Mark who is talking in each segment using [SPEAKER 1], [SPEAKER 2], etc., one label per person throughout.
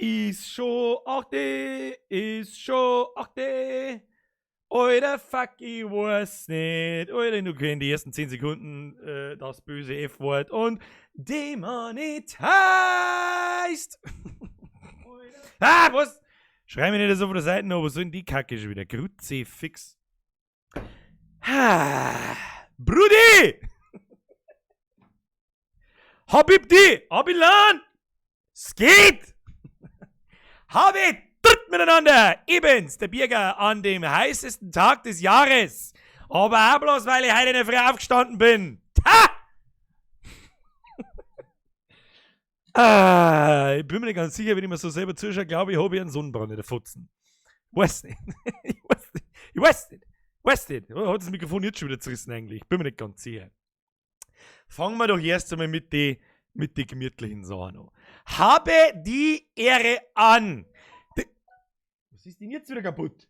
[SPEAKER 1] Ist schon 8, ist schon 8. Alter, fuck, ich weiß nicht. Alter, du kennst die ersten 10 Sekunden das böse F-Wort und demonetized. Was? Schrei mir nicht das auf der Seite, aber so in die Kacke schon wieder. Kruzifix. Brudi! Habibdi! Abilan! Skeet! Habe dort miteinander! Ebens, der Bürger an dem heißesten Tag des Jahres. Aber auch bloß, weil ich heute in der Früh aufgestanden bin. Ich bin mir nicht ganz sicher, wenn ich mir so selber zuschaue, glaube ich, habe ich einen Sonnenbrand in der Futzen. Weiß nicht. Ich weiß nicht. Hat das Mikrofon jetzt schon wieder zerrissen eigentlich? Ich bin mir nicht ganz sicher. Fangen wir doch erst einmal mit den gemütlichen Sachen an. Habe die Ehre an. Was ist denn jetzt wieder kaputt?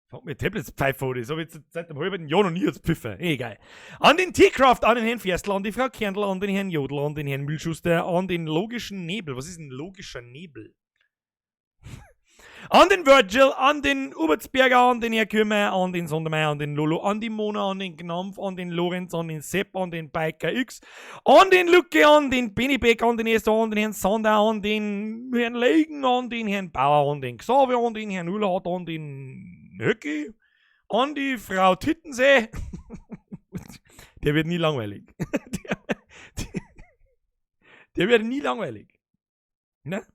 [SPEAKER 1] Fängt mir Tablets Pfeife vor, das habe ich jetzt seit einem halben Jahr noch nie als Pfiffer. Egal. An den T-Craft, an den Herrn Ferstl, an die Frau Kerndl, an den Herrn Jodl, an den Herrn Mühlschuster, an den logischen Nebel. Was ist ein logischer Nebel? An den Virgil, an den Ubertsberger, an den Herr Kümmer, an den Sondermeier, an den Lolo, an die Mona, an den Gnampf, an den Lorenz, an den Sepp, an den Biker X, an den Lucke, an den Bennybeck, an den Esther, an den Herrn Sander, an den Herrn Leigen, an den Herrn Bauer, an den Xavier, an den Herrn Ullhardt, an den Höcki, an die Frau Tittensee. Der wird nie langweilig. Der wird nie langweilig. Ne?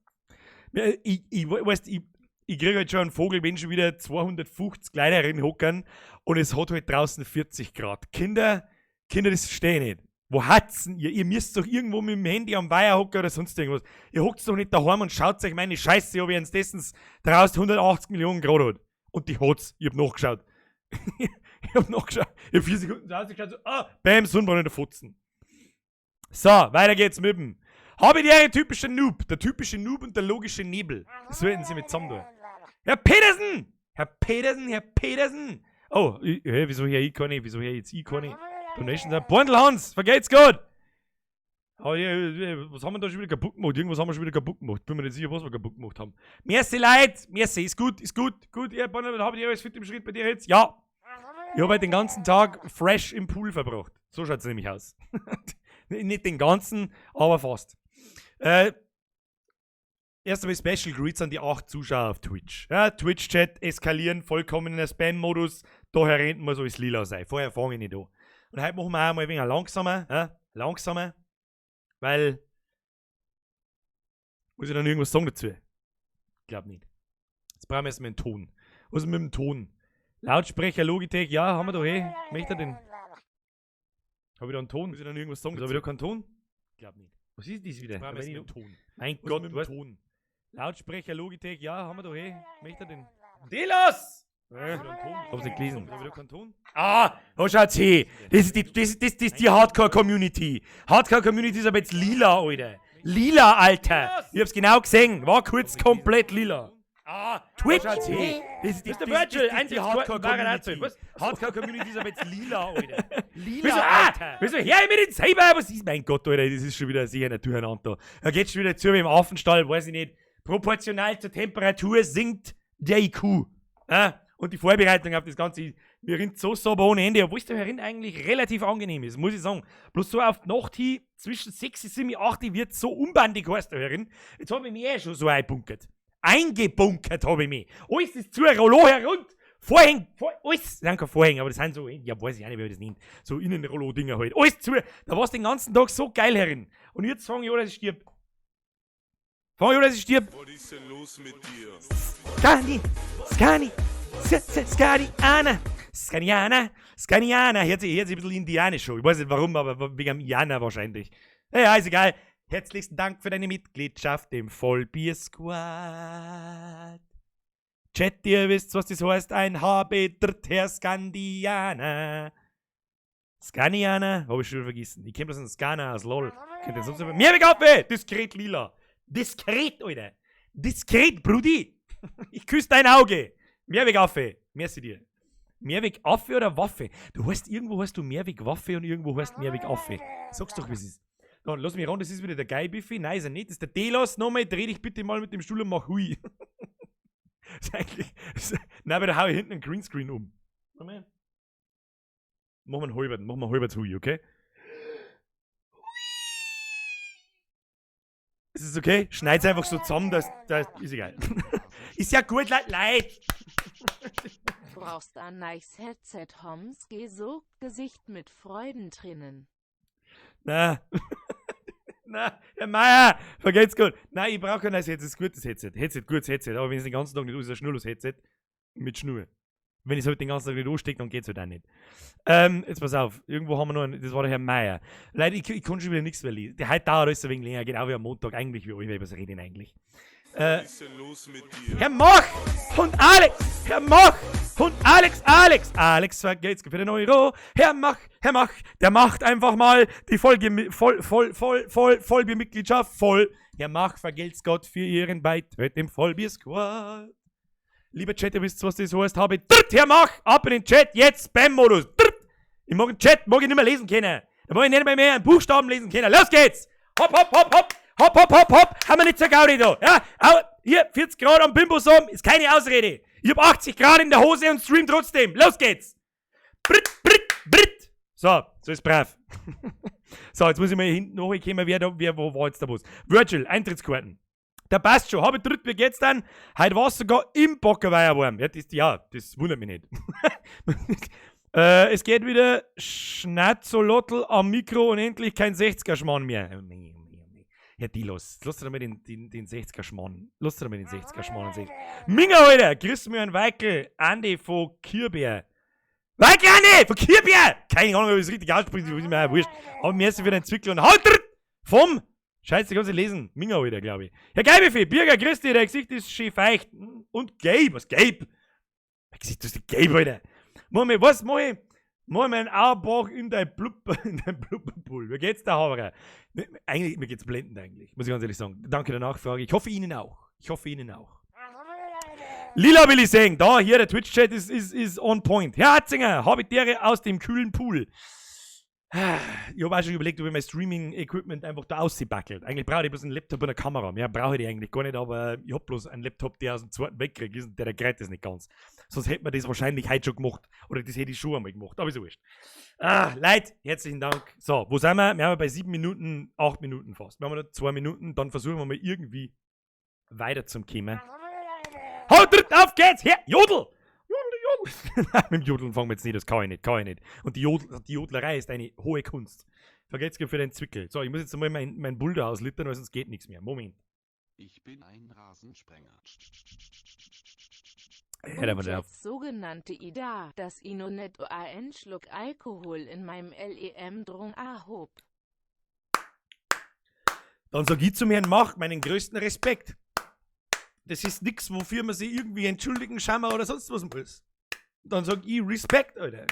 [SPEAKER 1] Ich kriege halt schon einen Vogel, wenn schon wieder 250 kleineren hockern und es hat halt draußen 40 Grad. Kinder, das verstehe ich nicht. Wo hat's denn ihr? Ihr müsst doch irgendwo mit dem Handy am Weiher hocken oder sonst irgendwas. Ihr hockt doch nicht daheim und schaut euch meine Scheiße an, während es draußen 180 Millionen Grad hat. Und die hat's. Ich hab nachgeschaut. Ich hab 4 Sekunden rausgeschaut, so, bam, Sonnenbrand in der Futzen. So, weiter geht's mit dem. Habe der typische Noob. Der typische Noob und der logische Nebel. Das werden sie mit zusammen tun. Herr Petersen! Herr Petersen! Oh, wieso hier ich kann nicht? Wieso hier jetzt ich kann nicht? Donations an Borndelhans, vergeht's gut! Oh, was haben wir da schon wieder kaputt gemacht? Irgendwas haben wir schon wieder kaputt gemacht. Bin mir nicht sicher, was wir kaputt gemacht haben. Merci, Leute! Merci, ist gut. Gut, ihr Borndelhans, habt ihr alles fit im Schritt bei dir jetzt? Ja! Ich habe halt den ganzen Tag fresh im Pool verbracht. So schaut's nämlich aus. Nicht den ganzen, aber fast. Erst einmal Special Greets an die 8 Zuschauer auf Twitch. Ja, Twitch-Chat eskalieren, vollkommen in der Spam-Modus. Daher rennt man so ins Lila sein. Vorher fange ich nicht an. Und heute machen wir auch mal ein wenig langsamer. Weil. Muss ich dann irgendwas sagen dazu? Ich glaube nicht. Jetzt brauchen wir erstmal einen Ton. Was ist mit dem Ton? Lautsprecher, Logitech, ja, haben wir da Möchte er den? Habe ich da einen Ton? Muss ich dann irgendwas sagen? Habe ich da keinen Ton? Ich glaube nicht. Was ist das wieder?
[SPEAKER 2] Brauchen wir einen Ton.
[SPEAKER 1] Mein
[SPEAKER 2] Was
[SPEAKER 1] Gott,
[SPEAKER 2] mit dem
[SPEAKER 1] was?
[SPEAKER 2] Ton?
[SPEAKER 1] Lautsprecher, Logitech, ja, haben wir da Möchte er den? Delos! Hab's nicht gelesen.
[SPEAKER 2] Habe ich da keinen Ton?
[SPEAKER 1] Da schaut's her. Das ist die Hardcore-Community. Hardcore-Community ist aber jetzt lila, Alter. Lila, Alter. Ich hab's genau gesehen. War kurz komplett lila. Twitch.
[SPEAKER 2] schaut's her.
[SPEAKER 1] Das ist
[SPEAKER 2] der Virtual,
[SPEAKER 1] die Hardcore-Community. Hardcore-Community ist aber jetzt lila, Alter. Lila,
[SPEAKER 2] Wieso,
[SPEAKER 1] Alter. Wieso her ich mit den Saber? Was ist mein Gott, Alter? Das ist schon wieder sicher ein Durcheinander. Da geht's schon wieder zu wie im Affenstall, weiß ich nicht. Proportional zur Temperatur sinkt der IQ. Und die Vorbereitung auf das Ganze, wir rinnt so sauber ohne Ende, obwohl es da herin eigentlich relativ angenehm ist, muss ich sagen. Bloß so auf die Nacht hin, zwischen 6, 7, 8 wird so unbandig heiß da herin. Jetzt habe ich mich schon so eingebunkert. Eingebunkert habe ich mich. Alles ist zu, Rollo herund, Vorhänge, alles. Nein, kein Vorhänge, aber das sind so, ja, weiß ich auch nicht, wie man das nennt. So Innenrollo-Dinger halt. Alles zu. Da war es den ganzen Tag so geil herin. Und jetzt fange ich an, dass ich stirb.
[SPEAKER 3] Was ist denn los mit dir?
[SPEAKER 1] Scaniana. Hört sich ein bisschen indianisch an. Ich weiß nicht warum, aber wegen Jana wahrscheinlich. Ja, ist egal. Herzlichen Dank für deine Mitgliedschaft im Vollbier-Squad. Chat, ihr wisst, was das heißt. Ein Herr Scandiana. Scaniana? Hab ich schon vergessen. Ich kenne bloß einen Scana aus LOL. Könnt ihr sonst aber. Mehr weg auf, ey! Diskret lila. Diskret, Alter. Diskret, Brudi. Ich küsse dein Auge. Mehrweg Affe. Merci dir. Mehrweg Affe oder Waffe? Du hast irgendwo hast du Mehrweg Waffe und irgendwo hast Mehrweg Affe. Sag's doch, wie es ist. Dann lass mich ran, das ist wieder der Geibiffi. Nein, ist er nicht. Das ist der Delos. Nochmal, dreh dich bitte mal mit dem Stuhl und mach hui. Das ist eigentlich. Nein, aber da hau ich hinten einen Greenscreen um. Moment. Machen wir einen halberts hui, okay? Ist es okay? Schneid's einfach so zusammen, das ist egal. Ist ja gut, Leid.
[SPEAKER 2] Brauchst ein nice Headset, Homs, gesogt Gesicht mit Freudentränen.
[SPEAKER 1] Na. Na, Herr Meier, vergeht's gut. Nein, ich brauche kein neues Headset, das ist ein gutes Headset. Gutes Headset, aber wenn es den ganzen Tag nicht ist, ein Schnurlos-Headset mit Schnur. Wenn ich es halt den ganzen Tag nicht anstecke, dann geht's halt auch nicht. Jetzt pass auf, irgendwo haben wir noch einen, das war der Herr Meier. Leider, ich kann schon wieder nichts mehr lesen. Der heute dauert alles ein wenig länger, genau wie am Montag, eigentlich wie alle, über was reden eigentlich.
[SPEAKER 3] Was ist denn los mit dir?
[SPEAKER 1] Herr Mach und Alex! Herr Mach und Alex vergeht's für den Euro. Herr Mach, der macht einfach mal die Vollbiermitgliedschaft voll. Herr Mach vergelt's Gott für ihren Beitritt im Vollbier-Squad. Lieber Chat, ihr wisst, was das heißt, habe Herr Mach, ab in den Chat, jetzt Spam-Modus. Ich mag den Chat, mag ich nicht mehr lesen können. Da mag ich nicht mehr einen Buchstaben lesen können. Los geht's! Hopp, hopp, hopp, hopp! Hopp, hopp, hopp, hopp! Haben wir nicht so Gaudi da? Ja, hier, 40 Grad am Bimbosum, ist keine Ausrede. Ich hab 80 Grad in der Hose und stream trotzdem. Los geht's! Britt! So ist brav. So, jetzt muss ich mal hier hinten nachkommen, wo war jetzt der Bus? Virgil, Eintrittskarten. Der passt schon. Habe ich dritt, wie geht's dann? Heute war es sogar im Bockerweiher warm. Ja, das wundert mich nicht. Es geht wieder Schnatzolotl am Mikro und endlich kein 60er-Schmarrn mehr. Ja, die los. Lass dir mal den 60er-Schmarrn. Lass dir mal den 60er-Schmarrn sehen. Minga, Alter! Grüß mir einen Weikel. Andi von Kürbier. Weikel, Andi! Von Kürbier! Keine Ahnung, ob ich es richtig ausspreche. Ist mir auch wurscht. Aber mir ist wieder ein Zwickel und halt vom... Scheiße, ich kann sie lesen. Minga, Alter, glaube ich. Herr Geibefee, Bürger, grüß dich. Dein Gesicht ist schön feucht. Und gelb. Was gelb? Mein Gesicht ist gelb, Alter. Was mach ich? Mach mir einen Auerbach in dein Blubberpool. Wie geht's da, Haberer? Eigentlich, mir geht's blendend eigentlich, muss ich ganz ehrlich sagen. Danke der Nachfrage. Ich hoffe Ihnen auch. Lila will ich sehen. Da, hier, der Twitch-Chat ist on point. Herr Hatzinger, Habitäre aus dem kühlen Pool. Ich habe auch schon überlegt, ob ich mein Streaming-Equipment einfach da ausbackelt. Eigentlich brauche ich bloß einen Laptop und eine Kamera. Mehr brauche ich eigentlich gar nicht, aber ich habe bloß einen Laptop, der aus dem zweiten Weltkrieg ist und der greift das nicht ganz. Sonst hätte man das wahrscheinlich heute schon gemacht. Oder das hätte ich schon einmal gemacht. Aber ist wurscht. Leute, herzlichen Dank. So, wo sind wir? Wir haben bei 7 Minuten, 8 Minuten fast. Wir haben noch 2 Minuten, dann versuchen wir mal irgendwie weiter zum Kommen. Haut dritt, auf geht's! Her, Jodel! Nein, mit dem Jodeln fangen wir jetzt nicht, das kann ich nicht. Und die Jodlerei ist eine hohe Kunst. Vergesst für den Zwickel. So, ich muss jetzt einmal mein Boulder auslittern, weil sonst geht nichts mehr. Moment.
[SPEAKER 4] Ich bin ein Rasensprenger.
[SPEAKER 2] Und jetzt sogenannte Ida, das Ino net ein Schluck Alkohol in meinem LEM-Drung erhob.
[SPEAKER 1] Dann sag ich zum Herrn Mach meinen größten Respekt. Das ist nichts, wofür man sich irgendwie entschuldigen, Schammer oder sonst was muss. Dann sag ich Respekt, Alter.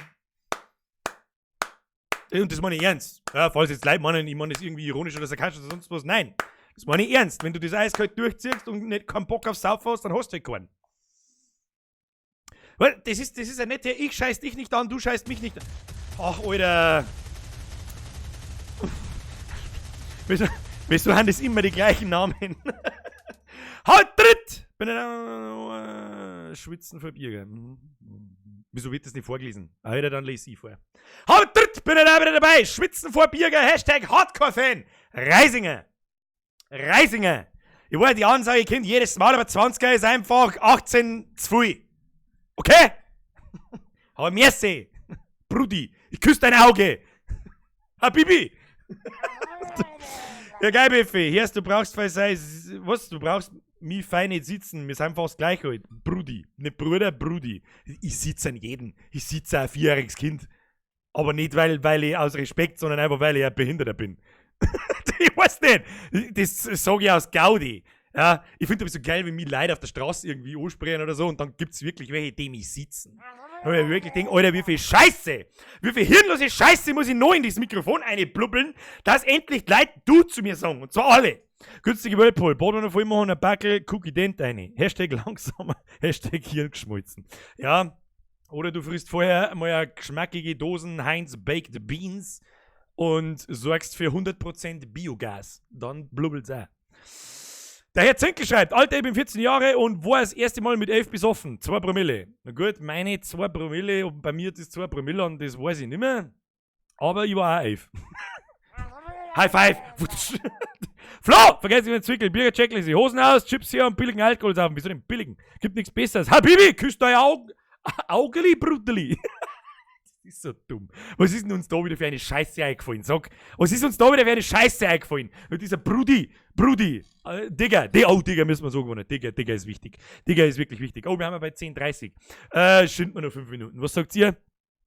[SPEAKER 1] Und das meine ich ernst. Ja, falls jetzt Leute meinen, ich meine das irgendwie ironisch oder sarkastisch oder sonst was. Nein, das meine ich ernst. Wenn du das eiskalt durchziehst und nicht keinen Bock auf Saufen hast, dann hast du halt keinen. Weil, das ist ja nicht der, ich scheiß dich nicht an, du scheißt mich nicht an. Ach, Alter. Wieso haben das immer die gleichen Namen? Halt tritt! Bin schwitzen vor Bier. Wieso wird das nicht vorgelesen? Alter, dann lese ich vor. Halt tritt! Bin ich da wieder dabei! Schwitzen vor Bierger! Hashtag Hardcore-Fan! Reisinger! Ich wollte die Ansage, Kind, jedes Mal, aber 20er ist einfach 18 zu viel. Okay? Aber merci! Brudi, ich küsse dein Auge! Habibi! Ja, geil, Beffe. Hörst du brauchst was? Du brauchst mich fein nicht sitzen. Wir sind fast gleich alt. Brudi. Nicht Bruder, Brudi. Ich sitze an jeden. Ich sitze ein 4-jähriges Kind. Aber nicht, weil ich aus Respekt, sondern einfach, weil ich ein Behinderter bin. Ich weiß nicht. Das sage ich aus Gaudi. Ja, ich finde das so geil, wenn mich Leute auf der Straße irgendwie ansprechen oder so und dann gibt es wirklich welche, die mich sitzen. Und ich wirklich denke, Alter, wie viel Scheiße, wie viel hirnlose Scheiße muss ich noch in dieses Mikrofon einblubbeln, dass endlich die Leute du zu mir sagen. Und zwar alle. Günstige Whirlpool, Boden voll machen, ein Backel, Cookie Dent rein. Hashtag langsamer, Hashtag Hirngeschmolzen. Ja, oder du frisst vorher mal eine geschmackige Dosen Heinz Baked Beans und sorgst für 100% Biogas. Dann blubbelt's auch. Der Herr Zinkel schreibt, Alter, ich bin 14 Jahre und war das erste Mal mit 11 besoffen. 2 Promille. Na gut, meine 2 Promille, und bei mir das 2 Promille und das weiß ich nicht mehr. Aber ich war auch 11. High five! Flo! Vergesst nicht den Zwickel, Birger Checkliste, Hosen aus, Chips hier und billigen Alkohol saufen. Wieso denn billigen? Gibt nichts Besseres. Habibi, küsst euer Augeli, Bruteli. Das ist so dumm. Was ist denn uns da wieder für eine Scheiße eingefallen? Sag, was ist uns da wieder für eine Scheiße eingefallen? Mit dieser Brudi, Digga, Digga müssen wir sagen, oder? Digga ist wichtig. Digga ist wirklich wichtig. Oh, wir haben ja bei 10:30. Schimpft man noch 5 Minuten. Was sagt ihr?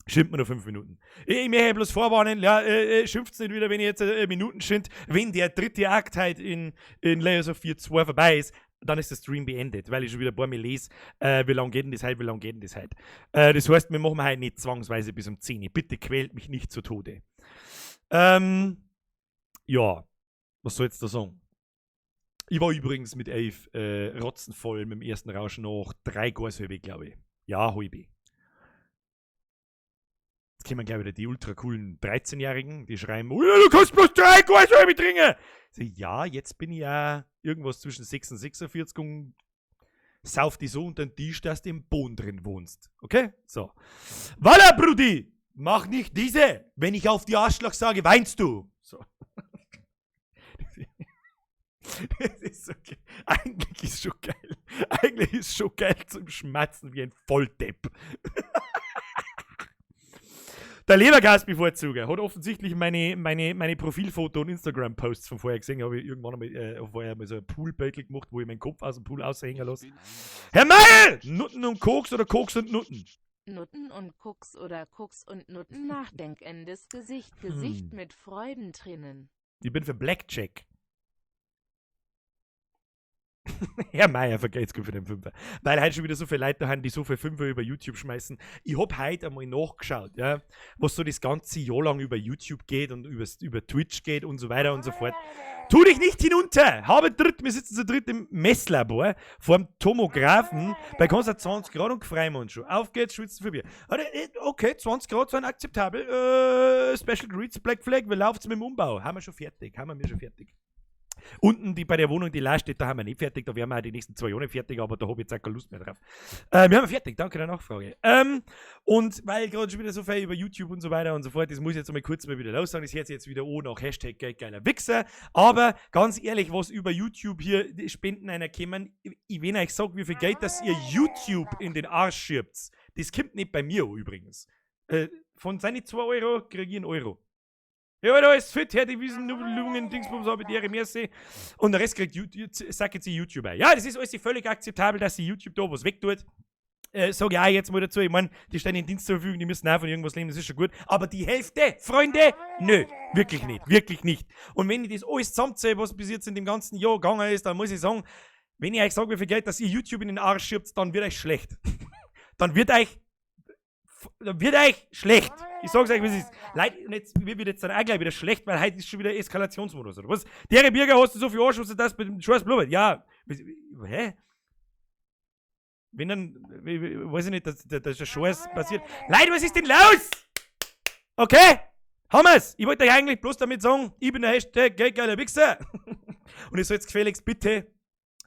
[SPEAKER 1] Schimpft man noch 5 Minuten. Ich möchte bloß vorwarnen, ja, schimpft's nicht wieder, wenn ihr jetzt Minuten schimpft. Wenn der dritte Akt halt in Layers of Fear 2 vorbei ist, dann ist der Stream beendet, weil ich schon wieder ein paar Mal lese, wie lange geht denn das halt. Das heißt, wir machen halt nicht zwangsweise bis um 10 Uhr. Bitte quält mich nicht zu Tode. Ja, was soll ich jetzt da sagen? Ich war übrigens mit 11 rotzenvoll mit dem ersten Rausch noch 3 Gashalbe, glaube ich. Ja, halbe. Jetzt kommen, glaube ich, die ultra coolen 13-Jährigen, die schreiben, oh, du kannst bloß 3 Gashalbe trinken! So, ja, jetzt bin ich ja irgendwas zwischen 6 und 46 und sauf die so unter den Tisch, dass du im Boden drin wohnst. Okay? So. Walla, Brudi! Mach nicht diese! Wenn ich auf die Arschloch sage, weinst du! So. Das ist okay. Eigentlich ist schon geil zum Schmatzen wie ein Volldepp. Der Lebergas-Bevorzuger hat offensichtlich meine Profilfoto und Instagram-Posts von vorher gesehen. Habe ich irgendwann einmal so ein Poolbeutel gemacht, wo ich meinen Kopf aus dem Pool aushängen lasse. Herr Meier! Nutten und Koks oder Koks und Nutten?
[SPEAKER 2] Nutten und Koks oder Koks und Nutten nachdenkendes Gesicht mit Freudentränen.
[SPEAKER 1] Ich bin für Blackjack. Herr Meier, vergeht's gut für den Fünfer. Weil heute schon wieder so viele Leute da haben, die so viele Fünfer über YouTube schmeißen. Ich hab heute einmal nachgeschaut, ja, was so das ganze Jahr lang über YouTube geht und über Twitch geht und so weiter und so fort. Tu dich nicht hinunter! Wir sitzen zu dritt im Messlabor vor dem Tomographen bei konstant 20 Grad und Freimann schon. Auf geht's, schwitzen für Bier. Okay, 20 Grad sind akzeptabel. Special Greets, Black Flag, wie läuft's mit dem Umbau? Haben wir schon fertig. Unten bei der Wohnung, die leer steht, da haben wir nicht fertig, da werden wir auch die nächsten 2 Jahre fertig, aber da habe ich jetzt auch keine Lust mehr drauf. Wir haben fertig, danke der Nachfrage. Und weil gerade schon wieder so viel über YouTube und so weiter und so fort, das muss ich jetzt mal kurz wieder los sagen, das hört sich jetzt wieder nach Hashtag Geldgeiler Wichser, aber ganz ehrlich, was über YouTube hier die Spenden einer kommen, wenn ich sage, wie viel Geld, dass ihr YouTube in den Arsch schiebt, das kommt nicht bei mir übrigens. Von seinen 2 Euro kriege ich 1 Euro. Ja, da ist fit, Herr, die Wiesenlungen, Dingsbums, habe ich die Merci. Und der Rest kriegt sagt sie YouTuber. Ja, das ist alles völlig akzeptabel, dass sie YouTube da was wegtut. Sag ich auch jetzt mal dazu, ich meine, die stehen in Dienst zur Verfügung, die müssen auch von irgendwas leben, das ist schon gut. Aber die Hälfte, Freunde, nö, wirklich nicht. Und wenn ich das alles zusammenzähle, was bis jetzt in dem ganzen Jahr gegangen ist, dann muss ich sagen, wenn ich euch sage, wie viel Geld, dass ihr YouTube in den Arsch schiebt, dann wird euch schlecht. Dann wird euch schlecht. Ich sag's euch, wie es ist. Leute, und jetzt wird jetzt dann auch gleich wieder schlecht, weil heute ist schon wieder Eskalationsmodus, oder was? Der Birger, hast du so viel Arsch, was du das mit dem Scheiß blubbert? Ja. Hä? Wenn dann, weiß ich nicht, dass der Scheiß passiert. Leute, was ist denn los? Okay? Haben wir's? Ich wollte euch eigentlich bloß damit sagen, ich bin der Hashtag Geldgeiler Wichser. Und ihr sollt gefälligst bitte,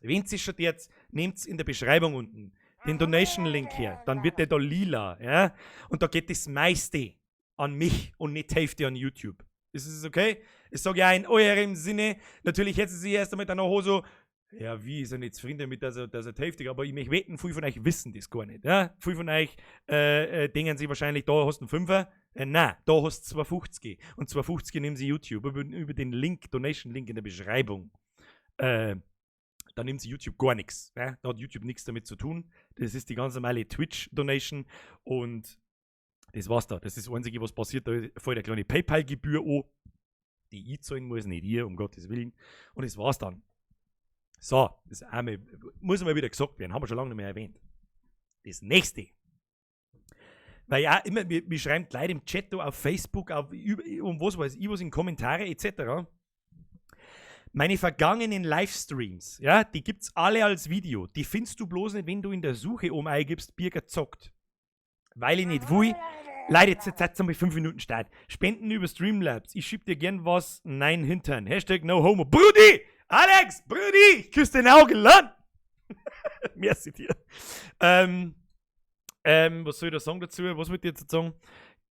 [SPEAKER 1] wenn's es schon jetzt, nehmt's in der Beschreibung unten den Donation-Link her, dann wird der da lila, ja? Und da geht das meiste an mich und nicht die Hälfte an YouTube. Ist es okay? Ich sage ja in eurem Sinne, natürlich hätten sie erst einmal dann auch so, ja, wie ist er nicht zufrieden damit, dass er die Hälfte, aber ich möchte wetten, viele von euch wissen das gar nicht, ja? Viele von euch denken sie wahrscheinlich, da hast du einen 5er, nein, da hast du 2,50. Und 2,50 nehmen sie YouTube über den Link, Donation-Link in der Beschreibung. Da nimmt sie YouTube gar nichts. Da hat YouTube nichts damit zu tun. Das ist die ganz normale Twitch-Donation und das war's da. Das ist das Einzige, was passiert. Da fällt eine kleine PayPal-Gebühr an, die ich zahlen muss, nicht ihr, um Gottes Willen. Und das war's dann. So, das muss mal wieder gesagt werden. Haben wir schon lange nicht mehr erwähnt. Das nächste. Weil ja immer, wir schreiben Leute im Chat, auf Facebook, um was weiß ich, was in Kommentare etc. Meine vergangenen Livestreams, ja, die gibt's alle als Video. Die findest du bloß nicht, wenn du in der Suche eingibst, Birger zockt. Weil ich nicht will, Leute, jetzt einmal 5 Minuten Start. Spenden über Streamlabs. Ich schieb dir gern was. Nein, Hintern. Hashtag no homo. Brudi! Alex! Brudi! Ich küsse dein Auge, Land! Merci dir. Was soll ich da sagen dazu? Was wollt ihr jetzt sagen?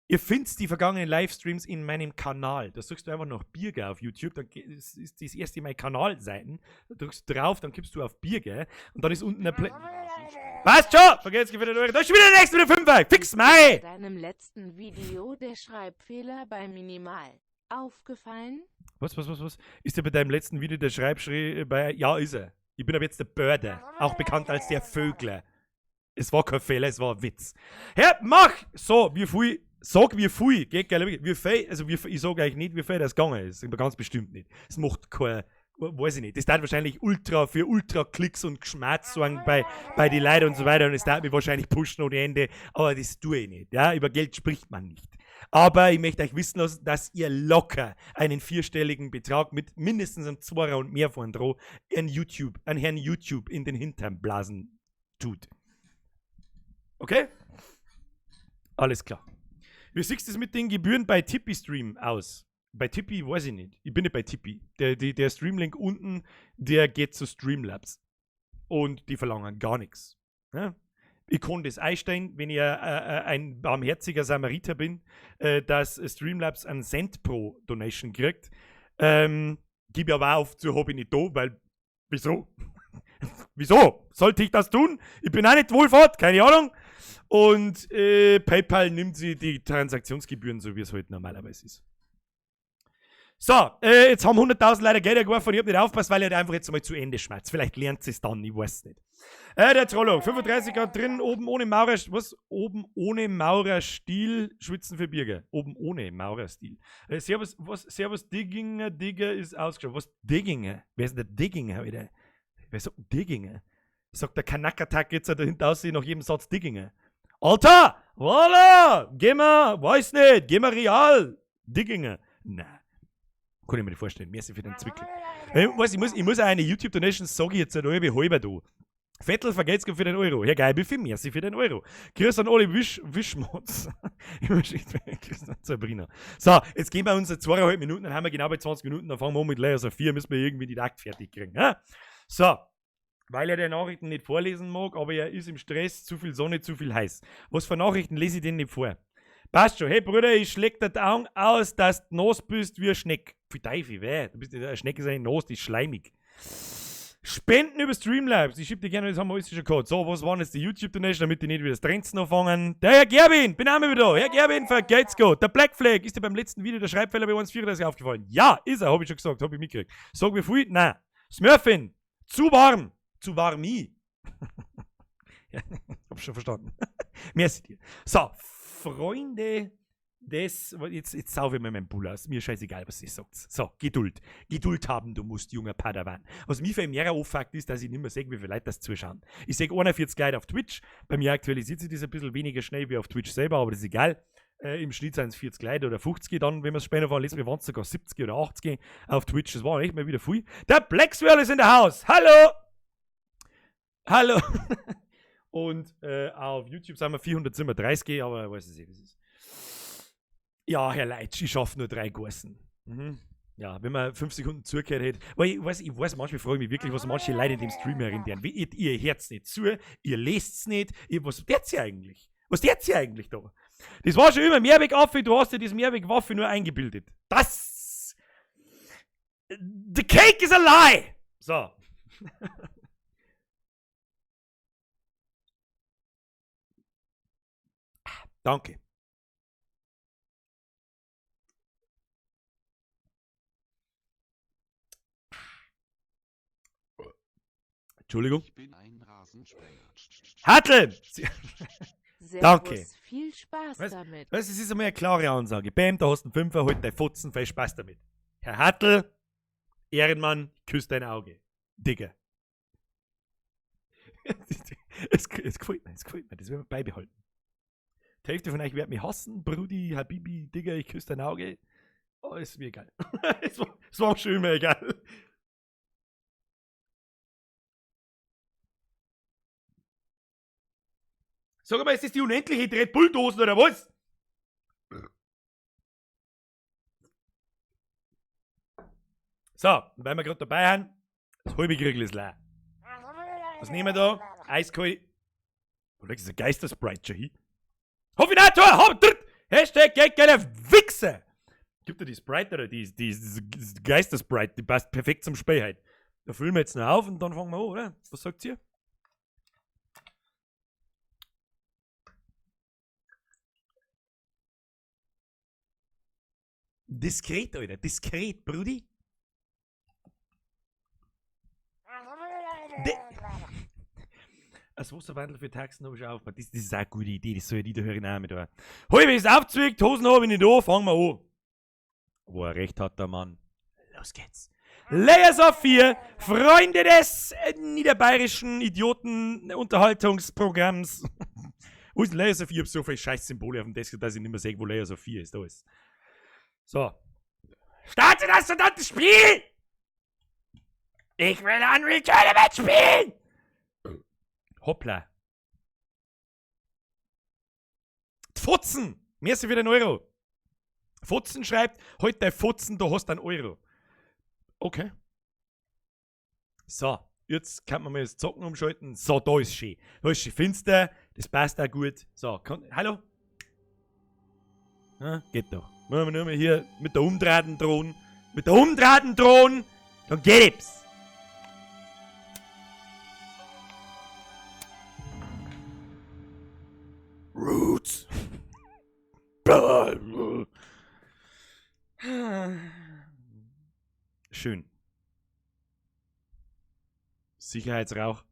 [SPEAKER 1] Ihr findet die vergangenen Livestreams in meinem Kanal. Da suchst du einfach nach Birger auf YouTube. Dann ist das erste Mal Kanalseiten. Da drückst du drauf, dann kippst du auf Birger. Und dann ist unten ein Passt schon! Vergesst für den Euro. Da ist schon wieder der nächste mit der 5. Fix
[SPEAKER 2] Bei
[SPEAKER 1] Mai!
[SPEAKER 2] deinem letzten Video der Schreibfehler bei Minimal aufgefallen?
[SPEAKER 1] Was? Ist der bei deinem letzten Video der Schreibschrei bei. Ja, ist er. Ich bin aber jetzt der Börder. Auch bekannt als der Vögler. Es war kein Fehler, es war ein Witz. Herr, mach! So, wie viel. Sag wie viel. Geht geil. Wie viel. Also, ich sag eigentlich nicht, wie viel das gegangen ist. Ganz bestimmt nicht. Es macht kein. Weiß ich nicht. Das darf wahrscheinlich für Ultra-Klicks und Geschmerz sorgen bei den Leuten und so weiter. Und es darf mich wahrscheinlich pushen ohne Ende. Aber das tue ich nicht. Ja? Über Geld spricht man nicht. Aber ich möchte euch wissen lassen, dass ihr locker einen 4-stelligen Betrag mit mindestens einem 2er und mehr von Droh an Herrn YouTube in den Hintern blasen tut. Okay? Alles klar. Wie siehst du es mit den Gebühren bei Tippi-Stream aus? Bei Tippi weiß ich nicht. Ich bin nicht bei Tippi. Der Streamlink unten, der geht zu Streamlabs. Und die verlangen gar nichts. Ja? Ich kann das einstellen, wenn ich ein barmherziger Samariter bin, dass Streamlabs einen Cent pro Donation kriegt. Gebe ich aber auf, so habe ich nicht da, weil, wieso? Wieso? Sollte ich das tun? Ich bin auch nicht wohlfahrt, keine Ahnung. Und PayPal nimmt sie die Transaktionsgebühren, so wie es halt normalerweise ist. So, jetzt haben 100.000 Leute Geld geworfen und ich hab nicht aufgepasst, weil ich halt einfach jetzt mal zu Ende schmerzt. Vielleicht lernt sie es dann, ich weiß nicht. Der Trollo, 35 Grad drin, oben ohne Maurer, was? Oben ohne Maurerstil, schwitzen für Birger. Oben ohne Maurerstil. Servus Digginger, Digger ist ausgeschaut. Was Digginger? Wer ist denn der Digginger wieder? Wer sagt Digginger? Sagt der Kanakatak jetzt da hinten aussehen nach jedem Satz Digginger. Alter! Voila! Geh mal, weiß nicht, geh mal real. Digginger. Nein. Kann ich mir nicht vorstellen. Merci für den Zwickel. Ich muss auch eine YouTube-Donation sagen jetzt eine halbe halber da. Vettel vergeht's für den Euro. Herr Geibel, merci für den Euro. Grüß an alle Wischmods. Grüß an Sabrina. So, jetzt gehen wir unsere 2,5 Minuten, dann haben wir genau bei 20 Minuten, dann fangen wir an mit Layers of 4, müssen wir irgendwie die Takt fertig kriegen. Ha? So, weil er die Nachrichten nicht vorlesen mag, aber er ist im Stress, zu viel Sonne, zu viel heiß. Was für Nachrichten lese ich denn nicht vor? Passt schon. Hey Bruder, ich schläg dir die Augen aus, dass du nass bist wie ein Schneck. Für Teufel, weh. Du bist eine Schnecke, ist eine nass, die ist schleimig. Spenden über Streamlabs. Ich schieb dir gerne, das haben wir alles schon gehabt. So, was waren jetzt die YouTube-Donation, damit die nicht wieder das Trends noch fangen? Der Herr Gerbin, bin auch mal wieder da. Herr Gerbin, vergeht's gut. Der Black Flag, ist dir beim letzten Video der Schreibfehler bei 1,34 aufgefallen? Ja, ist er, hab ich schon gesagt, hab ich mitgekriegt. Sag wie viel? Nein. Smurfin, zu warm. Zu warmi. Ja, hab schon verstanden. Merci dir. So, Freunde jetzt saufe ich mir meinen Bull aus. Mir scheißegal, was ihr sagt. So, Geduld. Geduld haben, du musst, junger Padawan. Was mich für mehr auffällt, ist, dass ich nicht mehr sehe, wie viele Leute das zuschauen. Ich sehe 41 Leute auf Twitch. Bei mir aktualisiert sich das ein bisschen weniger schnell wie auf Twitch selber, aber das ist egal. Im Schnitt sind es 40 Leute oder 50 dann, wenn wir es später fahren. Letztes Mal waren es sogar 70 oder 80 auf Twitch. Das war echt mal wieder viel. Der Blackswirl ist in der Haus. Hallo! Hallo! Und auf YouTube sind wir 437, aber ich weiß nicht, wie es ist. Ja, Herr Leitsch, ich schaffe nur 3 Gossen. Mhm. Ja, wenn man 5 Sekunden zugehört hätte. Weil ich weiß, manchmal frage ich mich wirklich, was manche Leute in dem Stream erinnern. Ihr hört es nicht zu, ihr lest es nicht. Was tut ihr eigentlich? Was tut ihr eigentlich da? Das war schon immer Mehrwegwaffe, du hast dir diese Mehrwegwaffe nur eingebildet. Das. The cake is a lie! So. Danke. Entschuldigung.
[SPEAKER 4] Ich bin ein Rasensprenger.
[SPEAKER 1] Hartl!
[SPEAKER 2] Servus,
[SPEAKER 1] Danke.
[SPEAKER 2] viel Spaß damit.
[SPEAKER 1] Das ist einmal eine klare Ansage. Bam, da hast du einen Fünfer, halt dein Fotzen, viel Spaß damit. Herr Hartl, Ehrenmann, küsst dein Auge. Digga. Es gefällt mir, das werden wir beibehalten. Die Hälfte von euch wird mich hassen. Brudi, Habibi, Digga, ich küsse dein Auge. Oh, ist mir egal. Es war schon immer egal. Sag mal, ist das die unendliche Red Bull-Dosen oder was? So, weil wir gerade dabei haben, das halbe Kriegel ist leer. Was nehmen wir da? Eiskalt. Wo legst du ein Geistersprite schon hin? Hoffinator, hab dritt! Hashtag geile Wichse! Gibt dir die Sprite oder die Geistersprite, die passt perfekt zum Spiel halt. Da füllen wir jetzt noch auf und dann fangen wir an, oder? Was sagt ihr? Diskret, Alter. Diskret, Brudi. Als Wasserwandel für Taxen habe ich auch aufgemacht. Das ist auch eine gute Idee, das soll ja der Name da. Halb ist aufgezwickt, Hosen habe ich nicht an, fangen wir an. Wo er recht hat, der Mann. Los geht's. Layers of 4, Freunde des niederbayerischen Idioten-Unterhaltungsprogramms. Wo ist Layers of 4? Ich hab so viele scheiß Symbole auf dem Desk, dass ich nicht mehr sehe, wo Layers of 4 ist. Da ist. So. Starte das verdammte Spiel! Ich will Unreal Tournament spielen! Hoppla. Futzen! Merci für den Euro. Futzen schreibt, heute dein Futzen, du hast einen Euro. Okay. So, jetzt kann man mal das Zocken umschalten. So, da ist schön. Da ist schön finster, das passt auch gut. So, hallo? Ja, geht doch. Machen wir nur mal hier mit der umdrehten Drohne. Mit der umdrehten Drohne, dann geht's. Roots. Schön. Sicherheitsrauch.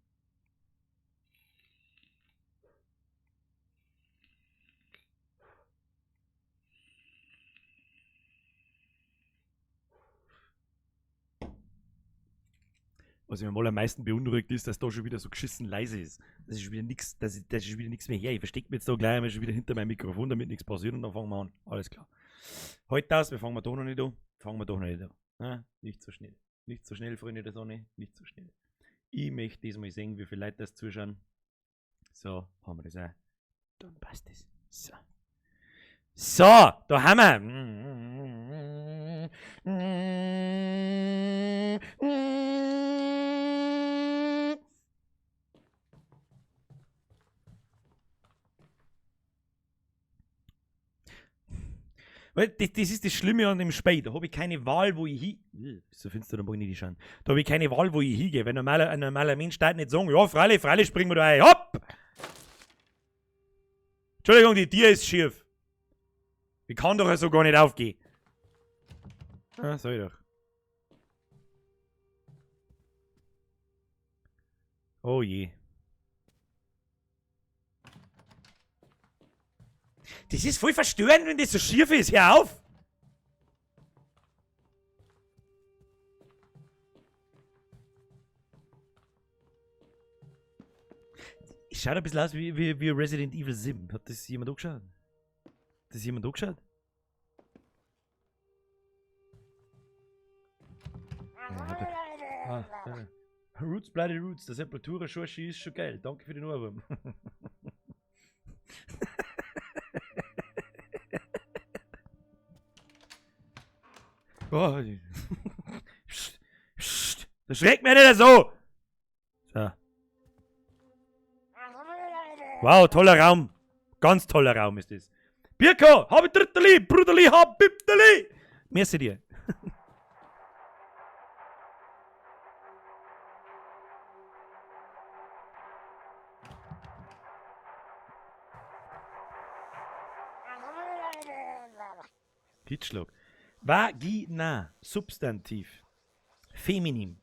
[SPEAKER 1] Was mich mal am meisten beunruhigt ist, dass da schon wieder so geschissen leise ist. Das ist wieder nichts, das ist wieder nichts mehr her. Ich verstecke mich jetzt da gleich einmal schon wieder hinter meinem Mikrofon, damit nichts passiert und dann fangen wir an. Alles klar. Heute aus, wir fangen wir doch noch nicht an. Fangen wir doch noch nicht an. Ah, nicht so schnell. Nicht so schnell, Freunde der Sonne. Nicht so schnell. Ich möchte diesmal sehen, wie viele Leute das zuschauen. So, haben wir das auch. Dann passt das. So. So, da haben wir. Weil das ist das Schlimme an dem Spiel. Da habe ich keine Wahl, wo ich hin. So findest du, dann brauche ich nicht schauen. Da habe ich keine Wahl, wo ich hingehe. Wenn ein normaler Mensch darf nicht sagen, ja, freilich springen wir da ein. Hopp! Entschuldigung, die Tür ist schief. Ich kann doch so gar nicht aufgehen. Ah, soll ich doch. Oh je. Das ist voll verstörend, wenn das so schief ist. Hör auf! Es schaut ein bisschen aus wie Resident Evil 7. Hat das jemand angeschaut? Hat das jemand angeschaut? Roots, Bloody Roots, der Sepultura Schorschi ist schon geil. Danke für den Ohrwurm. Oh, das schreckt mir nicht so! So. Wow, toller Raum. Ganz toller Raum ist das. Birko, hab ich Dritterli, Bruderli, hab Bipterli! Merci dir. Hitschlag. Vagina, Substantiv. Feminin.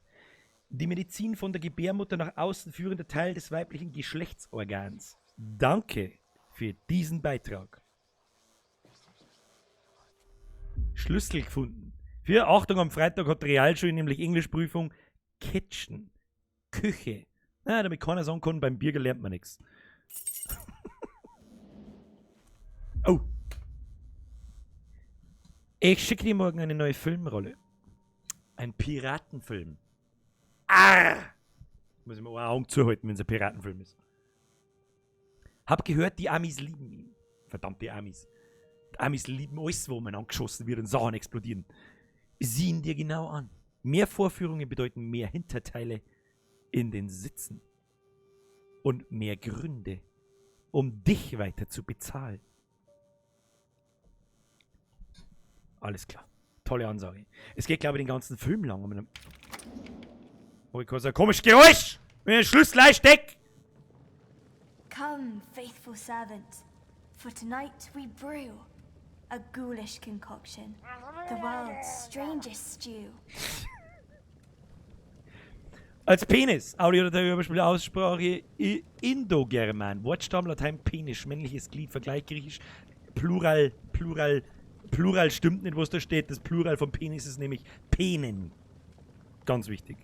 [SPEAKER 1] Die Medizin von der Gebärmutter nach außen führende Teil des weiblichen Geschlechtsorgans. Danke für diesen Beitrag. Schlüssel gefunden. Für Achtung, am Freitag hat die Realschule nämlich Englischprüfung. Kitchen. Küche. Na, damit keiner sagen kann, beim Bürger lernt man nichts. Oh. Ich schicke dir morgen eine neue Filmrolle. Ein Piratenfilm. Muss ich mir auch Augen zuhalten, wenn es ein Piratenfilm ist. Hab gehört, die Amis lieben ihn. Verdammte Amis. Die Amis lieben alles, wo man angeschossen wird und Sachen explodieren. Sieh ihn dir genau an. Mehr Vorführungen bedeuten mehr Hinterteile in den Sitzen. Und mehr Gründe, um dich weiter zu bezahlen. Alles klar. Tolle Ansage. Es geht, glaube ich, den ganzen Film lang. Oh, ich kann so ein komisches Geräusch, wenn ich den Schlüssel einstecke.
[SPEAKER 5] Come, faithful servant, for tonight we brew a ghoulish concoction, the world's strangest stew.
[SPEAKER 1] Als Penis, Audio oder der Überspiel Aussprache Indogerman, Wortstamm Latein Penis, männliches Glied, Vergleich Griechisch, Plural stimmt nicht, was da steht, das Plural von Penis ist nämlich Penen. Ganz wichtig.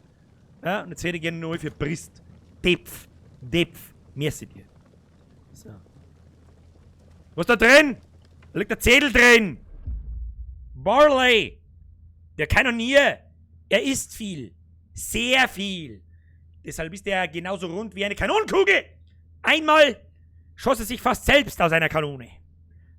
[SPEAKER 1] Ja, und jetzt hätte ich gerne neu für Brist. Depf, merci dir. So. Was da drin? Da liegt der Zettel drin. Barley. Der Kanonier. Er isst viel. Sehr viel. Deshalb ist er genauso rund wie eine Kanonenkugel. Einmal schoss er sich fast selbst aus einer Kanone.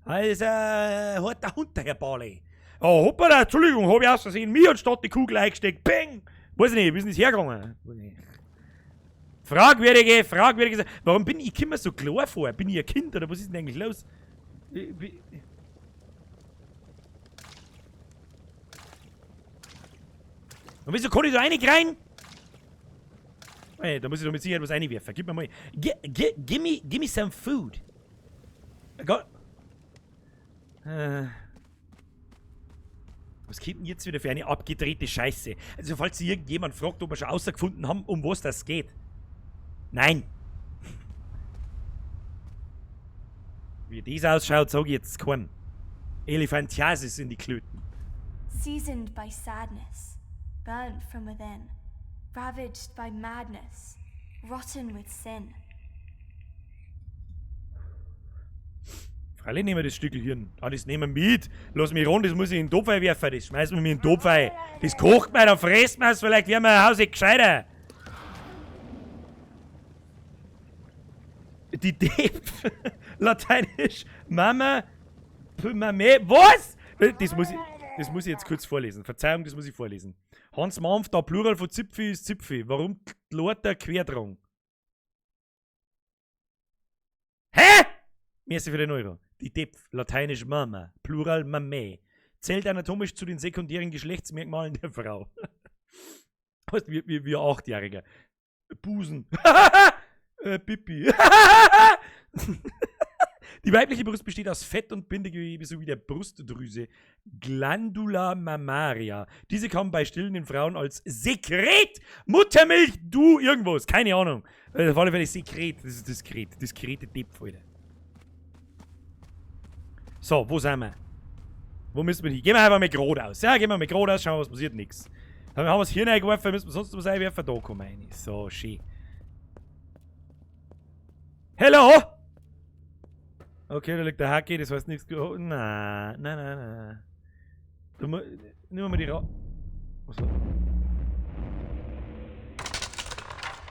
[SPEAKER 1] Also, hat der Hund, der Herr Barley. Oh, hoppala, Entschuldigung, hab ich aus Versehen mir anstatt die Kugel eingesteckt. Peng! Weiß nicht, wie ist denn das hergegangen? Fragwürdige. Warum bin ich immer so klar vor? Bin ich ein Kind oder was ist denn eigentlich los? Und wieso kann ich da rein? Hey, da muss ich doch mit Sicherheit was reinwerfen. Gib mir mal. Give me some food. Was gibt denn jetzt wieder für eine abgedrehte Scheiße? Also, falls Sie irgendjemand fragt, ob wir schon rausgefunden haben, um was das geht. Nein. Wie das ausschaut, sage ich jetzt keinen. Elephantiasis in die Klöten.
[SPEAKER 5] Seasoned by sadness, burnt from within, ravaged by madness, rotten with sin.
[SPEAKER 1] Freilich nehmen wir das Stückel Hirn. Ah, das nehmen wir mit. Lass mich ran, das muss ich in den Topf werfen. Das schmeißen wir mir in den Topf ein. Das kocht man, dann fressen wir es. Vielleicht werden wir ein Haus gescheiter. Die Depf. Lateinisch. Mama. Mame. Was? Das muss ich jetzt kurz vorlesen. Verzeihung, das muss ich vorlesen. Hans Mampf, da Plural von Zipfi ist Zipfi. Warum Lorter Querdrang? Hä? Merci für den Euro. Die Depf, lateinisch Mama, Plural Mame, zählt anatomisch zu den sekundären Geschlechtsmerkmalen der Frau. Weißt du, wie ein 8-Jähriger. Busen. Pipi. Die weibliche Brust besteht aus Fett und Bindegewebe sowie der Brustdrüse. Glandula mammaria. Diese kann bei stillenden Frauen als Sekret, Muttermilch, du, irgendwas, keine Ahnung. Auf alle Fälle Sekret, das ist diskret. Diskrete Depf, Alter. So, wo sind wir? Wo müssen wir hin? Gehen wir einfach mal geradeaus. Ja, gehen wir mal geradeaus, schauen, was passiert, nichts. Dann haben wir das Hirn eingeworfen, müssen wir sonst was einwerfen, da kommen wir rein. So, schön. Hello! Okay, da liegt der Hacke, das heißt nichts. Oh, nein. Nehmen wir mal die Achso.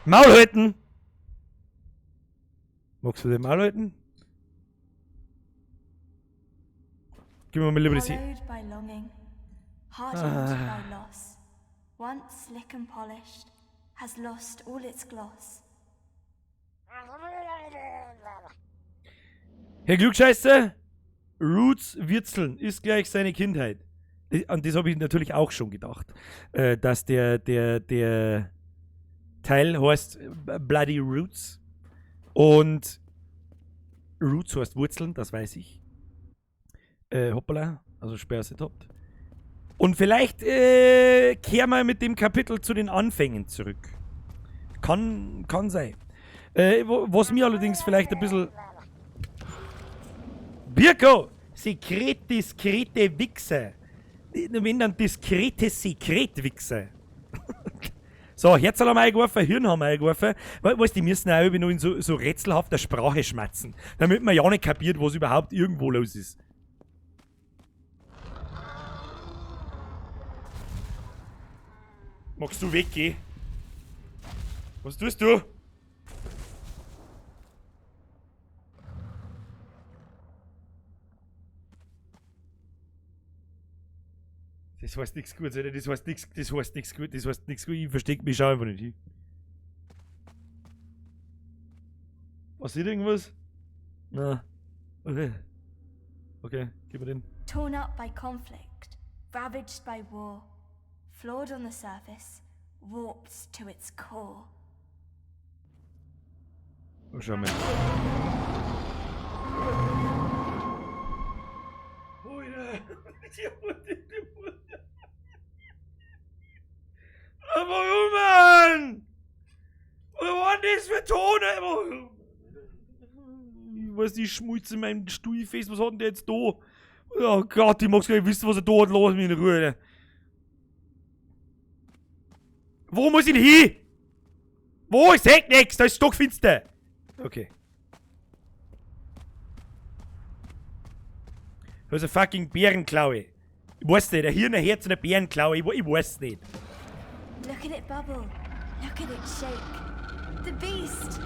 [SPEAKER 1] Maul halten! Magst du den Maul halten? Gib mir mal lieber das hier.
[SPEAKER 5] Hollowed by longing, hardened by loss, once slick and polished, has lost all its gloss.
[SPEAKER 1] Herr Klugscheißer, Roots Wurzeln ist gleich seine Kindheit. An das habe ich natürlich auch schon gedacht. Dass der Teil heißt Bloody Roots. Und Roots heißt Wurzeln, das weiß ich. Hoppala, also Sperrset habt. Und vielleicht kehren wir mit dem Kapitel zu den Anfängen zurück. Kann sein. Was mir allerdings vielleicht ein bisschen... Birko! Diskrete Wichser. Wenn dann diskrete Sekretwichser. So, Herz haben wir eingeworfen, Hirn haben wir eingeworfen. Weißt du, die müssen auch noch in so rätselhafter Sprache schmatzen. Damit man ja nicht kapiert, was überhaupt irgendwo los ist. Magst du weggehen? Was tust du? Das heißt nichts Gutes, Alter. Das heißt nichts gut. Das heißt nichts gut. Ich versteck mich, schau einfach nicht hin. Passiert irgendwas? Na. Okay. Okay, gib mir den.
[SPEAKER 5] Torn up by conflict, ravaged by war, flawed on the surface, warped to its core.
[SPEAKER 1] Oh, schau mal. Warum, Mann? Was war denn das für Tone? Warum? Ich weiß, die Schmutz in meinem Stuhlfest, was hat denn der jetzt da? Oh Gott, ich mag's gar nicht wissen, was er da hat. Lass mich in Ruhe, Alter. Wo muss ich denn hin? Wo? Ich seh nix, da ist stockfinster. Okay. Das ist eine fucking Bärenklaue. Ich weiß nicht, ein Hirn, ein Herz und eine Bärenklaue. Ich weiß nicht.
[SPEAKER 5] Look at it bubble. Look at it shake. The beast!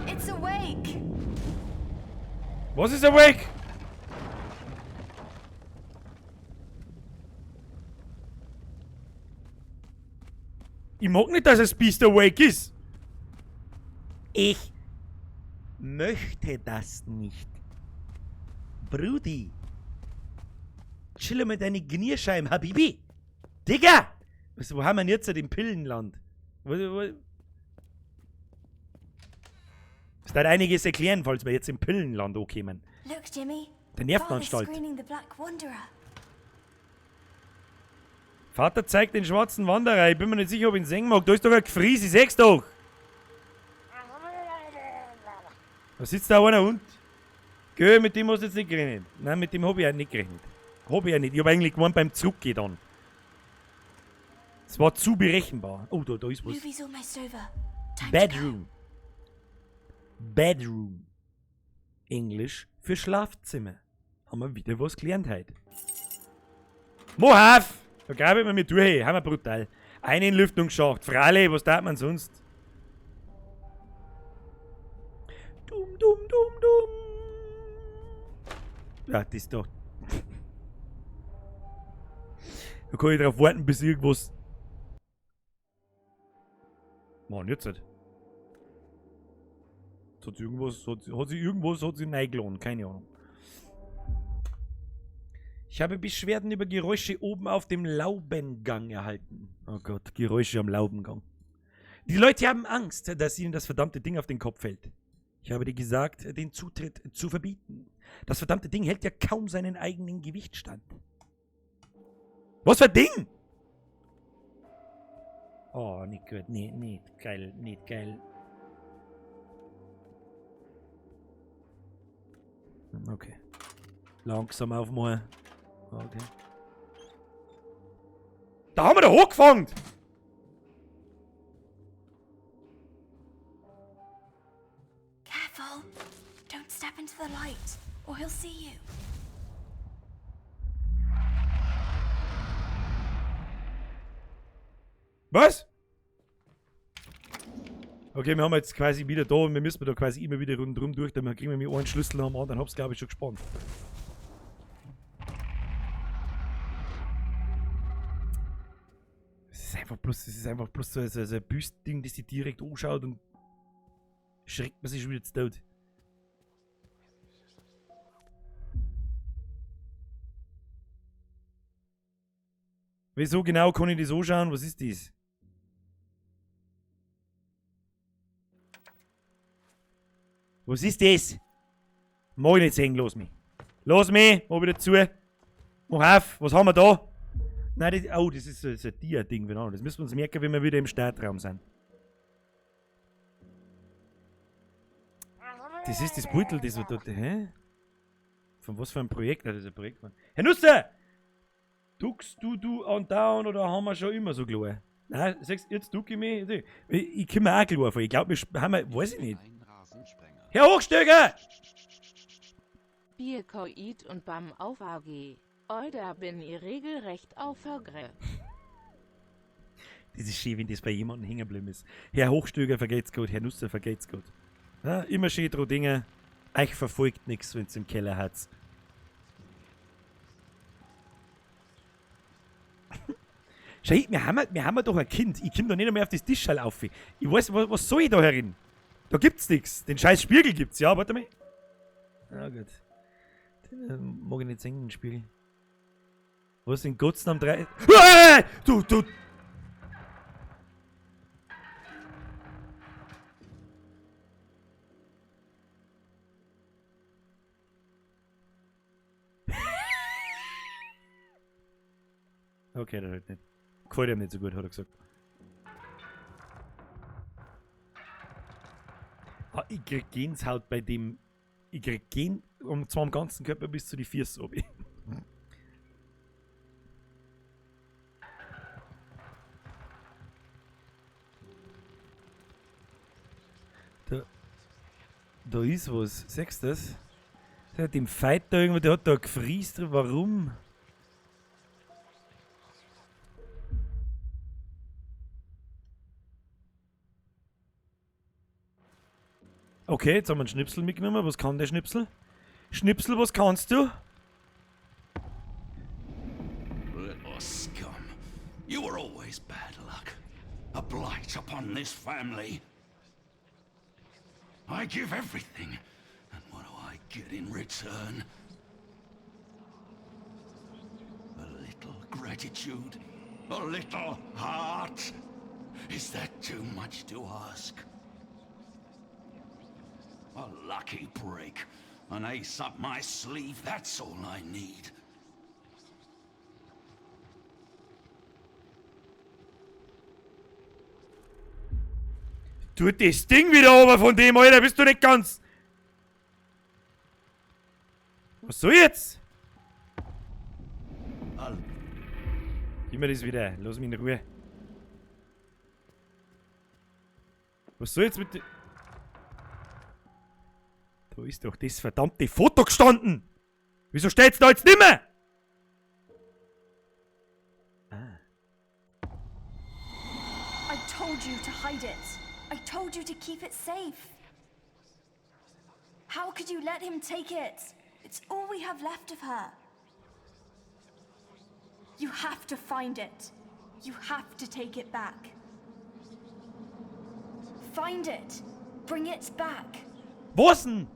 [SPEAKER 5] It's awake!
[SPEAKER 1] Was ist awake? Ich mag nicht, dass das Beast awake ist. Ich möchte das nicht. Brudi. Chill mit deine Gnierscheiben, Habibi. Digga! Wo haben wir denn jetzt im Pillenland? Es wird einiges erklären, falls wir jetzt im Pillenland ankommen.
[SPEAKER 5] Look, Jimmy.
[SPEAKER 1] Der
[SPEAKER 5] Father's
[SPEAKER 1] Nervenanstalt.
[SPEAKER 5] screening the Black Wanderer.
[SPEAKER 1] Vater zeigt den schwarzen Wanderer. Ich bin mir nicht sicher, ob ich ihn sehen mag. Da ist doch ein Gefries, ich seh's doch. Da sitzt da einer Hund. Geh, mit dem hast du jetzt nicht gerechnet. Nein, mit dem hab ich ja nicht gerechnet. Hab ich ja nicht. Ich hab eigentlich gemeint beim Zurückgehen dann. Es war zu berechenbar. Oh, da ist was.
[SPEAKER 5] Movie's almost over. Time to go.
[SPEAKER 1] Bedroom. Bedroom. Englisch für Schlafzimmer. Haben wir wieder was gelernt heute. Mohaf! Da grabe ich mir mit durch, haben wir brutal. Eine in Lüftungsschacht. Frale, was tat man sonst? Dumm, dumm, dumm, dumm. Ja, das ist doch. Da kann ich drauf warten, bis irgendwas. Mann, jetzt nicht. Hat sie reingeladen, keine Ahnung. Ich habe Beschwerden über Geräusche oben auf dem Laubengang erhalten. Oh Gott, Geräusche am Laubengang. Die Leute haben Angst, dass ihnen das verdammte Ding auf den Kopf fällt. Ich habe dir gesagt, den Zutritt zu verbieten. Das verdammte Ding hält ja kaum seinen eigenen Gewichtstand. Was für ein Ding? Oh, nicht gut. Nee, nicht geil, nicht geil. Okay. Langsam aufmachen. Okay. Da haben wir da hochgefangen!
[SPEAKER 5] Careful. Don't step into the light, or he'll see you.
[SPEAKER 1] Was? Okay, wir haben jetzt quasi wieder da und wir müssen da quasi immer wieder rundherum durch, dann kriegen wir mit einen Schlüssel am anderen, hab's glaube ich schon gespannt. Das ist einfach bloß so ein Büstding, das sich direkt anschaut und schreckt man sich schon wieder zu Tod. Wieso genau kann ich das anschauen? Was ist das? Was ist das? Mag ich nicht sehen, los mich. Los mich, mach wieder zu. Mach auf, was haben wir da? Nein, das, oh, das ist so ein Dia-Ding, genau. Das müssen wir uns merken, wenn wir wieder im Startraum sind. Das ist das Beutel, das wir dort, hä? Von was für ein Projekt? Das ist ein Projekt, Mann. Herr Nusser! Duckst du und down oder haben wir schon immer so klar? Nein, sagst jetzt ducke ich mich. Ich komme mir auch klar vor. Ich glaube, wir haben wir, weiß ich nicht.
[SPEAKER 4] Ein Rasensprenger.
[SPEAKER 1] Herr Hochstöger!
[SPEAKER 2] Bierkoid und Bam auf AG. Oder bin ich regelrecht auf Vergre.
[SPEAKER 1] Das ist schön, wenn das bei jemandem hängen geblieben ist. Herr Hochstöger vergeht's gut, Herr Nusser vergeht's gut. Ja, immer schön dran Dinge. Euch verfolgt nichts, wenn's im Keller hat's. Schau, wir haben doch ein Kind. Ich komme doch nicht mehr auf das Tischschall auf. Ich weiß, was soll ich da herin? Da gibt's nichts. Den scheiß Spiegel gibt's, ja, warte mal. Ah, gut. Den mag ich nicht singen, den Spiegel. Was in Gottes Namen 3... Du! Okay, der hört nicht. Gefällt ihm nicht so gut, hat er gesagt. Ah, ich krieg Gänsehaut bei dem... Ich krieg zwar am ganzen Körper bis zu die Füße oben. Da ist was. Siehst du das? Der hat im Fight da irgendwo, der hat da gefriest. Warum? Okay, jetzt haben wir einen Schnipsel mitgenommen. Was kann der Schnipsel? Schnipsel, was kannst du?
[SPEAKER 4] Little scum. You were always bad luck. A blight upon this family. I give everything. And what do I get in return? A little gratitude? A little heart? Is that too much to ask? A lucky break. An ace up my sleeve, that's all I need.
[SPEAKER 1] Tu das Ding wieder oben von dem, Alter, bist du nicht ganz... Was soll jetzt? Gib mir das wieder, lass mich in Ruhe. Was soll jetzt mit dem... Da ist doch das verdammte Foto gestanden! Wieso steht's da jetzt nimmer?
[SPEAKER 5] I told you to hide it. I told you to keep it safe. How could you let him take it? It's all we have left of her. You have to find it. You have to take it back. Find it. Bring it back.
[SPEAKER 1] Was denn?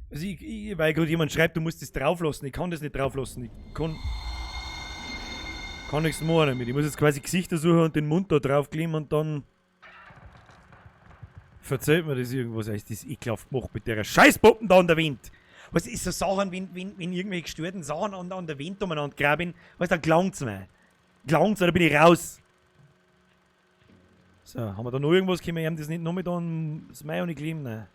[SPEAKER 1] Also weil gerade jemand schreibt, du musst das drauflassen. Ich kann das nicht drauflassen. Ich kann nichts machen damit. Ich muss jetzt quasi Gesichter suchen und den Mund da draufkleben und dann verzählt mir das irgendwas. Ist das ekelhaft gemacht mit der Scheißpuppen da an der Wand. Was ist so Sachen, wenn irgendwelche gestörten Sachen an der Wand umeinander graben, was dann klangt's mir. Klangt's, da bin ich raus. So, haben wir da noch irgendwas? Können wir ihm das nicht noch mit an das Mai und ich kleben? Nein.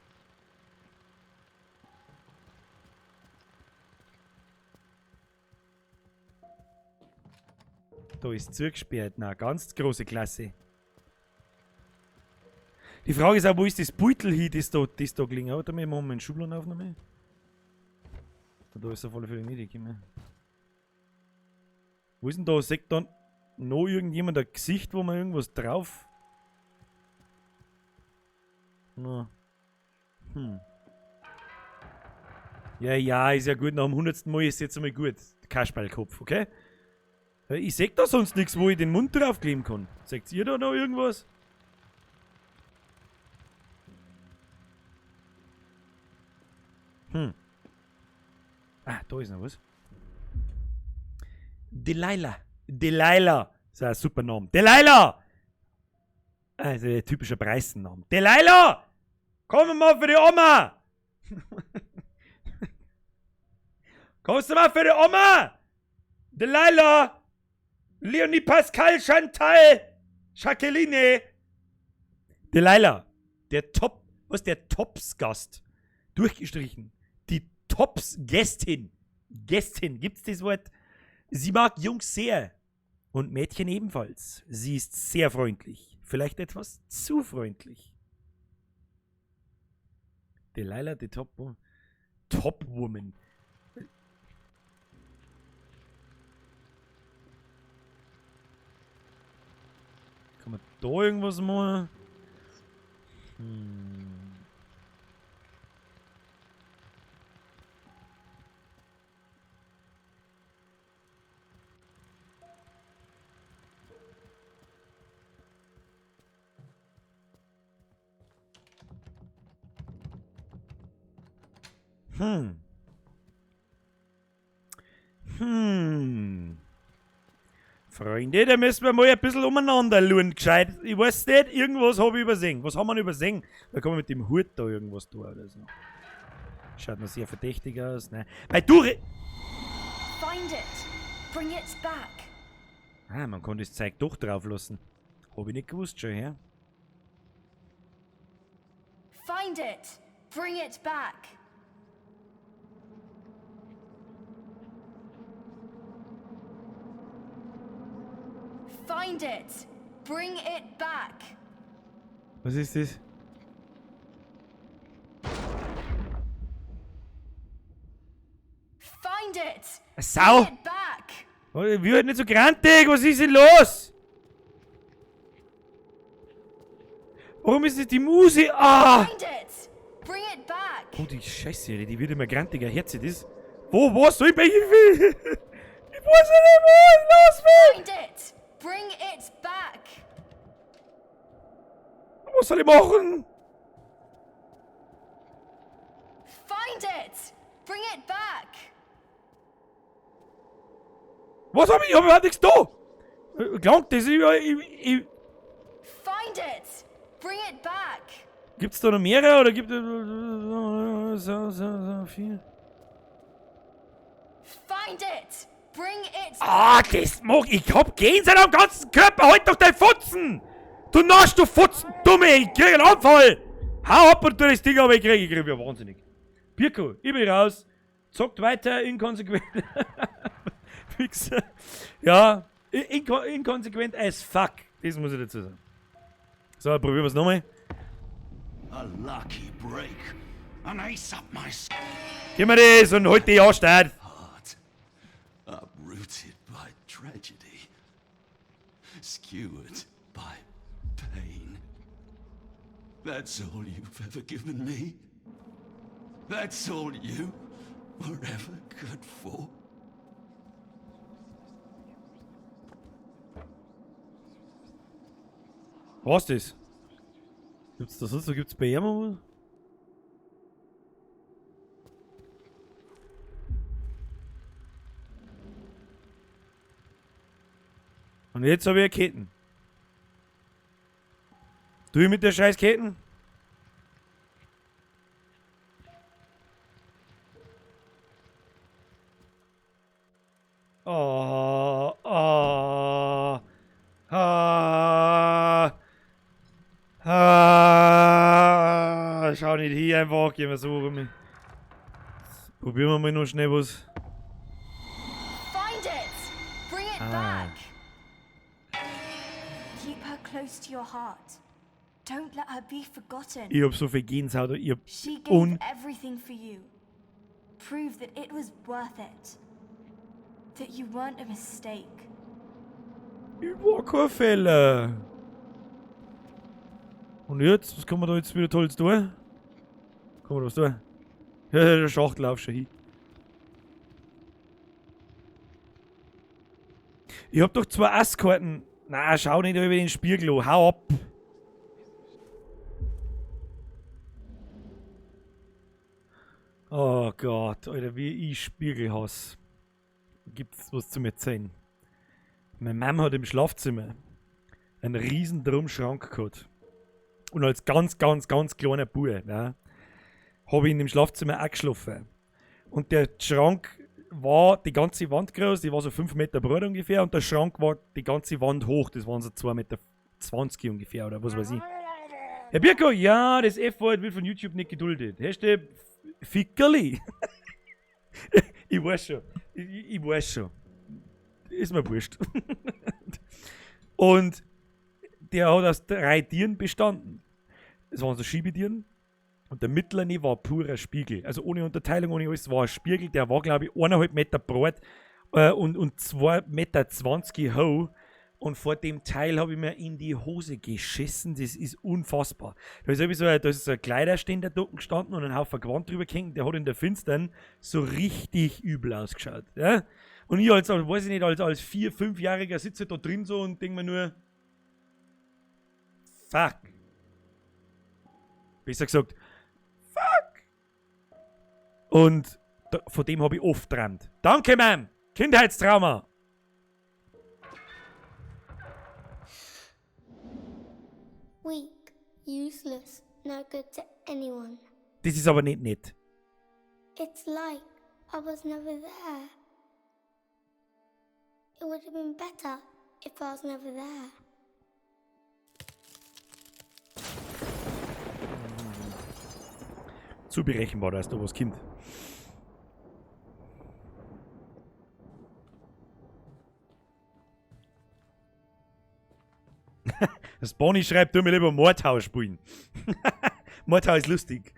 [SPEAKER 1] Da ist zugesperrt. Na, ganz große Klasse. Die Frage ist auch, wo ist das Beutel hin, das da gelegen hat. Da machen wir einen Schubladen aufnehmen. Da ist auf alle Fälle nicht gekommen. Wo ist denn da? Sagt dann noch irgendjemand ein Gesicht, wo man irgendwas drauf... No. Ja, ist ja gut. Nach dem 100. Mal ist es jetzt einmal gut. Kasperlkopf, okay? Ich seh da sonst nichts, wo ich den Mund draufkleben kann. Seht ihr da noch irgendwas? Ah, da ist noch was. Delilah. Delilah. Das ist ein super Name. Delilah! Also ein typischer Preissenname. Delilah! Komm mal für die Oma! Kommst du mal für die Oma? Delilah! Leonie Pascal Chantal Jacqueline. Delilah, der Tops-Gast. Durchgestrichen. Die Tops-Gästin. Gästin, gibt's das Wort? Sie mag Jungs sehr. Und Mädchen ebenfalls. Sie ist sehr freundlich. Vielleicht etwas zu freundlich. Delilah, die Top-Woman. Kann man da irgendwas machen? Freunde, da müssen wir mal ein bisschen umeinander schauen, gescheit. Ich weiß nicht, irgendwas habe ich übersehen. Was haben wir übersehen? Da kann man mit dem Hut da irgendwas tun oder so. Schaut noch sehr verdächtig aus. Nein. Weil du...
[SPEAKER 5] Find it. Bring it back.
[SPEAKER 1] Ah, man kann das Zeug doch drauf lassen. Hab ich nicht gewusst schon, ja?
[SPEAKER 5] Find it. Bring it back. Find it. Bring it back.
[SPEAKER 1] Was ist das?
[SPEAKER 5] Find it.
[SPEAKER 1] Eine Sau!
[SPEAKER 5] Bring it back.
[SPEAKER 1] Oh, ich wird nicht so grantig, was ist denn los? Warum ist das die Muse? Ah!
[SPEAKER 5] Find it. Bring it back.
[SPEAKER 1] Oh, die Scheiße, die wird immer grantiger. Hört sich das? Wo, was soll ich bei will? Ich weiß ja nicht, wo es los will!
[SPEAKER 5] Find it. Bring it back.
[SPEAKER 1] Was soll ich machen?
[SPEAKER 5] Find it. Bring it back.
[SPEAKER 1] Was hab ich? Ich hab nichts da! Klangt das?
[SPEAKER 5] Find it. Bring it back.
[SPEAKER 1] Gibt's da noch mehrere oder gibt es so viel?
[SPEAKER 5] Find it. Bring it.
[SPEAKER 1] Ah, das mag ich. Hab Gänse am ganzen Körper. Halt doch dein Futzen! Du Nasch, du Futzen, Dumme! Ich krieg einen Anfall! Hau ab und tu das Ding, aber ich krieg ja wahnsinnig. Pirko, ich bin raus. Zockt weiter, inkonsequent. Wichser. Ja, inkonsequent as fuck. Das muss ich dazu sagen. So, probieren wir's nochmal.
[SPEAKER 4] A lucky break. An ace up my
[SPEAKER 1] Gib mir das und halt die Anstalt.
[SPEAKER 4] heart. Uprooted by tragedy. Skewered by pain. That's all you've ever given me. That's all you were ever good for.
[SPEAKER 1] Was das? Gibt's das sonst? Gibt's bei ihm was? Und jetzt habe ich eine Ketten. Du mit der scheiß Ketten? Oh, oh, schau nicht hier einfach, gehen wir suchen. Probieren wir mal noch schnell was.
[SPEAKER 5] Find it. Bring it back. Keep her close to your heart. Don't let her be forgotten.
[SPEAKER 1] Ich hab so viel Gänsehaut. Ich hab
[SPEAKER 5] She gave
[SPEAKER 1] un...
[SPEAKER 5] everything for you. Prove that it was worth it. That you weren't a mistake.
[SPEAKER 1] Ich war kein Fehler. Und jetzt? Was kann man da jetzt wieder Tolles tun? Kann man da was tun? Ja, der Schachtel lauf schon hin. Ich hab doch 2 Asskarten. Na, schau nicht über den Spiegel an. Hau ab. Oh Gott, Alter, wie ich Spiegel hasse. Gibt's was zu mir erzählen? Meine Mama hat im Schlafzimmer einen riesen Drumschrank gehabt. Und als ganz kleiner Bub, ne, habe ich in dem Schlafzimmer auch geschlafen. Und der Schrank war die ganze Wand groß, die war so 5 Meter breit ungefähr, und der Schrank war die ganze Wand hoch, das waren so 2,20 Meter ungefähr, oder was weiß ich. Herr Birko, ja, das F-Wort wird von YouTube nicht geduldet. Hashtag Fickerli. Ich weiß schon. Ich weiß schon. Ist mir wurscht. Und der hat aus 3 Tieren bestanden. Es waren so Schiebetieren. Und der mittlere war purer Spiegel. Also ohne Unterteilung, ohne alles, war ein Spiegel. Der war, glaube ich, 1,5 Meter breit und 2,20 Meter hoch. Und vor dem Teil habe ich mir in die Hose geschissen. Das ist unfassbar. Da ist so ein Kleiderständer dort gestanden und ein Haufen Gewand drüber gehängt. Der hat in der Finstern so richtig übel ausgeschaut. Ja? Und ich als 4-, 5-Jähriger sitze da drin so und denke mir nur, fuck. Besser gesagt, fuck. Und von dem habe ich oft geträumt. Danke, Ma'am. Kindheitstrauma.
[SPEAKER 6] Weak, useless, no good to anyone.
[SPEAKER 1] Das ist aber nicht nett.
[SPEAKER 6] It's like I was never there. It would have been better if I was never there.
[SPEAKER 1] Zu berechenbar, dass da was kommt. Das Bonnie schreibt, du mir lieber Mordhaus spielen. Mordhaus ist lustig.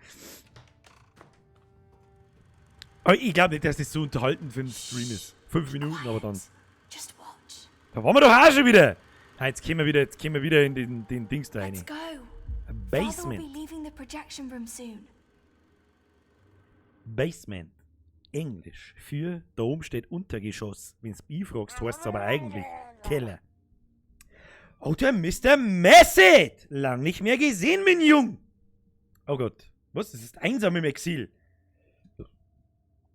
[SPEAKER 1] Aber ich glaube nicht, dass das so unterhaltend für einen Stream ist. 5 Minuten, aber dann.
[SPEAKER 5] Just watch.
[SPEAKER 1] Da waren wir doch auch schon wieder. Ah, jetzt kommen wir wieder in den Dings da rein.
[SPEAKER 5] Let's go.
[SPEAKER 1] Ein
[SPEAKER 5] Father will
[SPEAKER 1] Basement.
[SPEAKER 5] be leaving the projection room soon.
[SPEAKER 1] Basement. Englisch. Für, da oben steht Untergeschoss. Wenn du mich fragst, heißt es aber eigentlich Keller. Oh, der Mr. Messett! Lang nicht mehr gesehen, mein Jung! Oh Gott. Was? Das ist einsam im Exil.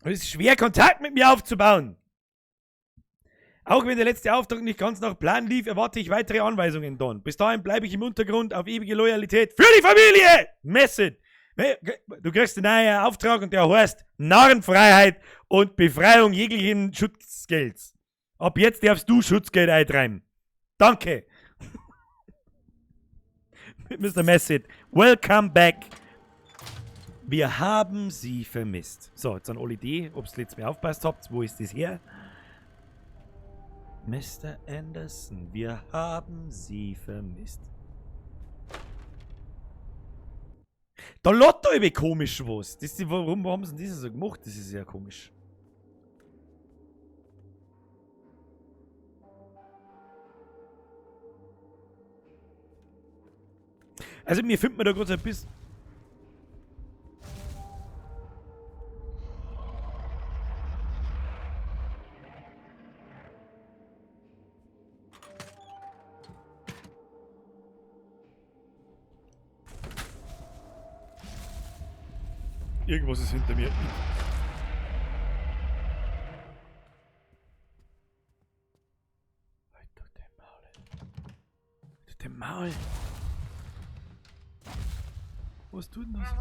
[SPEAKER 1] Es ist schwer, Kontakt mit mir aufzubauen. Auch wenn der letzte Auftrag nicht ganz nach Plan lief, erwarte ich weitere Anweisungen, Don. Bis dahin bleibe ich im Untergrund auf ewige Loyalität für die Familie! Messett! Du kriegst einen neuen Auftrag und der heißt Narrenfreiheit und Befreiung jeglichen Schutzgelds. Ab jetzt darfst du Schutzgeld eintreiben. Danke! Mr. Messett, welcome back. Wir haben sie vermisst. So, jetzt an alle die, ob ihr jetzt mehr aufpasst habt. Wo ist das her? Mr. Anderson, wir haben sie vermisst. Da lädt da irgendwie komisch was. Warum haben sie denn das so gemacht? Das ist ja komisch. Also mir findet man da gerade so ein bisschen... Irgendwas ist hinter mir. Halt doch den Maul. Halt den Maul. Was tut denn das?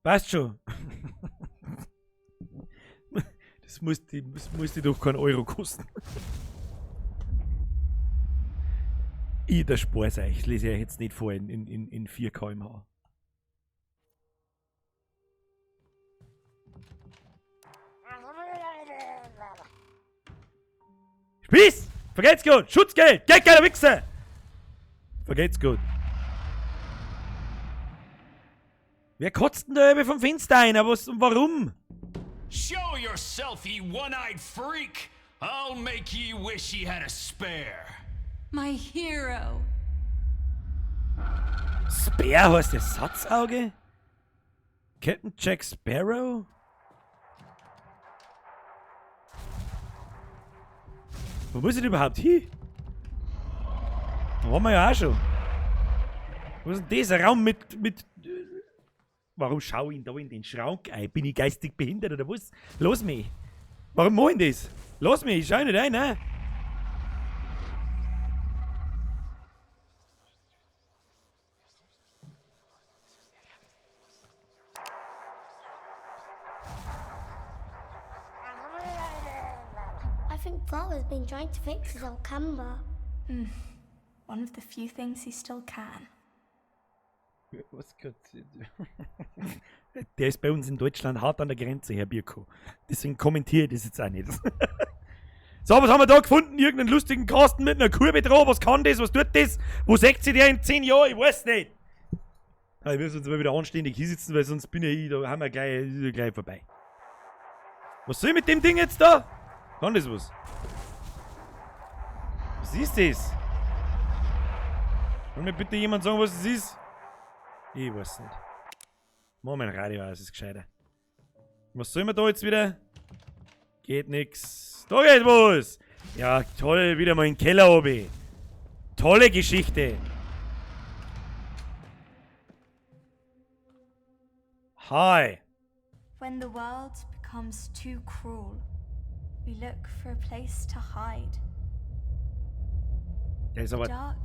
[SPEAKER 1] Passt schon. Das muss die doch keinen Euro kosten. Der Spar sei. Ich lese ja jetzt nicht vor in 4 km/h. Spieß! Vergeht's gut! Schutzgeld! Geldgelder Wichse! Vergeht's gut. Wer kotzt denn da über vom Fenster ein? Was und warum?
[SPEAKER 4] Show yourself, ye one-eyed freak! I'll make ye wish ye had a spare.
[SPEAKER 7] My hero.
[SPEAKER 1] Spare heißt der Satzauge? Captain Jack Sparrow? Wo muss ich denn überhaupt hin? Da waren wir ja auch schon. Was ist denn das? Ein Raum mit... Warum schau ich da in den Schrank ein? Bin ich geistig behindert oder was? Los mich! Warum mach ich das? Los mich, ich schau nicht ein, ne?
[SPEAKER 6] I think Father's been trying to fix his old camera.
[SPEAKER 5] One of the few things he still can.
[SPEAKER 1] Was Gott. Der ist bei uns in Deutschland hart an der Grenze, Herr Birko. Deswegen kommentiere ich das jetzt auch nicht. So, was haben wir da gefunden? Irgendeinen lustigen Kasten mit einer Kurve drauf. Was kann das? Was tut das? Wo sagt sie der in 10 Jahren? Ich weiß nicht. Aber wir müssen uns mal wieder anständig hinsitzen, weil sonst bin ich, da haben wir gleich vorbei. Was soll ich mit dem Ding jetzt da? Kann das was? Was ist das? Kann mir bitte jemand sagen, was das ist? Ich weiß nicht. Mach mein Radio aus, ist gescheiter. Was soll man da jetzt wieder? Geht nix. Da geht was! Ja, toll, wieder mal in den Keller oben. tolle Geschichte. Hi.
[SPEAKER 5] When the world becomes too cruel, we look for a place to hide.
[SPEAKER 1] Der ist
[SPEAKER 5] The
[SPEAKER 1] aber...
[SPEAKER 5] dark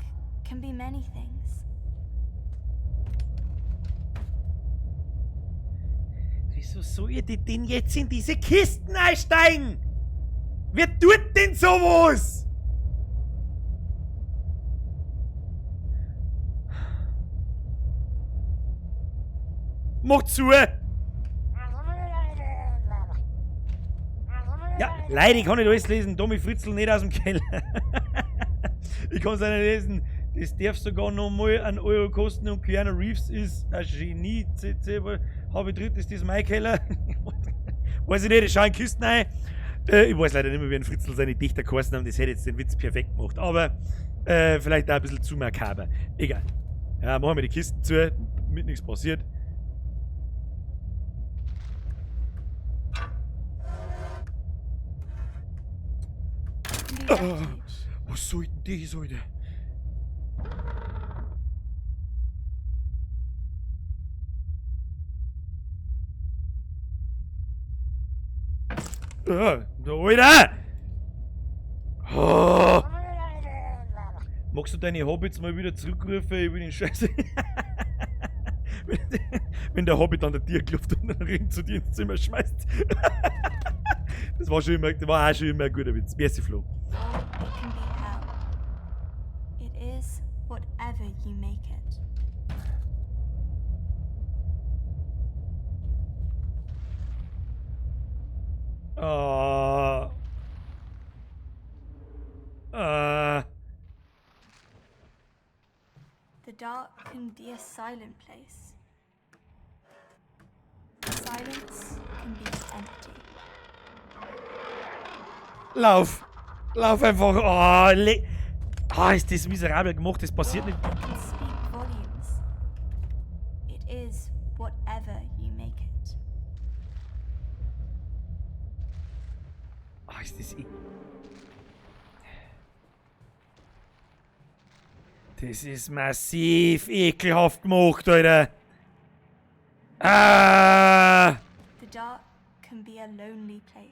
[SPEAKER 5] can be many things.
[SPEAKER 1] Wieso soll ich denn jetzt in diese Kisten einsteigen? Wer tut denn sowas? Mach zu! Ja, leider, ich kann nicht alles lesen. Tommy Fritzl nicht aus dem Keller. Ich kann es auch nicht lesen. Das darf sogar noch mal einen Euro kosten und Keanu Reeves ist ein Genie. Habe ich dritt, ist das mein Keller? Weiß ich nicht, ich schaue in Kisten ein. Ich weiß leider nicht mehr, wie ein Fritzl seine Dichter geheißen haben. Das hätte jetzt den Witz perfekt gemacht. Aber vielleicht auch ein bisschen zu makaber. Egal. Ja, machen wir die Kisten zu, damit nichts passiert.
[SPEAKER 5] The refuge.
[SPEAKER 1] Was soll denn das, Alter? Alter! Oh. Magst du deine Hobbits mal wieder zurückrufen? Ich will den Scheiße. Wenn der Hobbit an der Tierkluft und den Ring zu dir ins Zimmer schmeißt. Das war auch schon immer ein guter Witz. Merci, Flo.
[SPEAKER 5] Or it can be hell. It is whatever you make it. The dark can be a silent place. Silence can be empty.
[SPEAKER 1] Lauf! Lauf einfach! Ist das miserabel gemacht, das passiert nicht.
[SPEAKER 5] It can speak volumes. It is whatever you make it.
[SPEAKER 1] Ist das... Das ist massiv ekelhaft gemacht, Alter.
[SPEAKER 5] The dark can be a lonely place.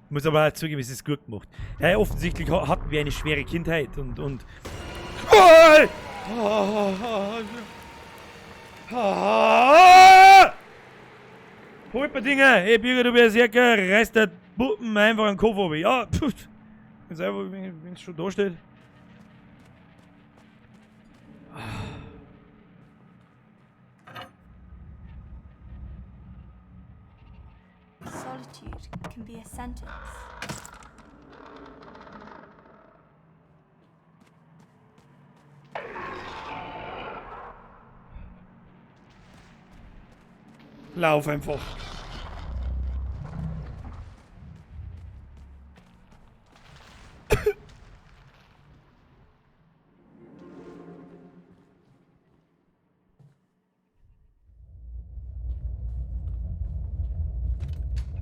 [SPEAKER 1] Ich muss aber auch zugeben, es ist gut gemacht. Ja, offensichtlich hatten wir eine schwere Kindheit und... Holt mir Dinge! Hey, Bürger, du Berserker, reißt der Puppen einfach einen Kopf runter. Ja, pfft. Jetzt einfach, wenn es schon da steht.
[SPEAKER 5] Solitude can be a sentence.
[SPEAKER 1] Lauf einfach.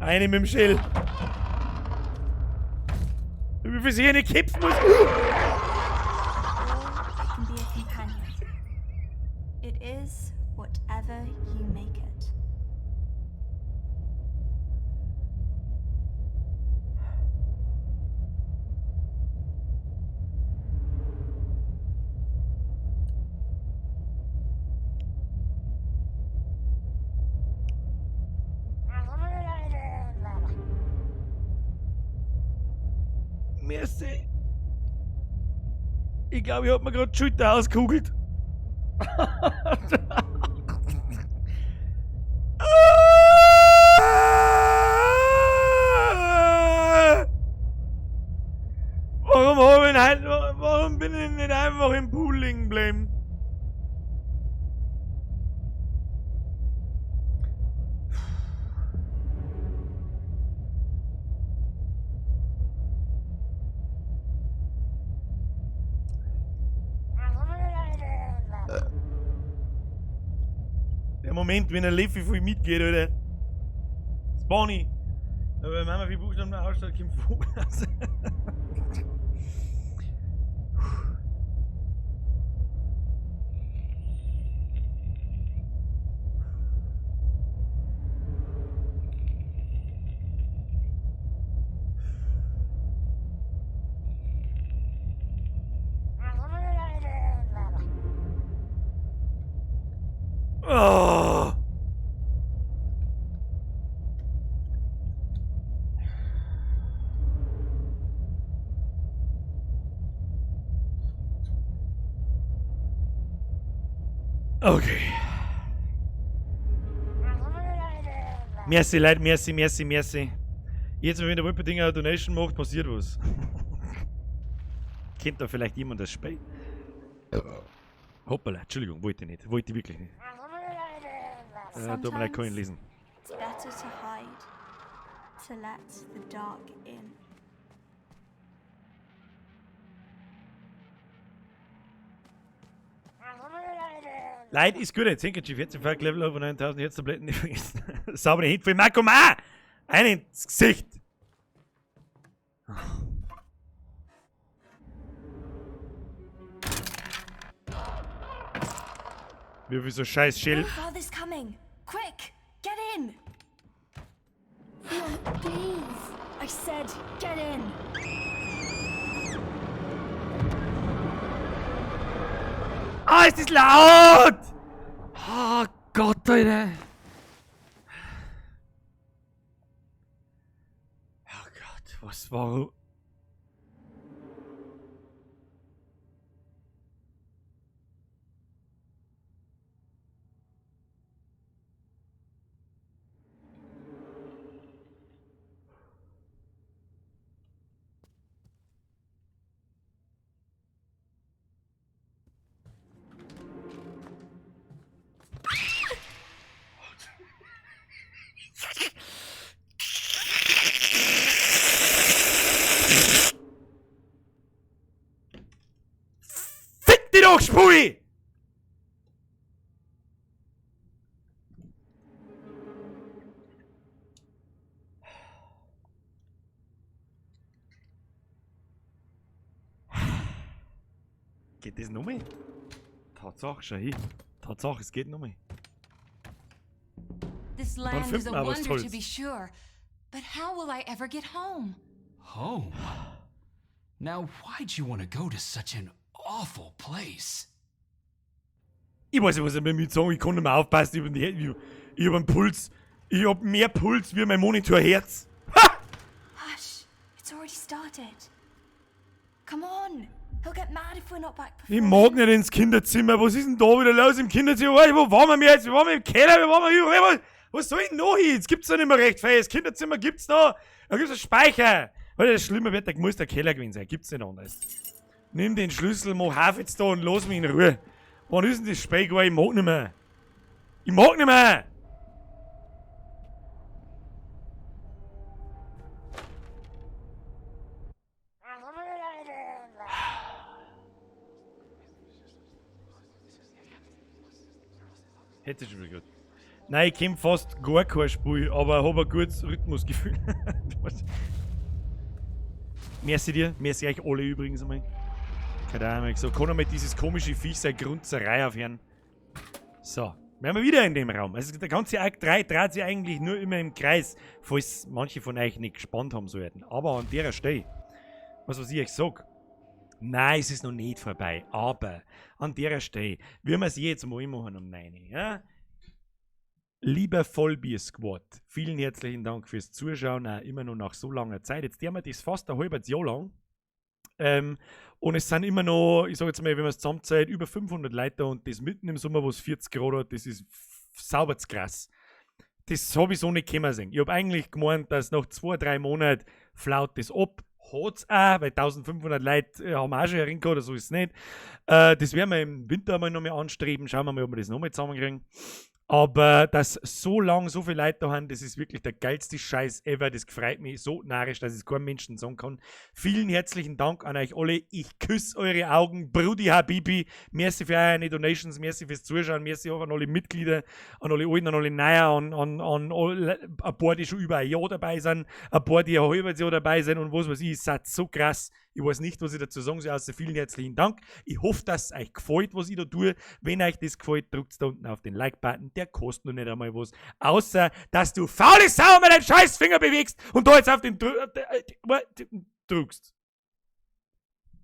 [SPEAKER 1] Eine mit dem Schild. Wie viel sie hier nicht kippen muss.
[SPEAKER 5] Or it can be a companion. It is whatever you make it.
[SPEAKER 1] Merci. Ich glaube, ich hab mir gerade die Schulter ausgekugelt. Warum bin ich nicht einfach im Pool liegen geblieben? Der Moment, wenn ein Leffi voll mitgeht, oder? Das Bonnie. Aber Mama, wie Buchstaben ausstellt, kommt Vogel raus. Oh. Okay. Merci, Leute, merci. Jetzt, wenn der Wolperdinger eine Donation macht, passiert was. Kennt da vielleicht jemand das Spiel? Hoppala, Entschuldigung, wollte ich nicht. Wollte ich wirklich nicht. Tut mir leid, kann ich lesen.
[SPEAKER 5] It's better to hide, to let the dark in.
[SPEAKER 1] Leid ist gut, jetzt Handkerchief, jetzt im Fall Level over 9000 Herztabletten nicht vergessen. Saubere Hit für Marco Ma! Einen ins Gesicht! Wie so scheiß Schild.
[SPEAKER 5] Oh, Father's coming! Quick! Get in!
[SPEAKER 6] No, please.
[SPEAKER 5] I said, get in!
[SPEAKER 1] Ah, ist das laut! Oh Gott, Alter. Oh Gott, was war... Fick dich doch, Spui! Geht das noch mehr? Tatsache, schau hin. Tatsache, es geht noch mehr.
[SPEAKER 7] This land is
[SPEAKER 1] finden
[SPEAKER 7] a
[SPEAKER 1] wir was
[SPEAKER 7] wonder to
[SPEAKER 1] Tolles.
[SPEAKER 7] be sure. But how will I ever get home?
[SPEAKER 4] Home? Now, why'd you want to go to such an awful place?
[SPEAKER 1] Ich weiß nicht, was er mir mit sagen. Ich kann nicht mehr aufpassen über die. Ich hab einen Puls. Ich hab mehr Puls wie mein Monitorherz.
[SPEAKER 5] Hush! It's already started. Come on! He'll get mad if we're not back before.
[SPEAKER 1] Ich mag nicht ins Kinderzimmer. Was ist denn da wieder los im Kinderzimmer? Wo waren wir jetzt? Wir waren im Keller, wir waren überall. Was soll ich noch hin? Jetzt gibt's doch nicht mehr recht viel. Das Kinderzimmer gibt's noch. Da gibt's einen Speicher. Weil das Schlimme wird, da muss der Keller gewesen sein. Gibt's nicht anders. Nimm den Schlüssel, mach auf jetzt da und lass mich in Ruhe. Wann ist denn das Spiel gewesen? Ich mag nicht mehr. Ich mag nicht mehr. Hätte schon wieder gut. Nein, ich kenn fast gar kein Spiel, aber hab ein gutes Rhythmusgefühl. Merci dir, merci euch alle übrigens einmal. Keine Ahnung, so kann einmal dieses komische Viech seine Grundzerei aufhören. So, wären wir wieder in dem Raum. Also der ganze Akt 3 dreht sich eigentlich nur immer im Kreis, falls manche von euch nicht gespannt haben sollten. Aber an der Stelle, was ich euch sag, nein, es ist noch nicht vorbei, aber an der Stelle, wie wir es jetzt mal machen um 9 Uhr, ja? Lieber Vollbier-Squad, vielen herzlichen Dank fürs Zuschauen, auch immer noch nach so langer Zeit. Jetzt haben wir das fast ein halbes Jahr lang. Und es sind immer noch, ich sag jetzt mal, wenn man es zusammenzählt, über 500 Leute da und das mitten im Sommer, wo es 40 Grad hat, das ist sauber krass. Das habe ich so nicht kommen sehen. Ich habe eigentlich gemeint, dass nach 2-3 Monaten flaut das ab. Hat's auch, weil 1500 Leute haben auch schon hergekommen, oder so ist es nicht. Das werden wir im Winter mal noch mal anstreben. Schauen wir mal, ob wir das noch mal zusammenkriegen. Aber dass so lang so viele Leute da haben, das ist wirklich der geilste Scheiß ever. Das freut mich so narrisch, dass ich es keinem Menschen sagen kann. Vielen herzlichen Dank an euch alle. Ich küsse eure Augen. Brudi Habibi. Merci für eure Donations. Merci fürs Zuschauen. Merci auch an alle Mitglieder, an alle Alten, an alle Neuen, an alle, ein paar, die schon über ein Jahr dabei sind, ein paar, die ein halbes Jahr dabei sind und was weiß ich. Ihr seid so krass. Ich weiß nicht, was ich dazu sagen soll, außer vielen herzlichen Dank. Ich hoffe, dass es euch gefällt, was ich da tue. Wenn euch das gefällt, drückt da unten auf den Like-Button. Der kostet noch nicht einmal was. Außer, dass du faule Sau mit deinem Scheißfinger bewegst und da jetzt auf den drückst.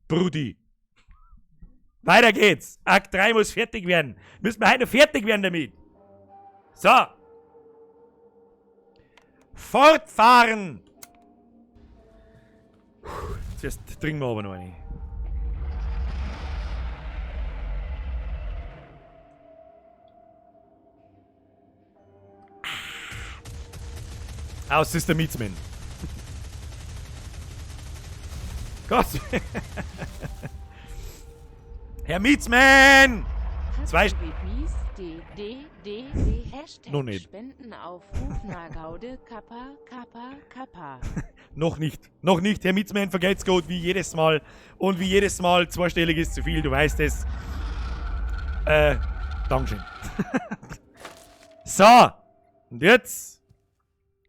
[SPEAKER 1] Brudi. Weiter geht's. Akt 3 muss fertig werden. Müssen wir heute noch fertig werden damit. So. Fortfahren! Zuerst trinken wir aber noch eine. Aus ist der Mietsman. Gott! Herr Mietsman! Zwei
[SPEAKER 2] Hashtag
[SPEAKER 1] Noch nicht.
[SPEAKER 2] Spendenaufruf Nagaude Kappa Kappa Kappa.
[SPEAKER 1] Noch nicht. Noch nicht. Herr Mietsman, vergelt's gut wie jedes Mal. Und wie jedes Mal zweistellig ist zu viel, du weißt es. Dankeschön. So. Und jetzt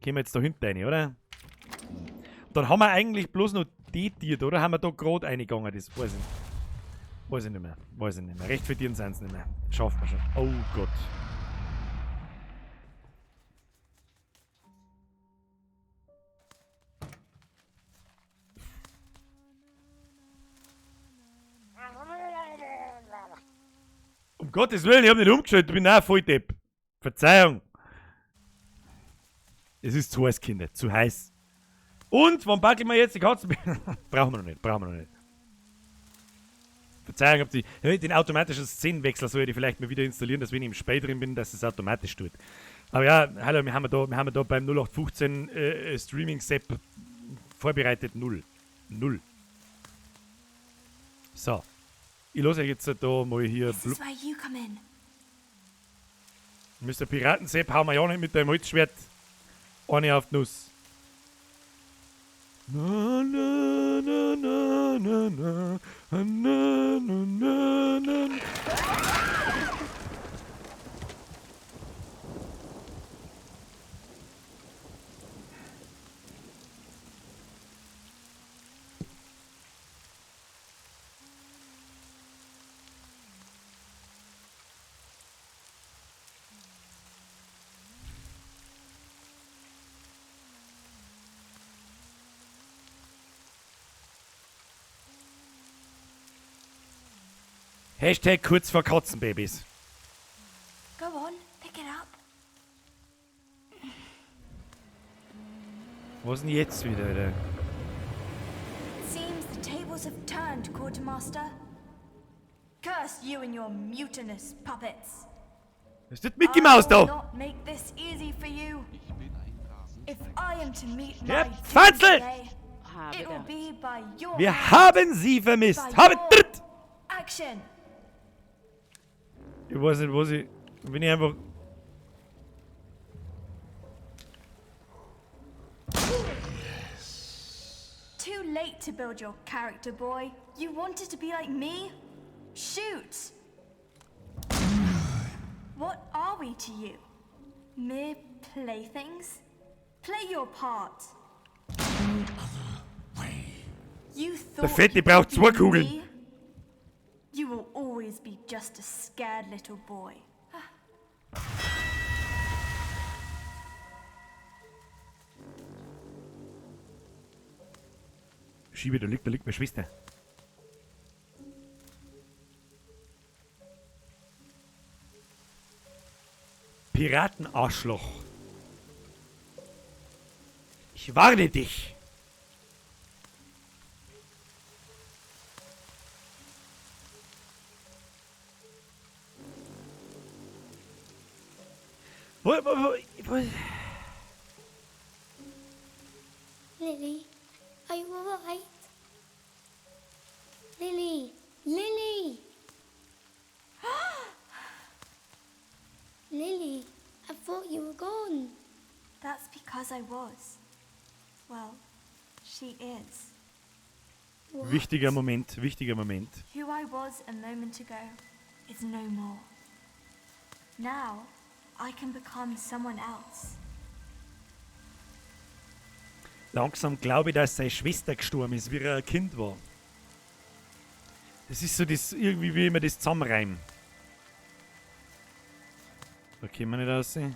[SPEAKER 1] gehen wir jetzt da hinten rein, oder? Dann haben wir eigentlich bloß noch detiert, oder? Haben wir da gerade eingegangen, das weiß ich nicht. Weiß ich nicht mehr. Weiß ich nicht mehr. Recht für die sind es nicht mehr. Schaffen wir schon. Oh Gott. Um Gottes Willen, ich hab nicht umgeschaut, ich bin auch voll Depp. Verzeihung. Es ist zu heiß, Kinder, zu heiß. Und, wann packen wir jetzt die Katzen? Brauchen wir noch nicht, brauchen wir noch nicht. Verzeihung, ob die den automatischen Szenenwechsel soll ich vielleicht mal wieder installieren, dass wenn ich im Spiel drin bin, dass es automatisch tut. Aber ja, hallo, wir haben da beim 0815 Streaming-Sepp vorbereitet 0. 0. So. Ich lasse euch jetzt da mal hier.
[SPEAKER 5] This is where you come in.
[SPEAKER 1] Mr. Piraten-Sepp, hau mir ja nicht mit deinem Holzschwert eine auf die Nuss. Na, na, na, na, na, na, na, na, na, na. Hashtag kurz vor Katzenbabys.
[SPEAKER 5] Go on, pick it up.
[SPEAKER 1] Was denn jetzt wieder, Alter?
[SPEAKER 5] It seems the tables have turned, Quartermaster. Curse you and your mutinous puppets.
[SPEAKER 1] Ist das Mickey Mouse
[SPEAKER 5] I will
[SPEAKER 1] da?
[SPEAKER 5] not make this easy for you. If I am to meet
[SPEAKER 1] Ja,
[SPEAKER 5] my doom
[SPEAKER 1] Franzl!
[SPEAKER 5] today, it will be by your
[SPEAKER 1] Wir
[SPEAKER 5] hand,
[SPEAKER 1] haben sie vermisst.
[SPEAKER 5] by
[SPEAKER 1] Haben
[SPEAKER 5] your
[SPEAKER 1] dritt.
[SPEAKER 5] action.
[SPEAKER 1] Ich weiß nicht, was ich. Wenn ich einfach.
[SPEAKER 5] Too late to build your character, boy. You wanted to be like me? Shoot! What are we to you? Mere playthings? Play your part. You thought
[SPEAKER 1] Fette
[SPEAKER 5] you
[SPEAKER 1] braucht
[SPEAKER 5] could
[SPEAKER 1] zwei
[SPEAKER 5] be
[SPEAKER 1] Kugeln.
[SPEAKER 5] me? You will always be just a scared little boy.
[SPEAKER 1] Schiebe, da liegt meine Schwester. Piratenarschloch. Ich warne dich. Wo?
[SPEAKER 6] Lily, are you alright? Lily! Lily! Lily, I thought you were gone.
[SPEAKER 5] That's because I was. Well, she is.
[SPEAKER 1] Wichtiger Moment, wichtiger Moment.
[SPEAKER 5] Who I was a moment ago is no more. Now, I can become someone else.
[SPEAKER 1] Langsam glaube ich, dass seine Schwester gestorben ist, wie er ein Kind war. Das ist so das, irgendwie wie immer das zusammenreimen. Da können wir nicht aussehen.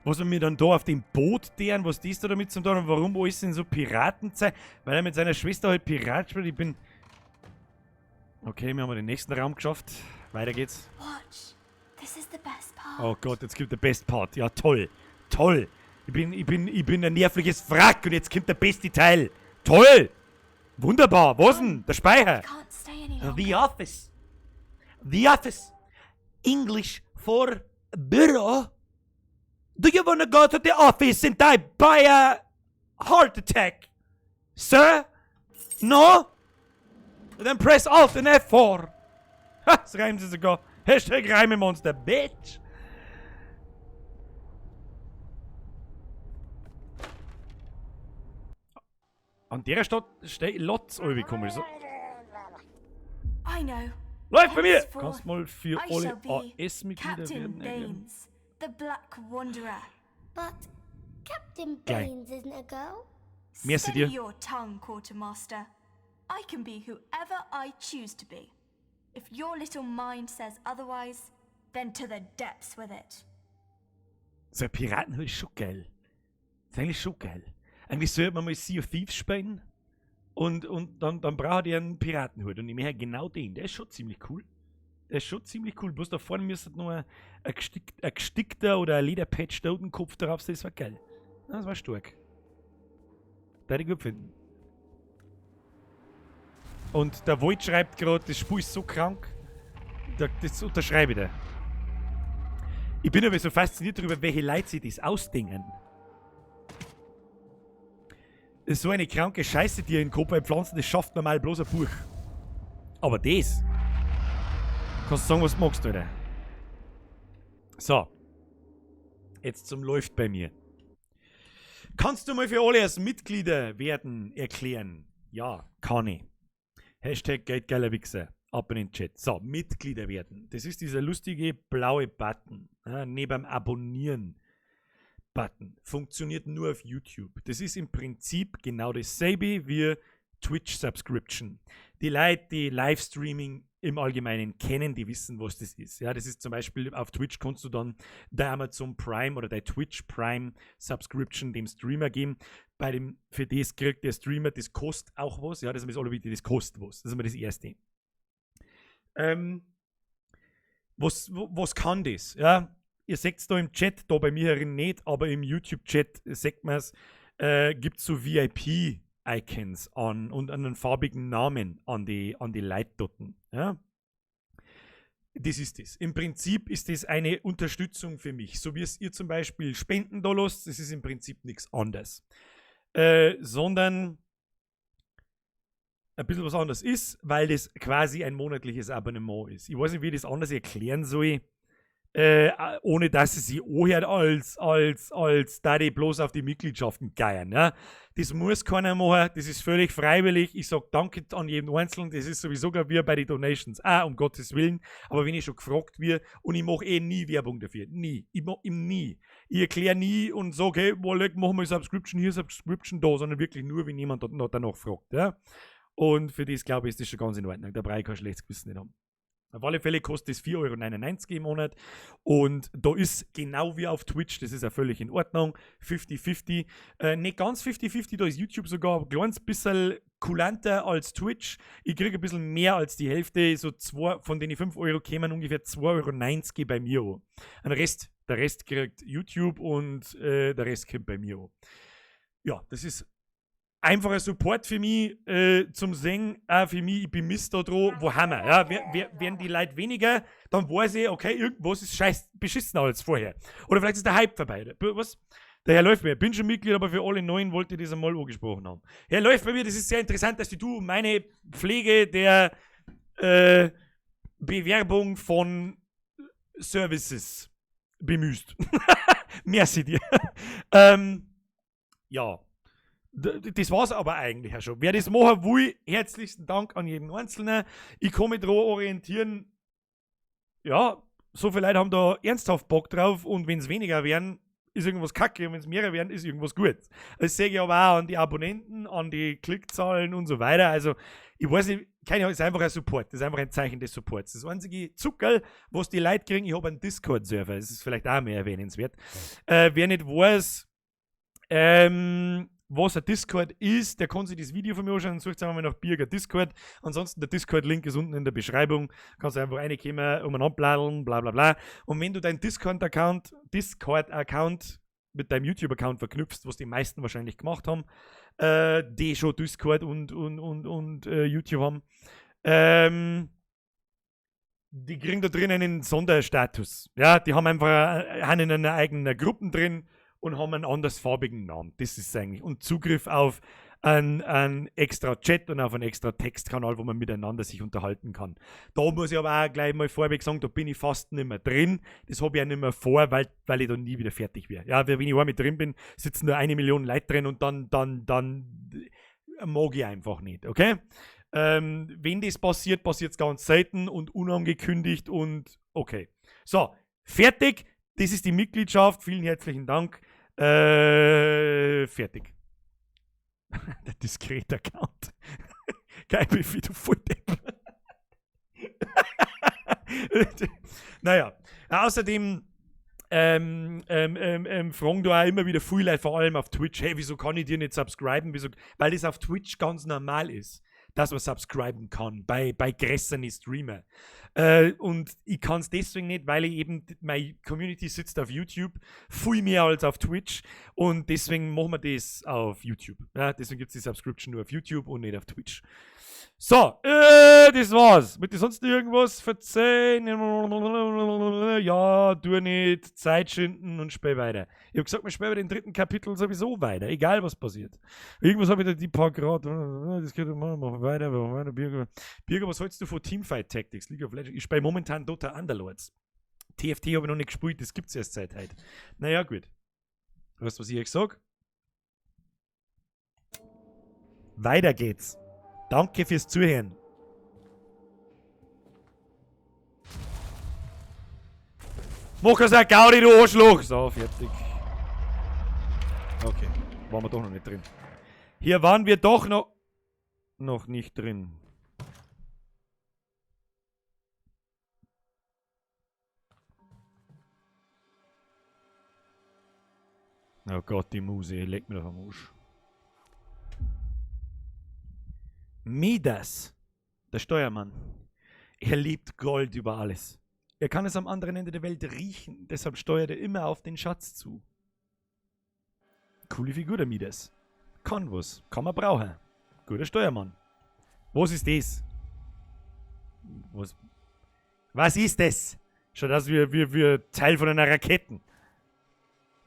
[SPEAKER 1] was wir dann da auf dem Boot deren, was das da damit zu tun und warum alles in so Piratenzeit, weil er mit seiner Schwester halt Pirat spielt. Ich bin... Okay, wir haben den nächsten Raum geschafft. Weiter geht's.
[SPEAKER 5] Watch. This is the best part.
[SPEAKER 1] Oh Gott, jetzt kommt der Best Part. Ja, toll. Toll. Ich bin ein nervliches Wrack und jetzt kommt der beste Teil. Toll. Wunderbar. Was denn? Der Speicher.
[SPEAKER 5] I can't stay any longer.
[SPEAKER 1] The Office. The Office. English for bureau. Do you wanna go to the office and die by a heart attack? Sir? No? Then press Alt and F4. Ha, das reimt sie sogar. Hashtag Reimemonster, bitch. An der Stadt steht Lotz, wie komisch. So.
[SPEAKER 5] I know.
[SPEAKER 1] Läuft bei mir!
[SPEAKER 5] Henceforth,
[SPEAKER 1] Kannst mal für
[SPEAKER 5] I
[SPEAKER 1] alle
[SPEAKER 5] shall be
[SPEAKER 1] AS-Mitglieder
[SPEAKER 5] Captain
[SPEAKER 1] werden.
[SPEAKER 5] Baines, the Black Wanderer.
[SPEAKER 6] But Captain
[SPEAKER 1] Gleich.
[SPEAKER 6] Baines isn't a girl.
[SPEAKER 1] Merci
[SPEAKER 5] Steady
[SPEAKER 1] dir.
[SPEAKER 5] your tongue, Quartermaster. I can be whoever I choose to be. If your little mind says otherwise, then to the depths with it.
[SPEAKER 1] So ein Piratenhut ist schon geil. Das ist eigentlich schon geil. Eigentlich sollte man mal Sea of Thieves spielen und dann braucht ihr einen Piratenhut. Und ich meine genau den. Der ist schon ziemlich cool. Der ist schon ziemlich cool. Bloß da vorne müsste noch ein gestickter oder ein Lederpatch Totenkopf drauf sein. Das war geil. Das war stark. Da hätte ich gut finden. Und der Void schreibt gerade, das Spiel ist so krank. Das unterschreibe ich da. Ich bin aber so fasziniert darüber, welche Leute sich das ausdenken. Das ist so eine kranke Scheiße, die ihr in den Kopf pflanzen, das schafft normal bloß ein Buch. Aber das... Kannst du sagen, was du magst, Alter. So. Jetzt zum Läuft bei mir. Kannst du mal für alle als Mitglieder werden erklären? Ja, kann ich. Hashtag Geldgeiler Wichser. Ab in den Chat. So, Mitglieder werden. Das ist dieser lustige blaue Button. Ja, neben dem Abonnieren-Button. Funktioniert nur auf YouTube. Das ist im Prinzip genau dasselbe wie Twitch-Subscription. Die Leute, die Livestreaming im Allgemeinen kennen, die wissen, was das ist. Ja, das ist zum Beispiel, auf Twitch kannst du dann der Amazon Prime oder der Twitch Prime Subscription dem Streamer geben. Für das kriegt der Streamer, das kostet auch was. Ja, das ist alle wichtig, das kostet was. Das ist immer das Erste. Was kann das? Ja, ihr seht es da im Chat, da bei mir herin nicht, aber im YouTube-Chat sagt man es, gibt es so VIP-Icons an und einen farbigen Namen an die Leute dort. Ja? Das ist das. Im Prinzip ist das eine Unterstützung für mich. So wie es ihr zum Beispiel Spenden da lasst, das ist im Prinzip nichts anderes. Sondern ein bisschen was anderes ist, weil das quasi ein monatliches Abonnement ist. Ich weiß nicht, wie ich das anders erklären soll, ohne dass es sich anhört, als da die bloß auf die Mitgliedschaften geiern. Ja? Das muss keiner machen, das ist völlig freiwillig. Ich sage danke an jeden Einzelnen, das ist sowieso gar wie bei den Donations. Um Gottes Willen. Aber wenn ich schon gefragt werde, und ich mache nie Werbung dafür. Nie. Ich mache ihm nie. Ich erkläre nie und sage, hey, machen wir Subscription hier, Subscription da, sondern wirklich nur, wenn jemand danach fragt. Ja? Und für das, glaube ich, ist das schon ganz in Ordnung. Da brauche ich kein schlechtes Gewissen nicht haben. Auf alle Fälle kostet es 4,99 € im Monat. Und da ist genau wie auf Twitch, das ist ja völlig in Ordnung, 50-50. Nicht ganz 50-50, da ist YouTube sogar ein kleines bisschen kulanter als Twitch. Ich kriege ein bisschen mehr als die Hälfte, so von den 5 € kämen ungefähr 2,90 € bei mir an. Der Rest kriegt YouTube und der Rest kommt bei mir an. Ja, das ist einfacher Support für mich zum Singen, auch für mich, ich bin Mist da dran, wo haben wir? Ja, werden die Leute weniger, dann weiß ich, okay, irgendwas ist scheiß beschissen als vorher. Oder vielleicht ist der Hype vorbei. Was? Der Herr läuft bei mir, bin schon Mitglied, aber für alle Neuen wollte ich das einmal angesprochen haben. Herr läuft bei mir, das ist sehr interessant, dass du meine Pflege der Bewerbung von Services bemühst. Merci dir. Ja. Das war's aber eigentlich ja schon. Wer das machen will, herzlichsten Dank an jeden Einzelnen. Ich kann mich daran orientieren. Ja, so viele Leute haben da ernsthaft Bock drauf und wenn es weniger werden, ist irgendwas kacke und wenn es mehr werden, ist irgendwas gut. Das sehe ich aber auch an die Abonnenten, an die Klickzahlen und so weiter. Also, ich weiß nicht, keine Ahnung, ist einfach ein Support. Das ist einfach ein Zeichen des Supports. Das einzige Zuckerl, was die Leute kriegen, ich habe einen Discord-Server. Das ist vielleicht auch mehr erwähnenswert. Wer nicht weiß, was ein Discord ist, der kann sich das Video von mir anschauen und sucht einfach mal nach Birger Discord. Ansonsten der Discord-Link ist unten in der Beschreibung. Kannst du einfach reinkommen, anbladeln, bla bla bla. Und wenn du deinen Discord-Account mit deinem YouTube-Account verknüpfst, was die meisten wahrscheinlich gemacht haben, die schon Discord und YouTube haben, die kriegen da drin einen Sonderstatus. Ja, die haben einfach haben in einer eigenen Gruppen drin und haben einen andersfarbigen Namen. Das ist eigentlich. Und Zugriff auf einen extra Chat und auf einen extra Textkanal, wo man miteinander sich unterhalten kann. Da muss ich aber auch gleich mal vorweg sagen, da bin ich fast nicht mehr drin. Das habe ich auch nicht mehr vor, weil ich da nie wieder fertig wäre. Ja, wenn ich einmal drin bin, sitzen nur 1 Million Leute drin und dann mag ich einfach nicht, okay? Wenn das passiert, passiert es ganz selten und unangekündigt und okay. So, fertig. Das ist die Mitgliedschaft. Vielen herzlichen Dank. Fertig. Der diskrete Account. Geil, wie du voll Depp. Naja, außerdem fragen da auch immer wieder viele Leute, vor allem auf Twitch, hey, wieso kann ich dir nicht subscriben? Weil das auf Twitch ganz normal ist, dass man subscriben kann bei größeren Streamer. Und ich kann es deswegen nicht, weil ich eben, meine Community sitzt auf YouTube viel mehr als auf Twitch und deswegen machen wir das auf YouTube. Ja, deswegen gibt es die Subscription nur auf YouTube und nicht auf Twitch. So, das war's. Wollt ihr sonst irgendwas verzeihen? Ja, tu nicht, Zeit schinden und spiel weiter. Ich habe gesagt, wir spielen bei dem 3. Kapitel sowieso weiter, egal was passiert. Irgendwas habe ich da die paar Grad. Das geht machen wir weiter. Birger, was hältst du von Teamfight Tactics, League of Legends? Ich spiele momentan Dota Underlords. TFT habe ich noch nicht gespielt, das gibt es erst seit heute. Naja, gut. Weißt du, was ich euch sage? Weiter geht's. Danke fürs Zuhören. Mach es ein Gaudi, du Arschloch! So, fertig. Okay, waren wir doch noch nicht drin. Hier waren wir doch noch nicht drin. Oh Gott, die Muse, leg mir doch am Arsch. Midas, der Steuermann. Er liebt Gold über alles. Er kann es am anderen Ende der Welt riechen, deshalb steuert er immer auf den Schatz zu. Coole Figur, der Midas. Kann was, kann man brauchen. Guter Steuermann. Was ist das? Was ist das? Schaut aus wie Teil von einer Rakete.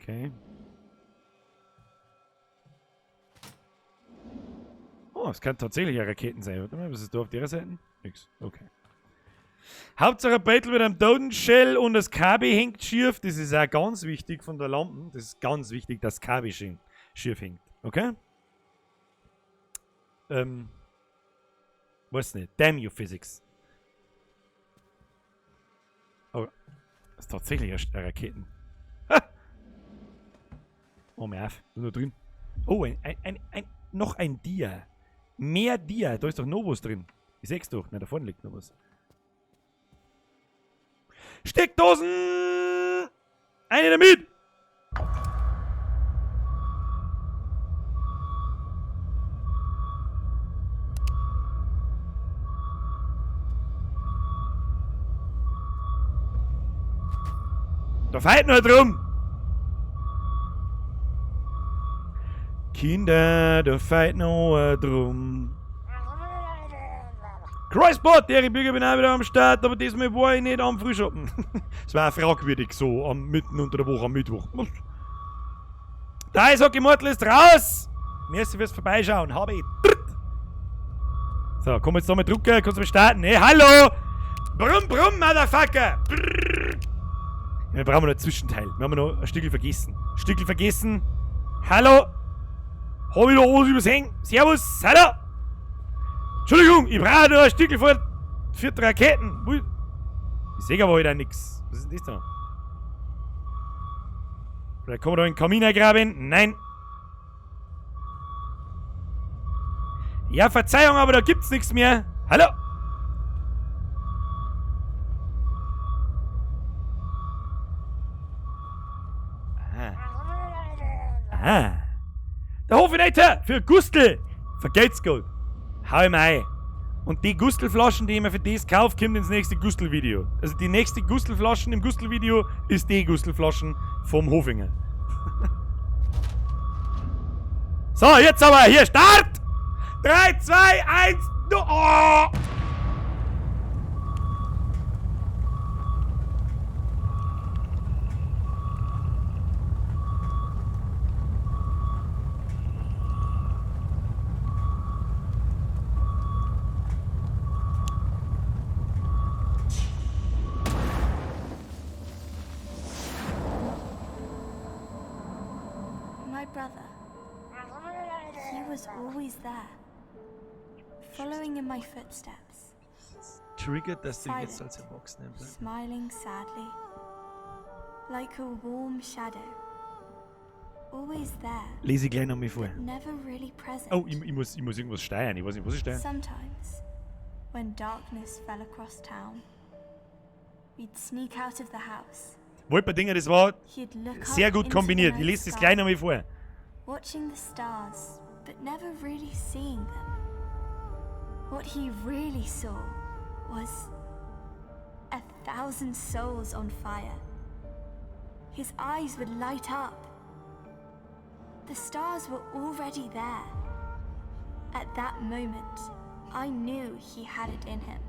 [SPEAKER 1] Okay. Oh, es kann tatsächlich eine Raketen sein. Warte mal, was ist da auf der Seite? Nix. Okay. Hauptsache Battle mit einem Totenshell und das Kabel hängt schief. Das ist auch ganz wichtig von der Lampe. Das ist ganz wichtig, dass das Kabel schief hängt. Okay? Weiß nicht. Damn you, Physics. Oh, das ist tatsächlich eine Raketen. Ha! Oh, mir auf. Nur drin. Oh, noch ein Dia. Mehr Dia. Da ist doch noch was drin. Ich seh's doch. Na, da vorne liegt noch was. Steckdosen! Eine damit! Da feit nur drum! Kinder, da feit noch drum. Crossbot, der Bürger bin auch wieder am Start, aber diesmal war ich nicht am Frühschoppen. Es war auch fragwürdig so, mitten unter der Woche am Mittwoch. Der Eishockey Mortal ist raus! Merci fürs Vorbeischauen, habe ich. So, komm jetzt nochmal drücken, kannst du mal starten. Hey, hallo! Brumm, brumm, Motherfucker! Wir brauchen noch ein Zwischenteil. Wir haben noch ein Stückel vergessen. Stückel vergessen. Hallo! Hab ich noch was übersehen? Servus, hallo! Entschuldigung, ich brauche noch ein Stückel für die Raketen. Ich sehe aber heute nichts. Was ist denn das da? Vielleicht kann man da in den Kamin eingraben? Nein. Ja, Verzeihung, aber da gibt's nichts mehr. Hallo? Aha. Der Hofeneiter für Gustl. Vergelt's gut. Hau ihm ein. Und die Gustl-Flaschen, die ich mir für das kaufe, kommt ins nächste Gustl-Video. Also die nächste Gustl-Flaschen im Gustl-Video ist die Gustl-Flaschen vom Hofinger. So, jetzt aber hier, Start! 3, 2, 1, oh!
[SPEAKER 5] My brother. He was always there, following in my footsteps,
[SPEAKER 1] Triggert, dass du jetzt
[SPEAKER 5] Silent.
[SPEAKER 1] als Erwachsener bleibst.
[SPEAKER 5] smiling sadly, like a warm shadow. Always there,
[SPEAKER 1] Lese ich gleich noch mal vor.
[SPEAKER 5] never really present.
[SPEAKER 1] Oh, ich muss irgendwas steuern. Ich weiß nicht, was ich steuern.
[SPEAKER 5] Sometimes, when darkness fell across town, we'd sneak out of the house.
[SPEAKER 1] Wolperdinger, das war
[SPEAKER 5] He'd look
[SPEAKER 1] sehr
[SPEAKER 5] up
[SPEAKER 1] gut
[SPEAKER 5] into the
[SPEAKER 1] kombiniert.
[SPEAKER 5] night
[SPEAKER 1] Ich lese das
[SPEAKER 5] sky,
[SPEAKER 1] gleich noch mal vor.
[SPEAKER 5] watching the stars, but never really seeing them. What he really saw was 1,000 souls on fire. His eyes would light up. The stars were already there. At that moment, I knew he had it in him.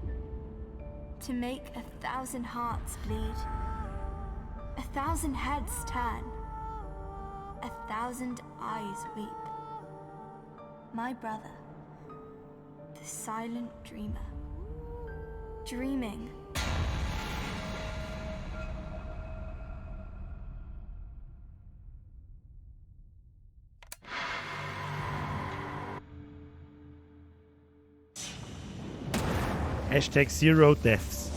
[SPEAKER 5] To make 1,000 hearts bleed, 1,000 heads turn, 1,000 eyes weep. My brother, the silent dreamer, dreaming.
[SPEAKER 1] Hashtag Zero Deaths.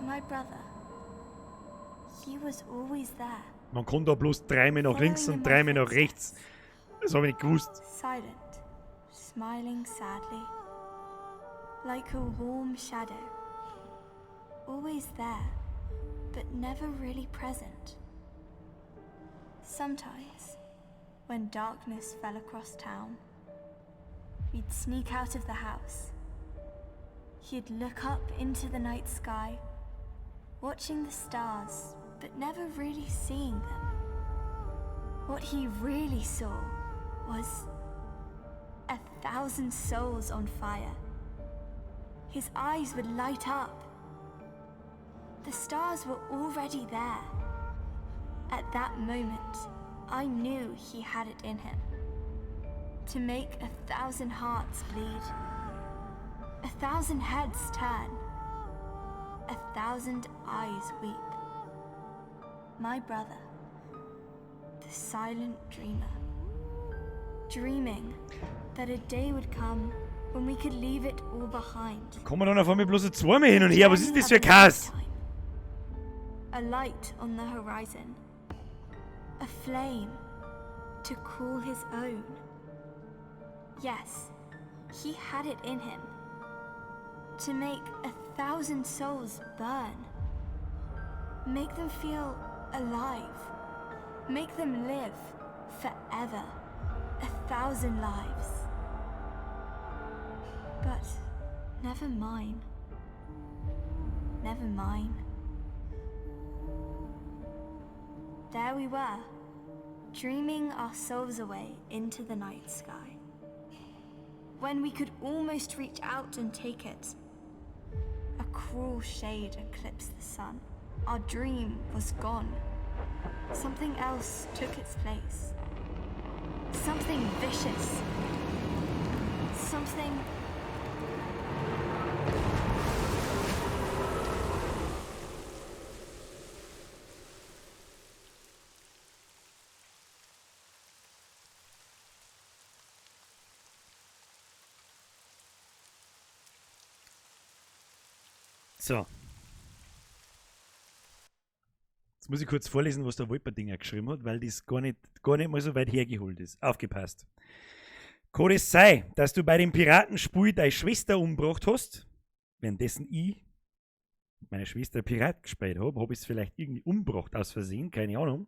[SPEAKER 5] My brother, he was always there,
[SPEAKER 1] Man kann da bloß dreimal nach links und dreimal nach rechts. Das habe ich nicht gewusst.
[SPEAKER 5] silent, smiling sadly, like a warm shadow. Always there, but never really present. Sometimes, when darkness fell across town, we'd sneak out of the house. He'd look up into the night sky, watching the stars, but never really seeing them. What he really saw was 1,000 souls on fire. His eyes would light up. The stars were already there. At that moment, I knew he had it in him. To make 1,000 hearts bleed, 1,000 heads turn, 1,000 eyes weep. My brother, the silent dreamer, dreaming that a day would come when we could leave it all behind.
[SPEAKER 1] Kommen dann auf einmal bloß zweimal hin und her. Was ist das für ein Kass?
[SPEAKER 5] A light on the horizon, a flame to call his own. Yes, he had it in him to make 1,000 souls burn, make them feel alive, make them live forever, 1,000 lives. But never mine, never mine. There we were, dreaming our souls away into the night sky. When we could almost reach out and take it, a cruel shade eclipsed the sun. Our dream was gone. Something else took its place. Something vicious. Something...
[SPEAKER 1] So. Jetzt muss ich kurz vorlesen, was der Wolperdinger geschrieben hat, weil das gar nicht mal so weit hergeholt ist. Aufgepasst. Kann es sein, dass du bei dem Piratenspiel deine Schwester umgebracht hast? Währenddessen ich meine Schwester Pirat gespielt habe, habe ich es vielleicht irgendwie umgebracht aus Versehen, keine Ahnung.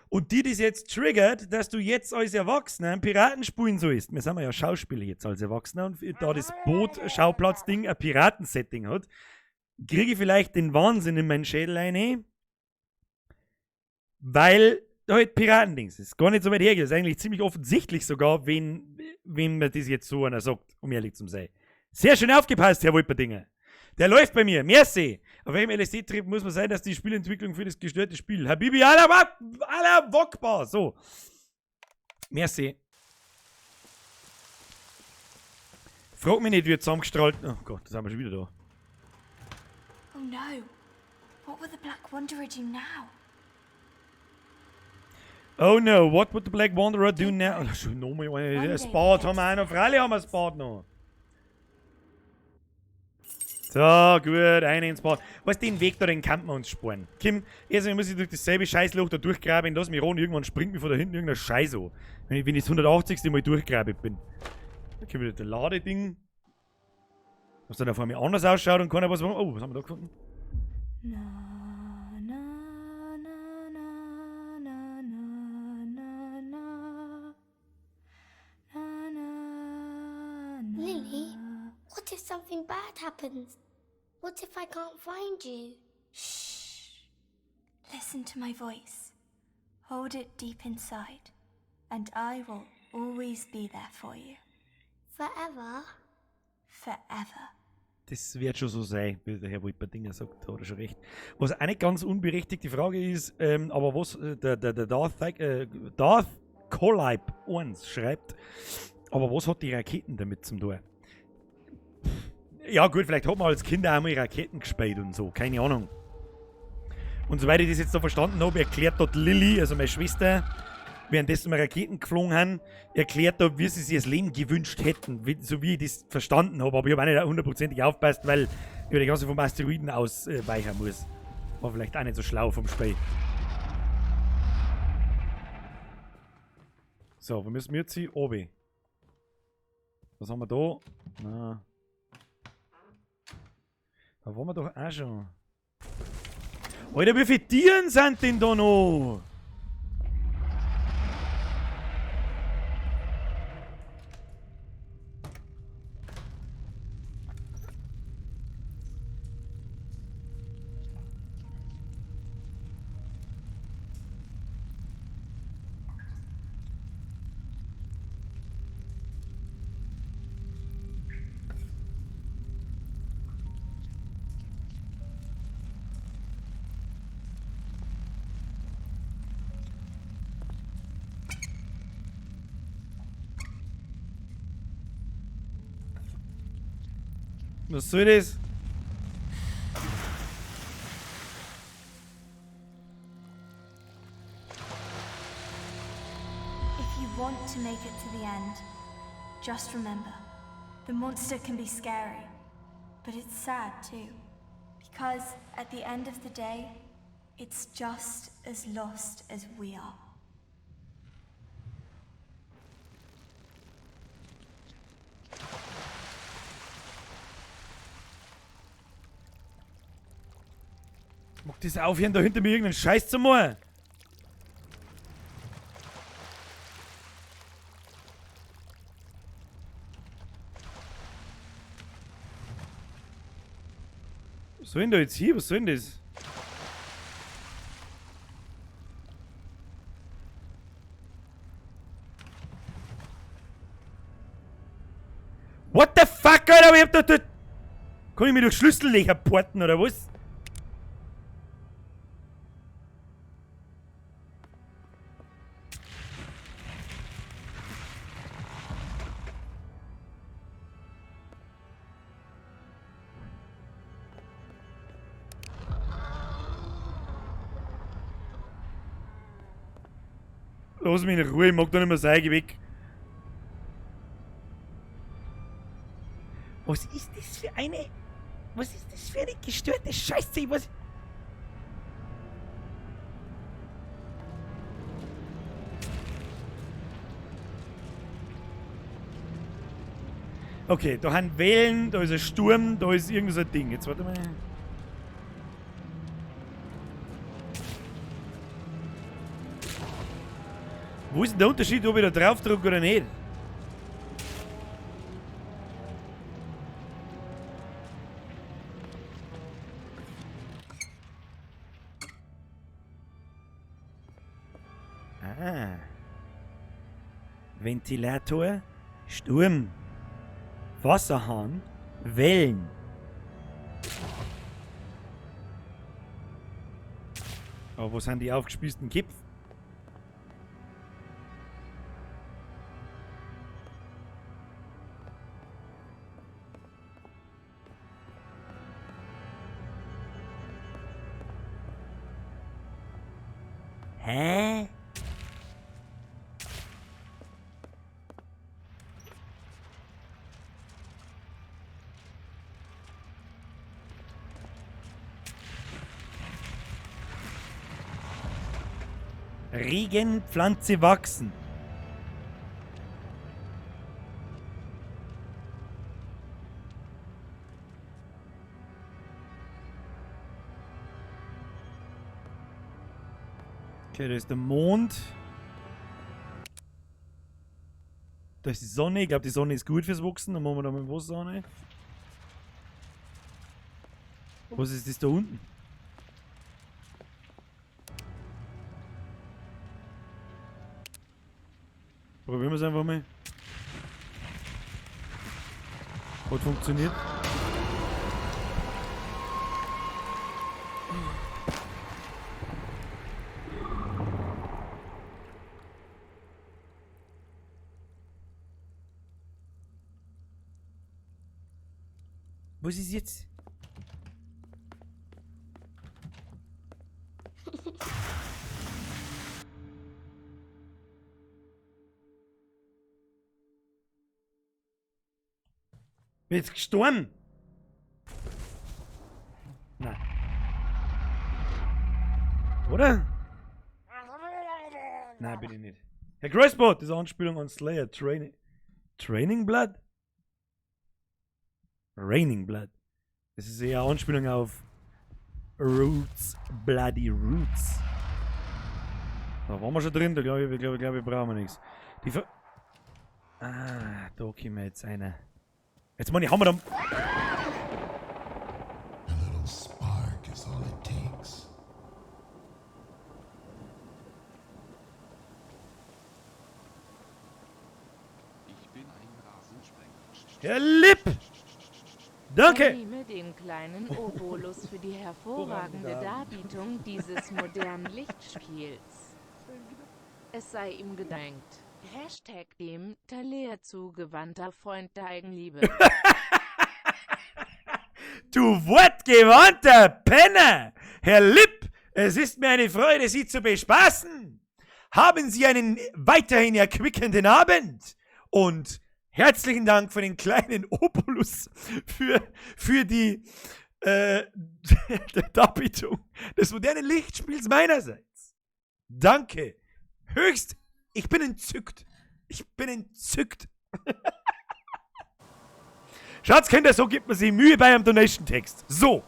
[SPEAKER 1] Und die das jetzt triggert, dass du jetzt als Erwachsener ein Piraten spielen sollst. Wir sind ja Schauspieler jetzt als Erwachsener und da das Boot-Schauplatz-Ding ein Piratensetting hat, kriege ich vielleicht den Wahnsinn in meinen Schädel rein, weil da halt Piratendings ist. Gar nicht so weit hergeht. Das ist eigentlich ziemlich offensichtlich sogar, wenn man das jetzt so einer sagt, um ehrlich zu sein. Sehr schön aufgepasst, Herr Wolperdinger. Der läuft bei mir. Merci. Auf welchem LSD-Trip muss man sein, dass die Spielentwicklung für das gestörte Spiel. Habibi, ala Wokbar. So. Merci. Frag mich nicht, wie er zusammengestrahlt. Oh Gott, da sind wir schon wieder da.
[SPEAKER 5] Oh no. What will the Black Wanderer do now?
[SPEAKER 1] Oh no, what would the Black Wanderer do now? Oh, schon nochmal ein Bad haben wir auch noch. Freilich haben wir das Bad noch. So, gut, eine ins Bad. Weißt du, den Weg da, den kann man uns sparen. Kim, erstmal muss ich durch dasselbe Scheißloch da durchgraben, lass mich ran, irgendwann springt mir von da hinten irgendein Scheiß an. Wenn ich das 180. Mal durchgraben bin. Da kommt wieder das Ladeding. Was dann auf einmal anders ausschaut und keiner was machen. Oh, was haben wir da gefunden?
[SPEAKER 6] Lily, what if something bad happens? What if I can't find you?
[SPEAKER 5] Shh. Listen to my voice. Hold it deep inside, and I will always be there for you.
[SPEAKER 6] Forever?
[SPEAKER 5] Forever.
[SPEAKER 1] Das wird schon so sein, wie der Herr Wolperdinger sagt, da hat er schon recht. Was auch nicht ganz unberechtigte Frage ist, aber was der Darth Collab 1 schreibt, aber was hat die Raketen damit zum tun? Ja gut, vielleicht hat man als Kinder auch mal Raketen gespielt und so, keine Ahnung. Und soweit ich das jetzt da verstanden habe, erklärt dort Lilly, also meine Schwester, währenddessen wir Raketen geflogen haben, erklärt da, wie sie sich das Leben gewünscht hätten, so wie ich das verstanden habe. Aber ich habe auch nicht hundertprozentig aufgepasst, weil ich die ganze vom Asteroiden ausweichen muss. War vielleicht auch nicht so schlau vom Spiel. So, wo müssen wir jetzt hin? Obi. Was haben wir da? Na. Da waren wir doch auch schon. Alter, wie viele Tieren sind denn da noch? Was soll das?
[SPEAKER 5] If you want to make it to the end, just remember, the monster can be scary, but it's sad too. Because at the end of the day, it's just as lost as we are.
[SPEAKER 1] Mag das aufhören, da hinter mir irgendeinen Scheiß zu machen? Was soll denn da jetzt hier? Was soll denn das? What the fuck, Alter? Ich hab da... Kann ich mir durch Schlüssellöcher porten, oder was? Lass mich in Ruhe, ich mag da nicht mehr sein, geh weg. Was ist das für eine... Was ist das für eine gestörte Scheiße? Was... Okay, da haben Wellen, da ist ein Sturm, da ist irgend so ein Ding. Jetzt warte mal. Wo ist denn der Unterschied, ob ich da drauf drücke oder nicht? Ah. Ventilator, Sturm, Wasserhahn, Wellen. Aber wo sind die aufgespießten Kipf? Hä? Regen, Pflanze wachsen. Okay, da ist der Mond. Da ist die Sonne. Ich glaube, die Sonne ist gut fürs Wachsen. Dann machen wir da mal Wasser rein. Was ist das da unten? Probieren wir es einfach mal. Hat funktioniert. Was ist jetzt? Jetzt gestorben? Nein. Oder? Nein, bin ich nicht. Herr Grossbot, das ist eine Anspielung an Slayer. Training Blood? Raining Blood. Das ist eher eine Anspielung auf Roots, Bloody Roots. Da waren wir schon drin, da glaube ich, brauchen wir nichts. Da kommen wir jetzt einer. Jetzt meine ich, haben wir da.
[SPEAKER 4] A little spark is all it takes. Ich bin ein Rasensprenger.
[SPEAKER 1] Herr Lipp! Danke!
[SPEAKER 2] Nehme den kleinen Obolus für die hervorragende Darbietung dieses modernen Lichtspiels. Es sei ihm gedankt. Hashtag dem Talea zugewandter Freund der Eigenliebe.
[SPEAKER 1] Du wortgewandter Penner! Herr Lipp, es ist mir eine Freude, Sie zu bespaßen. Haben Sie einen weiterhin erquickenden Abend und herzlichen Dank für den kleinen Obolus für die Darbietung des modernen Lichtspiels meinerseits. Danke. Höchst. Ich bin entzückt. Schatzkinder, so gibt man sich Mühe bei einem Donation-Text. So.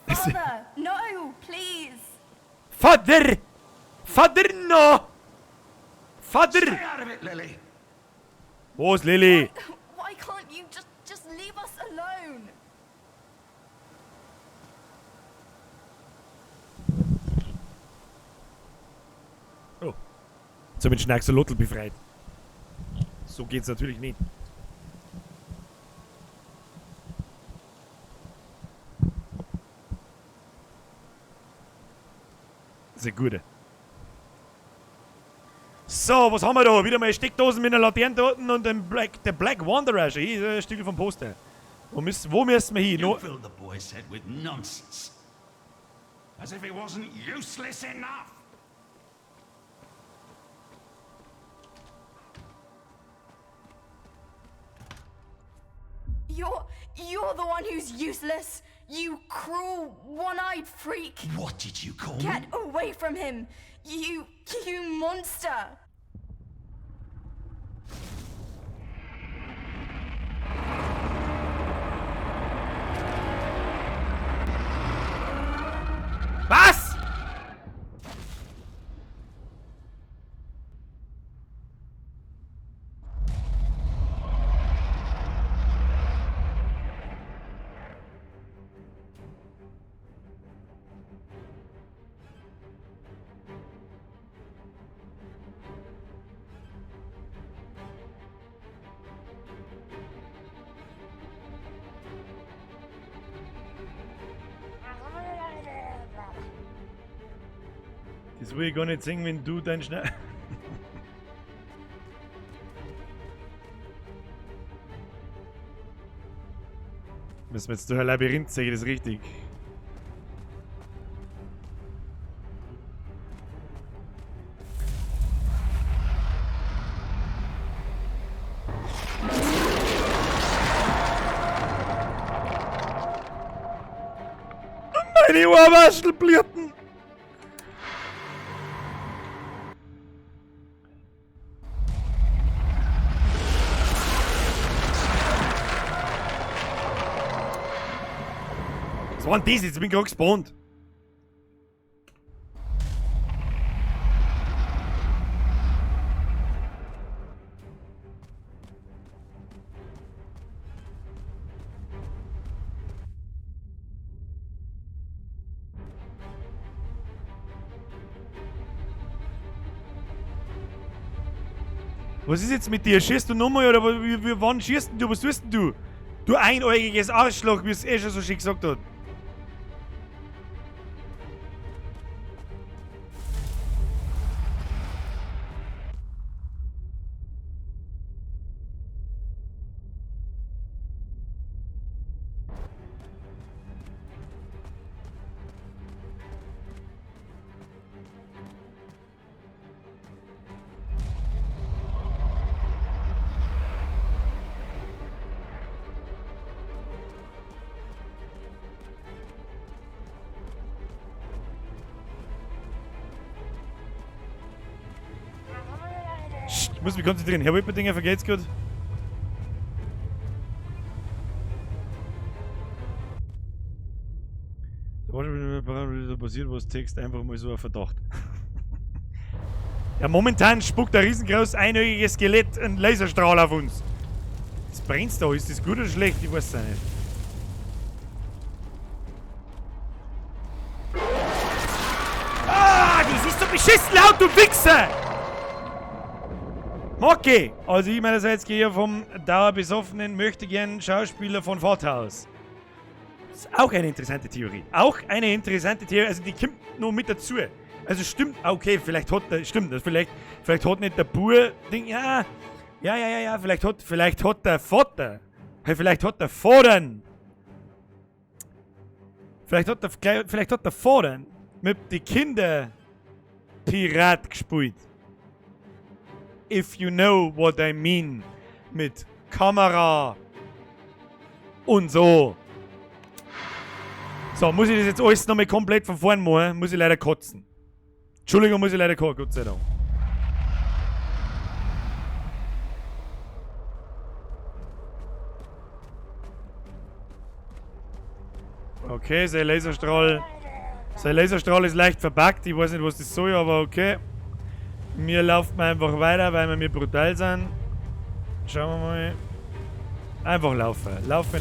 [SPEAKER 5] Father, no, please.
[SPEAKER 1] Vater, no. Vater.
[SPEAKER 4] Stay out of it, Lily.
[SPEAKER 1] Wo ist Lilly?
[SPEAKER 5] Why can't you just leave us alone?
[SPEAKER 1] Oh. Jetzt habe ich den Schnacksalotl befreit. So geht's natürlich nicht. Sehr gute. So, was haben wir da? Wieder mal Steckdosen mit einer Laterne dort und der Black Wanderer. Hier ist ein Stück vom Poster. Wo müssen wir hin?
[SPEAKER 4] You filled the boy's head with nonsense. As if it wasn't useless enough.
[SPEAKER 5] You're the one who's useless. You cruel, one-eyed freak.
[SPEAKER 4] What did you call me?
[SPEAKER 5] Get away from him. You monster.
[SPEAKER 1] Was? Das will ich gar nicht singen, wenn du dein Schnell. Müssen wir jetzt durch ein Labyrinth sehen, das ist richtig. Meine Ohrwaschelblirten! Was war denn das? Jetzt bin ich gerade gespawnt. Was ist jetzt mit dir? Schießt du nochmal oder wann schießt denn du? Was tust denn du? Du einäugiges Arschloch, wie es eh schon so schön gesagt hat. Ich muss mich konzentrieren. Herr Wipperdinger, vergeht's gut? Da passiert was, Text einfach mal so ein Verdacht. Ja, momentan spuckt ein riesengroßes einäugiges Skelett einen Laserstrahl auf uns. Das brennt da. Ist das gut oder schlecht? Ich weiß es nicht. Ah, das ist so beschissen laut, du Wichser! Okay, also ich meinerseits gehe vom dauerbesoffenen, möchte gern Schauspieler von Vaterhaus. Das ist auch eine interessante Theorie. Auch eine interessante Theorie, also die kommt noch mit dazu. Also stimmt, okay, vielleicht hat der, stimmt das, vielleicht hat nicht der Bur, Ding, ja, vielleicht hat der Vater, hey, vielleicht hat der Vater mit den Kindern Pirat gespielt. If you know what I mean. Mit Kamera und so. So, muss ich das jetzt alles nochmal komplett von vorn machen? Muss ich leider kotzen. Entschuldigung, muss ich leider kotzen, Gott sei Dank. Okay, sein Laserstrahl ist leicht verpackt. Ich weiß nicht, was das soll, aber okay. Wir laufen einfach weiter, weil wir brutal sind. Schauen wir mal. Einfach laufen. Laufen.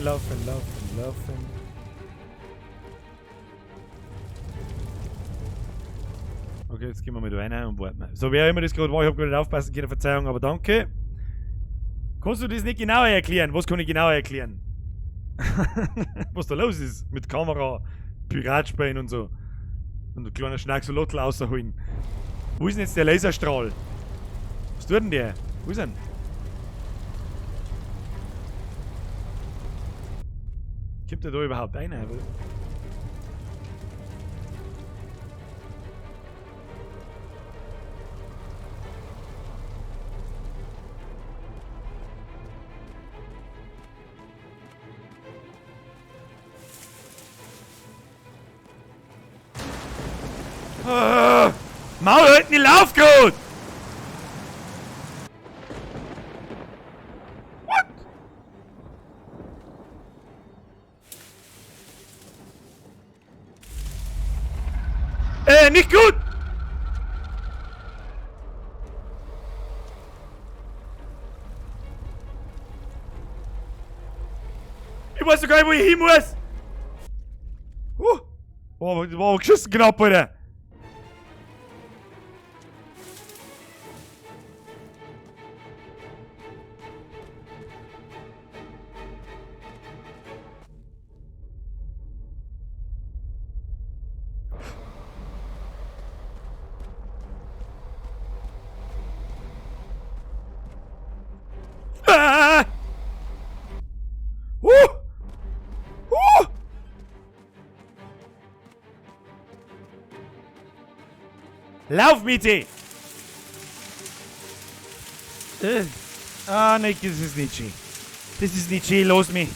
[SPEAKER 1] Okay, jetzt gehen wir mit rein und warten. So, wer immer das gerade war, ich habe gerade nicht aufpassen können, Verzeihung, aber danke. Kannst du das nicht genauer erklären? Was kann ich genauer erklären? Was da los ist mit Kamera, Pirat spielen und so. Und ein kleiner Schnacksolotl rausholen. Wo ist denn jetzt der Laserstrahl? Was tut denn der? Wo ist er denn? Kommt der da überhaupt rein? Maul halten, die lauf gut! What? nicht gut! Ich weiß doch gar nicht, wo ich hin muss! War aber geschissen knapp, Alter! Ah! Lauf, Miete! Ah, nein, das ist nicht schön. Das ist nicht schön, los mich.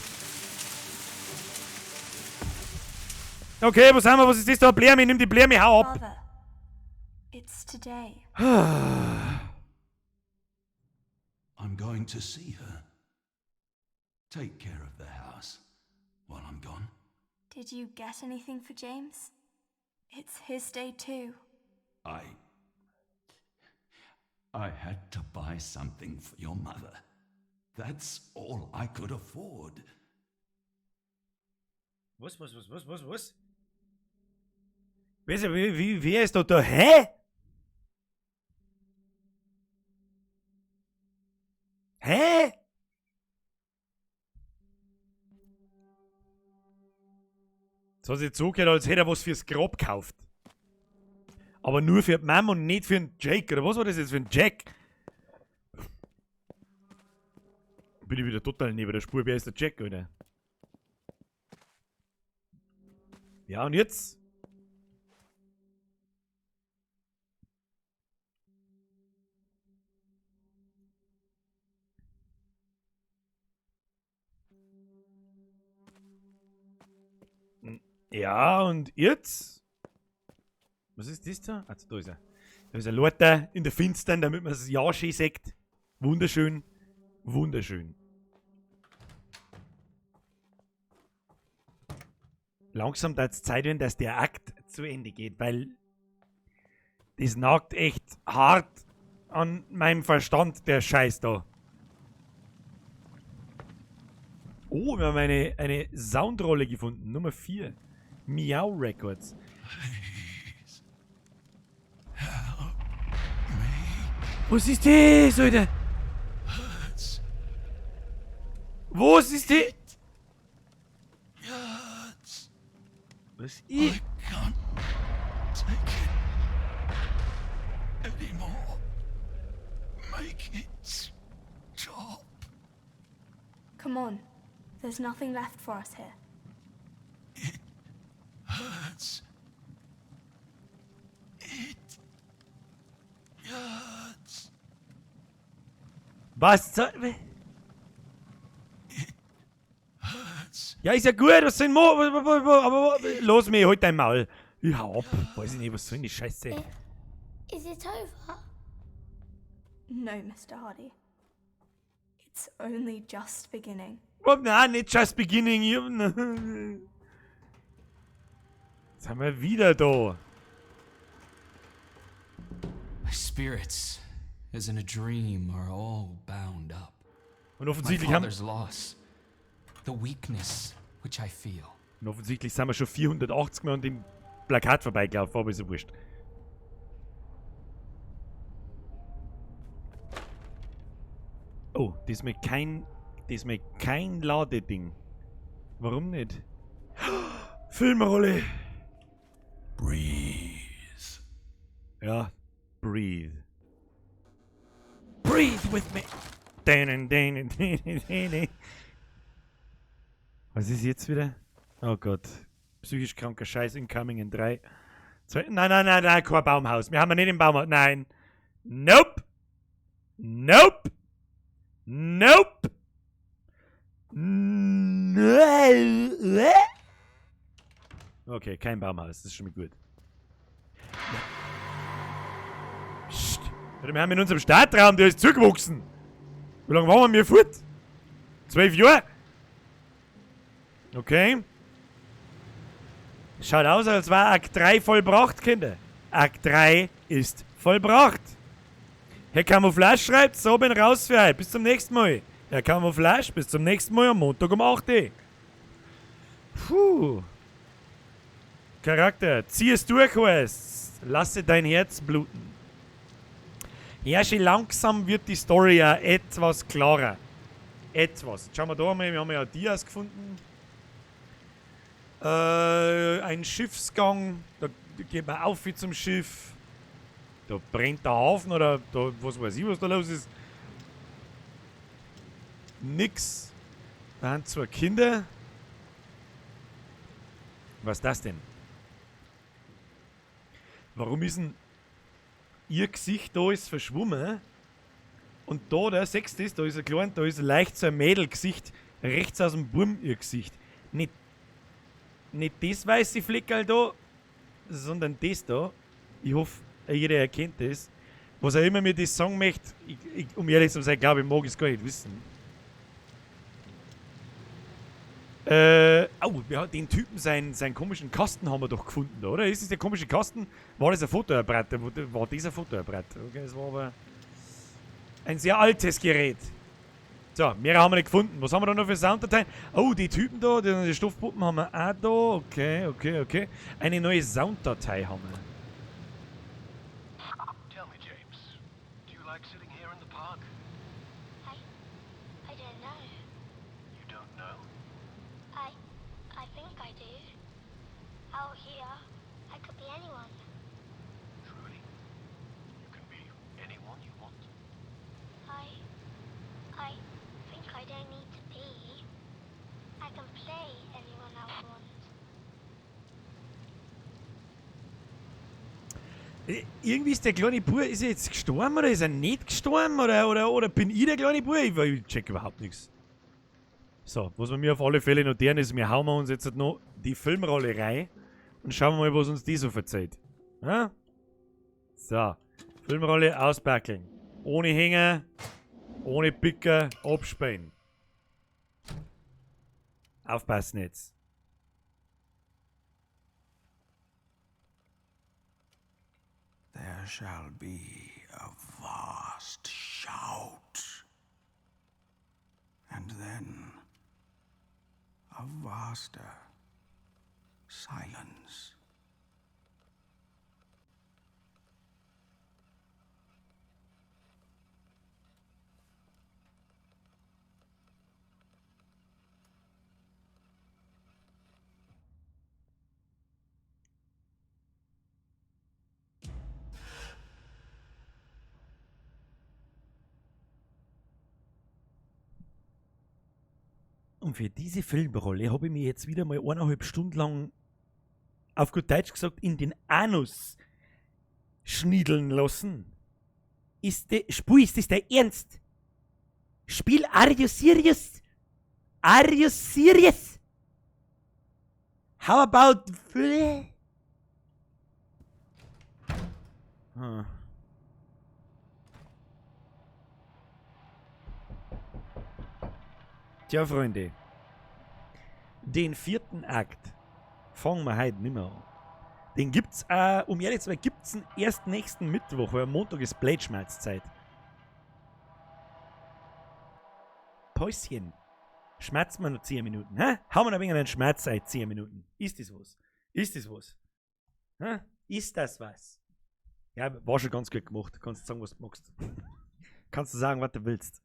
[SPEAKER 1] Okay, wo sind wir? Was ist das da? Blärme, nimm die Blärme, hau ab!
[SPEAKER 5] Father, it's today.
[SPEAKER 4] I'm going to see her. Take care of the house while I'm gone.
[SPEAKER 5] Did you get anything for James? It's his day too.
[SPEAKER 4] I had to buy something for your mother. That's all I could afford.
[SPEAKER 1] Was? Wer ist da? Hä? Hä? So hat sich zugehört, als hätte er was fürs Grab gekauft. Aber nur für die Mama und nicht für den Jake. Oder was war das jetzt für ein Jack? Bin ich wieder total neben der Spur. Wer ist der Jack, Alter? Ja, und jetzt? Ja, und jetzt? Was ist das da? Also, da ist er. Da ist ein Leute in der Finstern, damit man das Ja schön sieht. Wunderschön. Wunderschön. Langsam da es Zeit werden, dass der Akt zu Ende geht, weil das nagt echt hart an meinem Verstand, der Scheiß da. Oh, wir haben eine Soundrolle gefunden. Nummer 4. Meow Records. Was ist das, Alter? Was ist das? Was ist?
[SPEAKER 4] I can't take it anymore. Make it stop.
[SPEAKER 5] Come on. There's nothing left for us here.
[SPEAKER 4] It hurts. It hurts.
[SPEAKER 1] Was soll...
[SPEAKER 4] Hurts.
[SPEAKER 1] Ja, ist ja gut, was sind aber los mich, halt dein Maul. Ich hau ab. Weiß ich nicht, was soll denn die Scheiße?
[SPEAKER 6] Is it over?
[SPEAKER 5] No, Mr. Hardy. It's only just beginning.
[SPEAKER 1] Oh, nein, nicht just beginning. Jetzt haben wir wieder da.
[SPEAKER 8] My spirits, as in a dream, are all bound up.
[SPEAKER 1] Und
[SPEAKER 8] My
[SPEAKER 1] offensichtlich haben...
[SPEAKER 8] father's loss, the weakness which I feel.
[SPEAKER 1] Und offensichtlich sind wir schon 480 Mal an dem Plakat vorbeigelaufen, aber ist ja wurscht. Oh, das ist mir kein Ladeding. Warum nicht? Filmrolle!
[SPEAKER 4] Breathe.
[SPEAKER 1] Ja, breathe. Breathe with me! Was ist jetzt wieder? Oh Gott. Psychisch kranker Scheiß incoming in 3, 2... Nein, kein Baumhaus. Wir haben nicht im Baumhaus. Nein. Nope. Nope. Nope. Okay, kein Baumhaus. Das ist schon mal gut. Psst. Wir haben in unserem Startraum, der ist zugewachsen. Wie lange waren wir fort? 12 Jahre? Okay. Schaut aus, als war Akt 3 vollbracht, Kinder. Akt 3 ist vollbracht. Herr Camouflage schreibt, so bin raus für heute. Bis zum nächsten Mal. Herr Camouflage, bis zum nächsten Mal am Montag um 8 Uhr. Puh. Charakter, zieh es durch, Wes. Lasse dein Herz bluten. Ja, schon langsam wird die Story ja etwas klarer. Etwas. Jetzt schauen wir da mal, wir haben ja Dias gefunden. Ein Schiffsgang, da geht man auf wie zum Schiff. Da brennt der Hafen oder da, was weiß ich, was da los ist. Nix. Da sind 2 Kinder. Was ist das denn? Warum ist denn ihr Gesicht da ist verschwommen? Und da, seht ihr das, da ist ein klein, da ist leicht so ein Mädelgesicht, rechts aus dem Burm ihr Gesicht. Nicht das weiße Fleckerl da, sondern das da. Ich hoffe, jeder erkennt das. Was er immer mir das sagen möchte, um ehrlich zu sein, glaube ich, mag ich es gar nicht wissen. Wir haben den Typen, seinen komischen Kasten haben wir doch gefunden, oder? Ist es der komische Kasten? War das ein Fotoapparat? War das ein Fotoapparat? Okay, das war aber ein sehr altes Gerät. So, mehr haben wir nicht gefunden. Was haben wir da noch für Sounddateien? Oh, die Typen da, die Stoffpuppen haben wir auch da. Okay. Eine neue Sounddatei haben wir.
[SPEAKER 9] Tell me, James, do you like sitting here in the park?
[SPEAKER 6] I don't know.
[SPEAKER 9] You don't know?
[SPEAKER 6] I think I do. Out here, I could be anyone.
[SPEAKER 9] Truly? You can be anyone you want?
[SPEAKER 6] I think I don't need to be. I can play anyone I want.
[SPEAKER 1] Irgendwie ist der kleine Bub, ist er jetzt gestorben oder ist er nicht gestorben? Oder bin ich der kleine Bub? Ich check überhaupt nichts. So, was wir mir auf alle Fälle notieren ist, wir hauen uns jetzt noch die Filmrolle rein und schauen mal, was uns die so verzeiht. Ja? So, Filmrolle auspackeln. Ohne Hänger, ohne Picker, abspähen. Aufpassen jetzt.
[SPEAKER 4] There shall be a vast shout, and then a vaster silence.
[SPEAKER 1] Und für diese Filmrolle habe ich mir jetzt wieder mal 1,5 Stunden lang, auf gut Deutsch gesagt, in den Anus schniedeln lassen. Ist das der Ernst? Spiel, are you serious? Are you serious? How about... Hm. Tja, Freunde, den 4. Akt fangen wir heute nicht mehr an. Den gibt's, um ehrlich zu sein, gibt's erst nächsten Mittwoch, weil am Montag ist Blade-Schmerzzeit. Päuschen. Schmerzen wir noch 10 Minuten, hä? Haben wir noch ein wenig einen Schmerz seit 10 Minuten? Ist das was? Ist das was? Hä? Ist das was? Ja, war schon ganz gut gemacht. Kannst du sagen, was du magst. Kannst du sagen, was du willst.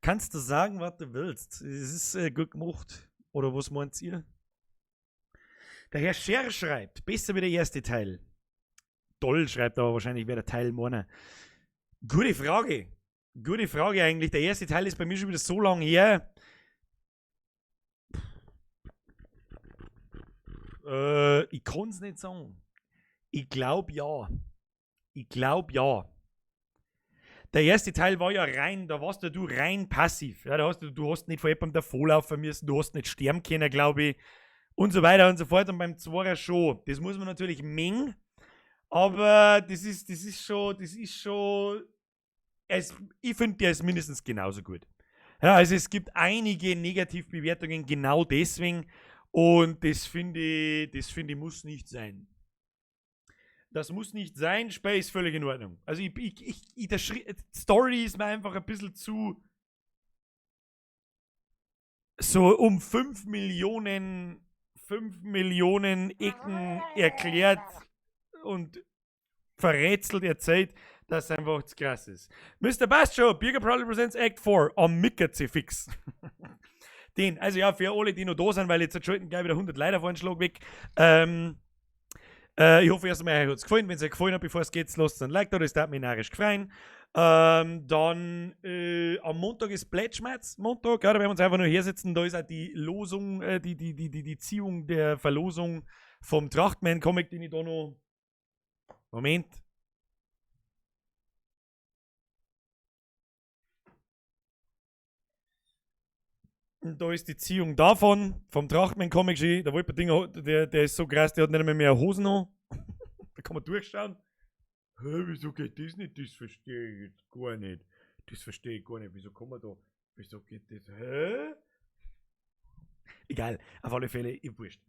[SPEAKER 1] Kannst du sagen, was du willst. Es ist gut gemacht. Oder was meint ihr? Der Herr Scher schreibt, besser wie der erste Teil. Toll schreibt aber wahrscheinlich, wer der Teil meiner. Gute Frage. Gute Frage eigentlich. Der erste Teil ist bei mir schon wieder so lange her. Ich kann es nicht sagen. Ich glaube ja. Der erste Teil war ja rein, da warst du rein passiv. Ja, du hast nicht vor jemandem davonlaufen müssen, du hast nicht sterben können, glaube ich. Und so weiter und so fort. Und beim Zweier schon. Das muss man natürlich mengen. Aber das ist schon. Ich finde, der ist mindestens genauso gut. Ja, also es gibt einige Negativbewertungen genau deswegen. Und das finde ich muss nicht sein. das muss nicht sein, Space, völlig in Ordnung. Also der Story ist mir einfach ein bisschen zu so um 5 Millionen Ecken erklärt und verrätselt erzählt, dass es einfach zu krass ist. Mr. Bastio, Bürger Proudly Presents Act 4 am Mickert fix. Den, also ja, für alle, die noch da sind, weil jetzt schalten gleich wieder 100 Leute auf einen Schlag weg. Ich hoffe erst einmal, euch hat es gefallen. Wenn es euch gefallen hat, bevor es geht, lasst ein Like da, das darf mich narrisch gefreien. Dann am Montag ist Plätschmerz. Montag, ja, da werden wir uns einfach nur hersetzen. Da ist auch die Losung, die Ziehung der Verlosung vom Trachtman-Comic, den ich da noch. Moment. Und da ist die Ziehung davon, vom Trachtman-Comic. Der Wolper-Dinger, der ist so krass, der hat nicht mehr Hosen an. Da kann man durchschauen. Hä, wieso geht das nicht? Das verstehe ich jetzt gar nicht. Das verstehe ich gar nicht. Wieso kann man da? Wieso geht das? Hä? Egal, auf alle Fälle, ich wurscht.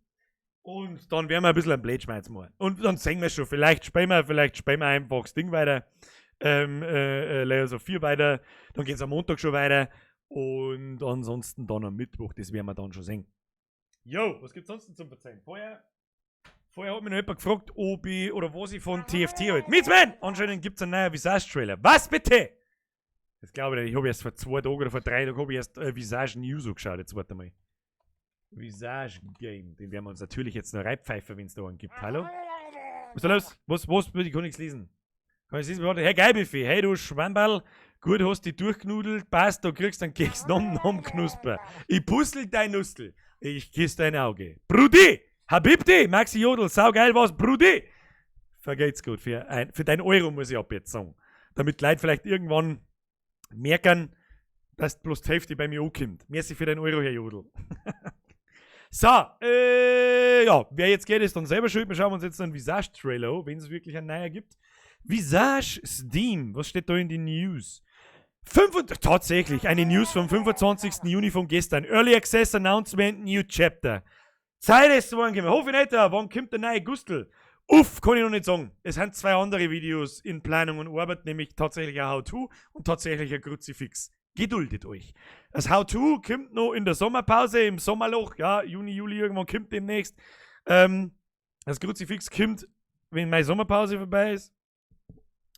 [SPEAKER 1] Und dann werden wir ein bisschen ein Blade schmeißen mal. Und dann sehen wir schon, vielleicht spielen wir einfach das Ding weiter. Layers of 4 weiter. Dann geht es am Montag schon weiter. Und ansonsten dann am Mittwoch, das werden wir dann schon sehen. Jo, was gibt's sonst zum Verzeihen? Vorher hat mich noch jemand gefragt, ob ich oder was ich von TFT halt. Mitzman! Anscheinend gibt es einen neuen Visage-Trailer. Was bitte? Das glaube ich nicht. Ich habe erst vor 2 Tagen oder vor 3 Tagen habe ich erst Visage News angeschaut. Jetzt warte mal. Visage Game. Den werden wir uns natürlich jetzt noch reinpfeifen, wenn es da einen gibt. Hallo? Was ist da los? Was? Ich kann nichts lesen. Kann ich lesen? Hey, Geilbuffet. Hey, du Schwammball. Gut, hast dich durchgenudelt, passt, du kriegst einen Keks, nom Knusper. Ich puzzle dein Nustel, ich küsse dein Auge. Brudi, Habibti, Maxi Jodl, saugeil was, Brudi. Vergeht's gut, für dein Euro muss ich ab jetzt sagen. Damit die Leute vielleicht irgendwann merken, dass bloß die Hälfte bei mir ankommt. Merci für dein Euro, Herr Jodl. So, ja, wer jetzt geht, ist dann selber schuld. Wir schauen uns jetzt einen Visage-Trailer an, wenn es wirklich einen neuer gibt. Visage Steam, was steht da in den News? Tatsächlich, eine News vom 25. Juni von gestern. Early Access Announcement, New Chapter. Zeit ist wann kommen. Hoffe ich nicht, wann kommt der neue Gustl? Uff, kann ich noch nicht sagen. Es sind 2 andere Videos in Planung und Arbeit, nämlich tatsächlich ein How-To und tatsächlich ein Kruzifix. Geduldet euch. Das How-To kommt noch in der Sommerpause, im Sommerloch, ja, Juni, Juli, irgendwann kommt demnächst. Das Kruzifix kommt, wenn meine Sommerpause vorbei ist.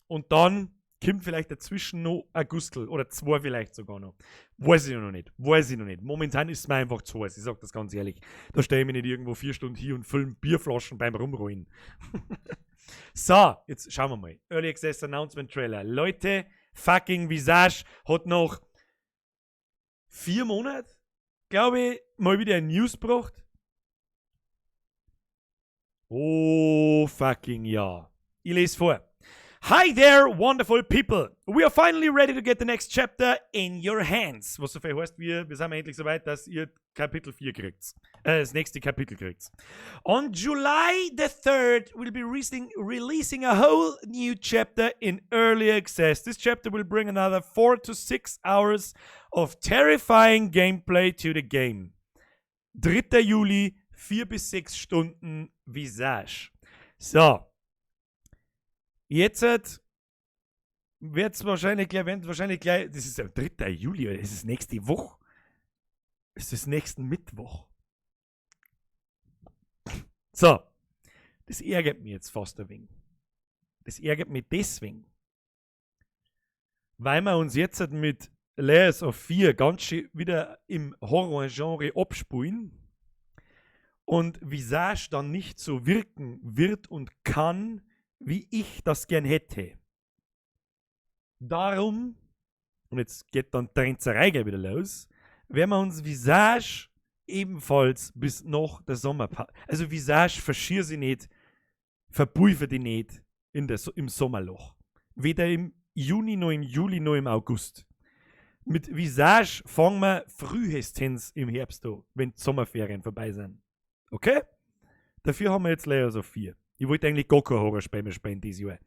[SPEAKER 1] Und dann kommt vielleicht dazwischen noch ein Gustl oder 2 vielleicht sogar noch. Weiß ich noch nicht. Momentan ist es mir einfach zu heiß, ich sag das ganz ehrlich. Da stehe ich mich nicht irgendwo 4 Stunden hier und fülle Bierflaschen beim Rumrollen. So, jetzt schauen wir mal. Early Access Announcement Trailer. Leute, fucking Visage hat noch 4 Monate, glaube ich, mal wieder ein News gebracht. Oh, fucking ja. Ich lese vor. Hi there, wonderful people. We are finally ready to get the next chapter in your hands. Was so viel heißt, wir sind endlich so weit, dass ihr Kapitel 4 kriegt. Das nächste Kapitel kriegt. On July the 3rd, we'll be releasing a whole new chapter in early access. This chapter will bring another 4 to 6 hours of terrifying gameplay to the game. 3. Juli, 4 bis 6 Stunden Visage. So. Jetzt wird es wahrscheinlich gleich, das ist der 3. Juli, das ist nächste Woche. Das ist nächsten Mittwoch. So, das ärgert mich jetzt fast ein wenig. Das ärgert mich deswegen, weil wir uns jetzt mit Layers of 4 ganz schön wieder im Horror-Genre abspulen und Visage dann nicht so wirken wird und kann, wie ich das gern hätte. Darum, und jetzt geht dann Tränzerei gleich wieder los, werden wir uns Visage ebenfalls bis noch der Sommerpause, also Visage verschier sie nicht, verpulver die nicht im Sommerloch. Weder im Juni, noch im Juli, noch im August. Mit Visage fangen wir frühestens im Herbst an, wenn die Sommerferien vorbei sind. Okay? Dafür haben wir jetzt Layers of 4. Ich wollte eigentlich gar kein Horrorspiel mehr spielen dieses Jahr.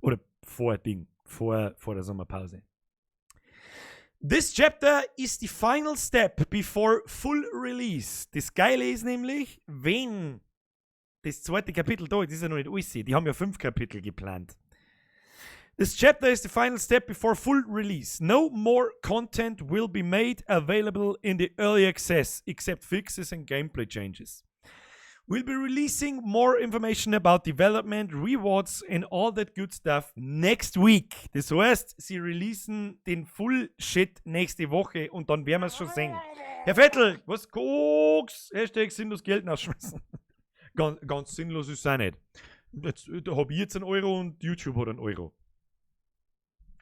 [SPEAKER 1] Oder vor der Sommerpause. This chapter is the final step before full release. Das Geile ist nämlich, wenn das zweite Kapitel da, das ist ja noch nicht alles. Die haben ja 5 Kapitel geplant. This chapter is the final step before full release. No more content will be made available in the early access, except fixes and gameplay changes. We'll be releasing more information about development, rewards and all that good stuff next week. Das heißt, sie releasen den Full Shit nächste Woche und dann werden wir es schon sehen. Herr Vettel, was Koks? Hashtag sinnlos Geld ausschmeißen. Ganz sinnlos ist es auch nicht. Jetzt, da habe ich jetzt einen Euro und YouTube hat einen Euro.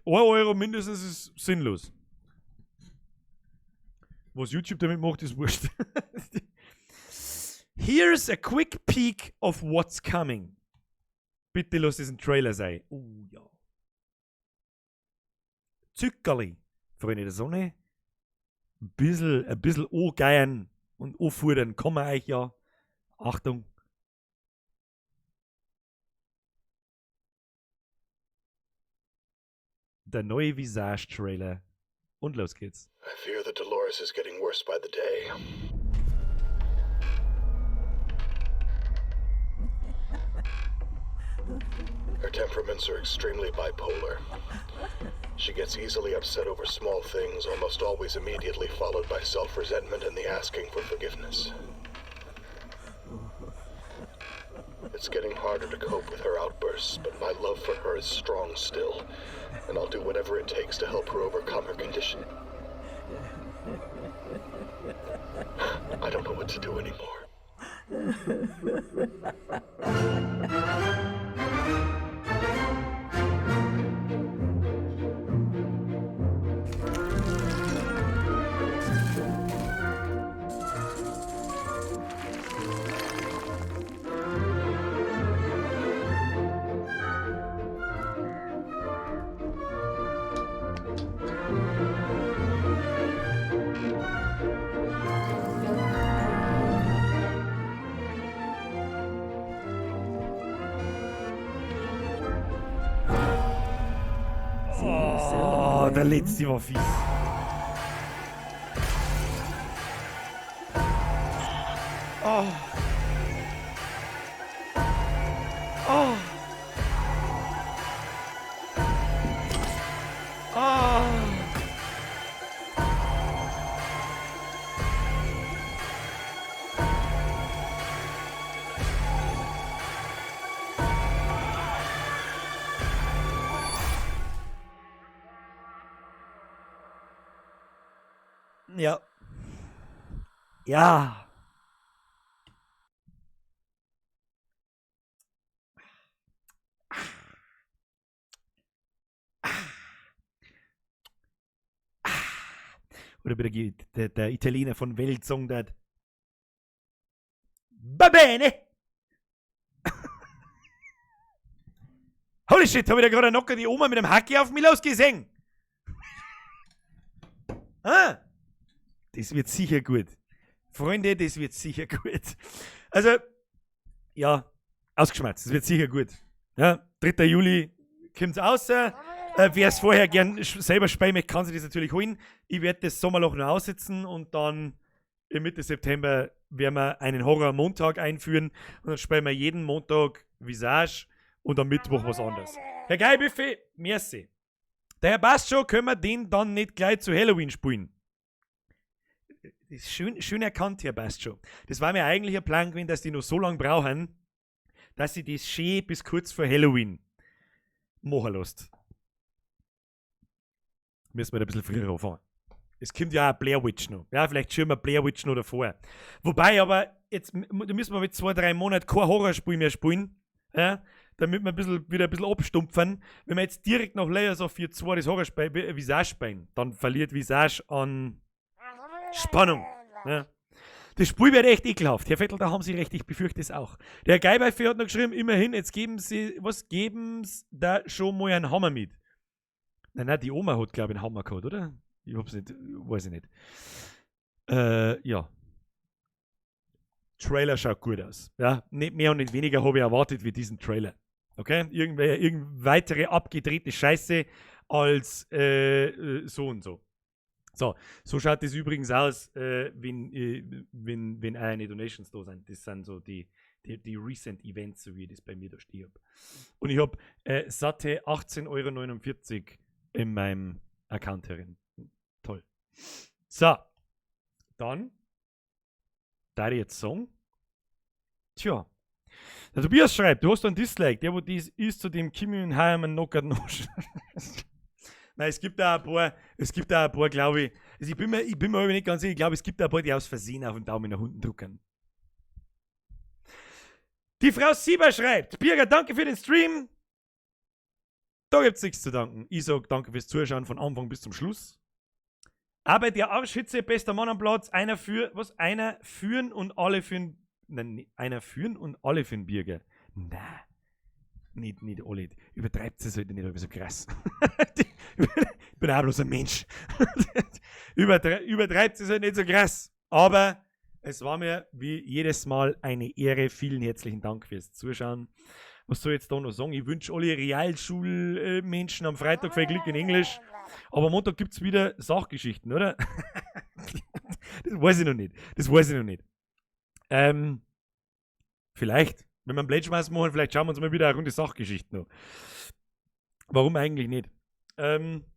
[SPEAKER 1] 1 Euro mindestens ist sinnlos. Was YouTube damit macht, ist wurscht. Here's a quick peek of what's coming. Bitte lass diesen Trailer sein. Oh ja. Zückerli, Freunde der Sonne. Ein bisschen angeiern und anfordern kann man euch ja. Achtung. Der neue Visage-Trailer. Und los geht's.
[SPEAKER 9] I fear that Dolores is getting worse by the day. Her temperaments are extremely bipolar. She gets easily upset over small things, almost always immediately followed by self-resentment and the asking for forgiveness. It's getting harder to cope with her outbursts, but my love for her is strong still, and I'll do whatever it takes to help her overcome her condition. I don't know what to do anymore.
[SPEAKER 1] Oh, der letzte war fies. Oh. Oh. Oh. Ja. Ja. Oder wie der Italiener von Welt gesungen hat. Va bene! Holy shit, hab ich da gerade noch die Oma mit dem Hacki auf mich losgesehen? Ah! Das wird sicher gut. Freunde, das wird sicher gut. Also, ja, ausgeschmerzt, das wird sicher gut. Ja, 3. Juli kommt's raus. Wer es vorher gern selber spielen möchte, kann sich das natürlich holen. Ich werde das Sommerloch noch aussitzen und dann im Mitte September werden wir einen Horror-Montag einführen und dann spielen wir jeden Montag Visage und am Mittwoch was anderes. Herr Geibüffe, merci. Der Herr Bastjo, können wir den dann nicht gleich zu Halloween spielen? Das ist schön erkannt, Herr Bastjo. Das war mir eigentlich ein Plan gewesen, dass die noch so lange brauchen, dass sie das schön bis kurz vor Halloween machen lässt. Müssen wir da ein bisschen früher anfangen. Es kommt ja auch Blair Witch noch. Ja, vielleicht schieben wir Blair Witch noch davor. Wobei aber, jetzt müssen wir mit 2-3 Monaten kein Horrorspiel mehr spielen. Ja, damit wir wieder ein bisschen abstumpfen. Wenn wir jetzt direkt nach Layers of Fear 2 das Horrorspiel Visage spielen, dann verliert Visage an Spannung. Ja. Das Spiel wird echt ekelhaft. Herr Vettel, da haben Sie recht, ich befürchte es auch. Der Geibeife hat noch geschrieben, immerhin, jetzt geben Sie da schon mal einen Hammer mit. Nein, die Oma hat, glaube ich, einen Hammer gehabt, oder? Ich hab's nicht, weiß ich nicht. Ja. Trailer schaut gut aus. Ja, nicht mehr und nicht weniger habe ich erwartet wie diesen Trailer. Okay? Irgend weitere abgedrehte Scheiße als so und so. So schaut das übrigens aus, wenn eine Donations da sind. Das sind so die die Recent Events, so wie ich das bei mir da stehe. Und ich habe satte 18,49 € in meinem Account herin. Toll. So. Dann da ich jetzt sagen. Tja. Der Tobias schreibt, du hast einen Dislike, der wo dies ist zu dem Kimi und Heimann Knockert Nosch. Nein, es gibt da ein paar, glaube ich. Also ich bin mir aber nicht ganz sicher, ich glaube, es gibt da ein paar, die aus Versehen auf den Daumen nach unten drucken. Die Frau Sieber schreibt, Birger, danke für den Stream. Da gibt's nichts zu danken. Ich sag danke fürs Zuschauen von Anfang bis zum Schluss. Aber der Arschhitze, bester Mann am Platz, einer führen und alle für den Birger. Nein. Nicht alle. Übertreibt es halt nicht so krass. Ich bin auch bloß ein Mensch. Übertreibt es halt nicht so krass. Aber es war mir wie jedes Mal eine Ehre. Vielen herzlichen Dank fürs Zuschauen. Was soll ich jetzt da noch sagen? Ich wünsche alle Realschulmenschen am Freitag viel Glück in Englisch. Aber am Montag gibt es wieder Sachgeschichten, oder? Das weiß ich noch nicht. Vielleicht, wenn wir einen Blättschmeiß machen, vielleicht schauen wir uns mal wieder eine Runde Sachgeschichten an. Warum eigentlich nicht?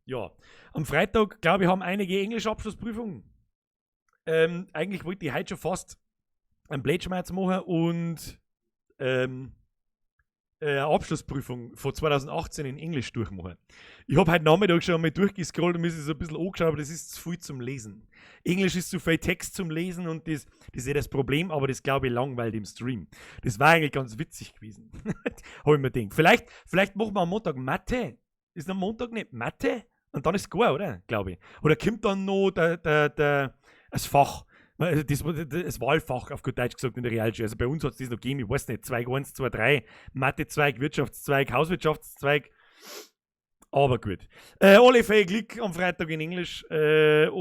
[SPEAKER 1] Ja, am Freitag, glaube ich, haben einige Englisch-Abschlussprüfungen. Eigentlich wollte ich heute schon fast einen Blättschmeiß machen und eine Abschlussprüfung von 2018 in Englisch durchmachen. Ich habe heute Nachmittag schon einmal durchgescrollt und mir ist es ein bisschen angeschaut, aber das ist zu viel zum Lesen. Englisch ist zu viel Text zum Lesen und das ist ja das Problem, aber das glaube ich langweilt im Stream. Das war eigentlich ganz witzig gewesen. Habe ich mir gedacht. Vielleicht machen wir am Montag Mathe. Ist am Montag nicht Mathe? Und dann ist es gut, oder? Glaube ich. Oder kommt dann noch das Fach. Das Wahlfach auf gut Deutsch gesagt in der Realschule. Also bei uns hat es das noch gegeben, ich weiß nicht, Zweig 1, 2, 3, Mathe-Zweig, Wirtschaftszweig, Hauswirtschaftszweig. Aber gut. Alle viel Glück am Freitag in Englisch. Ja.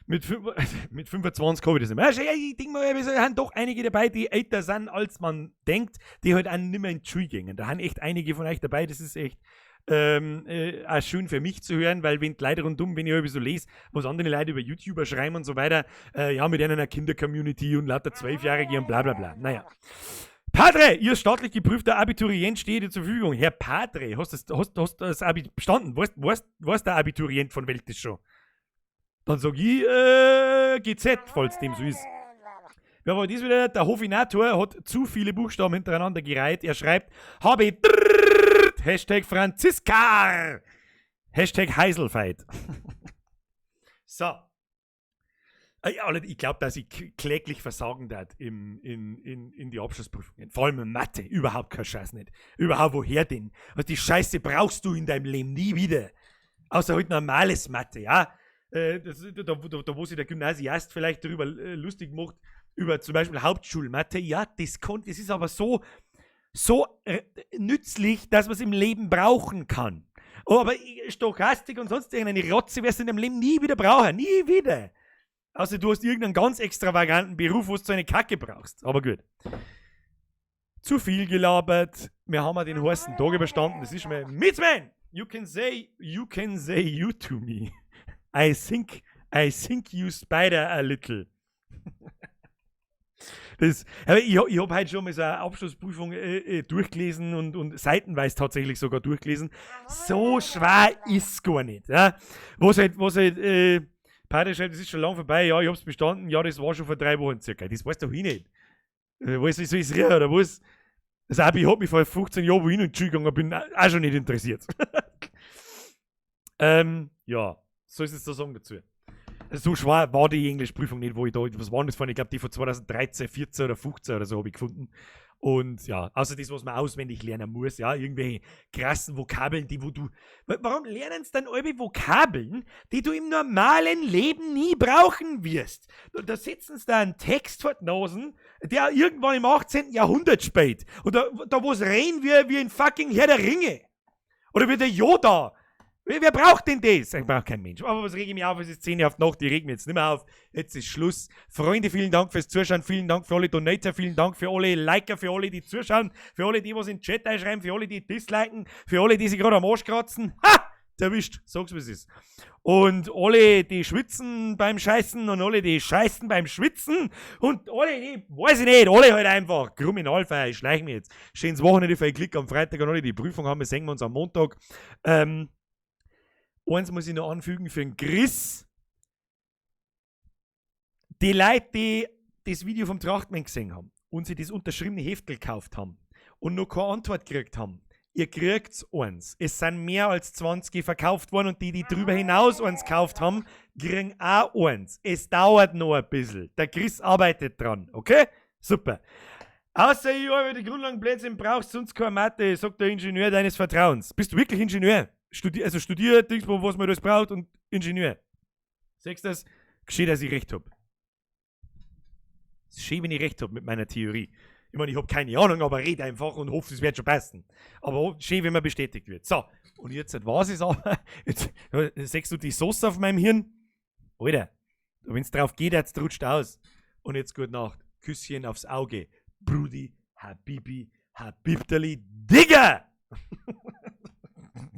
[SPEAKER 1] Mit 25 habe ich das nicht mehr. Ich denke mal, es sind doch einige dabei, die älter sind, als man denkt, die halt auch nicht mehr in die Schule gehen. Da haben echt einige von euch dabei, das ist echt auch schön für mich zu hören, weil wenn die Leute rundum, wenn ich irgendwie so lese, was andere Leute über YouTuber schreiben und so weiter, ja, mit einer Kinder-Community und lauter 12-Jährige und bla bla bla. Naja. Padre, ihr staatlich geprüfter Abiturient steht dir zur Verfügung. Herr Padre, hast das Abi bestanden? Weißt der Abiturient von Welt ist schon? Dann sag ich, GZ, falls dem so ist. Ja, aber dies wieder, der Hofinator hat zu viele Buchstaben hintereinander gereiht. Er schreibt, habe Hashtag Franziska. Hashtag Heiselfight. So. Ich glaube, dass ich kläglich versagen darf in die Abschlussprüfungen. Vor allem in Mathe. Überhaupt kein Scheiß nicht. Überhaupt woher denn? Also die Scheiße brauchst du in deinem Leben nie wieder. Außer halt normales Mathe, ja. Da wo sich der Gymnasiast vielleicht darüber lustig macht, über zum Beispiel Hauptschulmathe. Ja, das ist aber so nützlich, dass man es im Leben brauchen kann. Oh, aber Stochastik und sonst irgendeine Rotze wirst du in deinem Leben nie wieder brauchen. Nie wieder. Außer du hast irgendeinen ganz extravaganten Beruf, wo du so eine Kacke brauchst. Aber gut. Zu viel gelabert. Wir haben den heißen Tag überstanden. Das ist mir Mitzman. You can say you to me. I think you spider a little. Aber ich hab heute schon mal so eine Abschlussprüfung durchgelesen und seitenweise tatsächlich sogar durchgelesen. So schwer ist es gar nicht. Ja? Was halt Pater schreibt, das ist schon lange vorbei, ja, ich hab's bestanden, ja, das war schon vor 3 Wochen circa. Das weißt du doch ich nicht. Weißt du, wie soll ich's reden, oder was? Das Abi hat mich vor 15 Jahren, wo ich in die Schule gegangen bin, auch schon nicht interessiert. Ja, so ist es zu sagen dazu. So schwer war die Englischprüfung nicht, wo ich da, was war das von, ich glaube die von 2013, 14 oder 15 oder so habe ich gefunden. Und ja, außer das, was man auswendig lernen muss, ja, irgendwelche krassen Vokabeln, warum lernen sie dann alle Vokabeln, die du im normalen Leben nie brauchen wirst? Da setzen sie da einen Text vor die Nasen, der irgendwann im 18. Jahrhundert spielt. Und da wo es reden wie in fucking Herr der Ringe. Oder wie der Yoda. Wer braucht denn das? Ich brauche kein Mensch. Aber was rege ich mich auf? Es ist 10 auf die Nacht, ich reg mich jetzt nicht mehr auf. Jetzt ist Schluss. Freunde, vielen Dank fürs Zuschauen. Vielen Dank für alle Donator. Vielen Dank für alle Liker, für alle, die zuschauen. Für alle, die was in den Chat einschreiben. Für alle, die disliken. Für alle, die sich gerade am Arsch kratzen. Ha! erwischt. Sag's, wie es ist. Und alle, die schwitzen beim Scheißen und alle, die scheißen beim Schwitzen und alle, die, weiß ich nicht, alle halt einfach. Kriminalfeier, ich schleich mich jetzt. Schönes Wochenende für einen Klick am Freitag und alle, die Prüfung haben, wir sehen uns am Montag. Eins muss ich noch anfügen für den Chris. Die Leute, die das Video vom Trachtmann gesehen haben und sich das unterschriebene Heftel gekauft haben und noch keine Antwort gekriegt haben, ihr kriegt's eins. Es sind mehr als 20 verkauft worden und die drüber hinaus eins gekauft haben, kriegen auch eins. Es dauert noch ein bisschen. Der Chris arbeitet dran, okay? Super. Außer ich habe die Grundlagenplätze brauchst sonst keine Mathe, sagt der Ingenieur deines Vertrauens. Bist du wirklich Ingenieur? Studiert, Dingsbum, was man das braucht und Ingenieur. Sagst du das? Geschieht, dass ich recht habe. Es ist schön, wenn ich recht habe mit meiner Theorie. Ich meine, ich habe keine Ahnung, aber rede einfach und hoffe, es wird schon passen. Aber schön, wenn man bestätigt wird. So, und jetzt was ist aber, jetzt siehst du die Sauce auf meinem Hirn? Alter, wenn es drauf geht, jetzt rutscht aus. Und jetzt gute Nacht. Küsschen aufs Auge. Brudi, Habibi, Habibtali, Digga!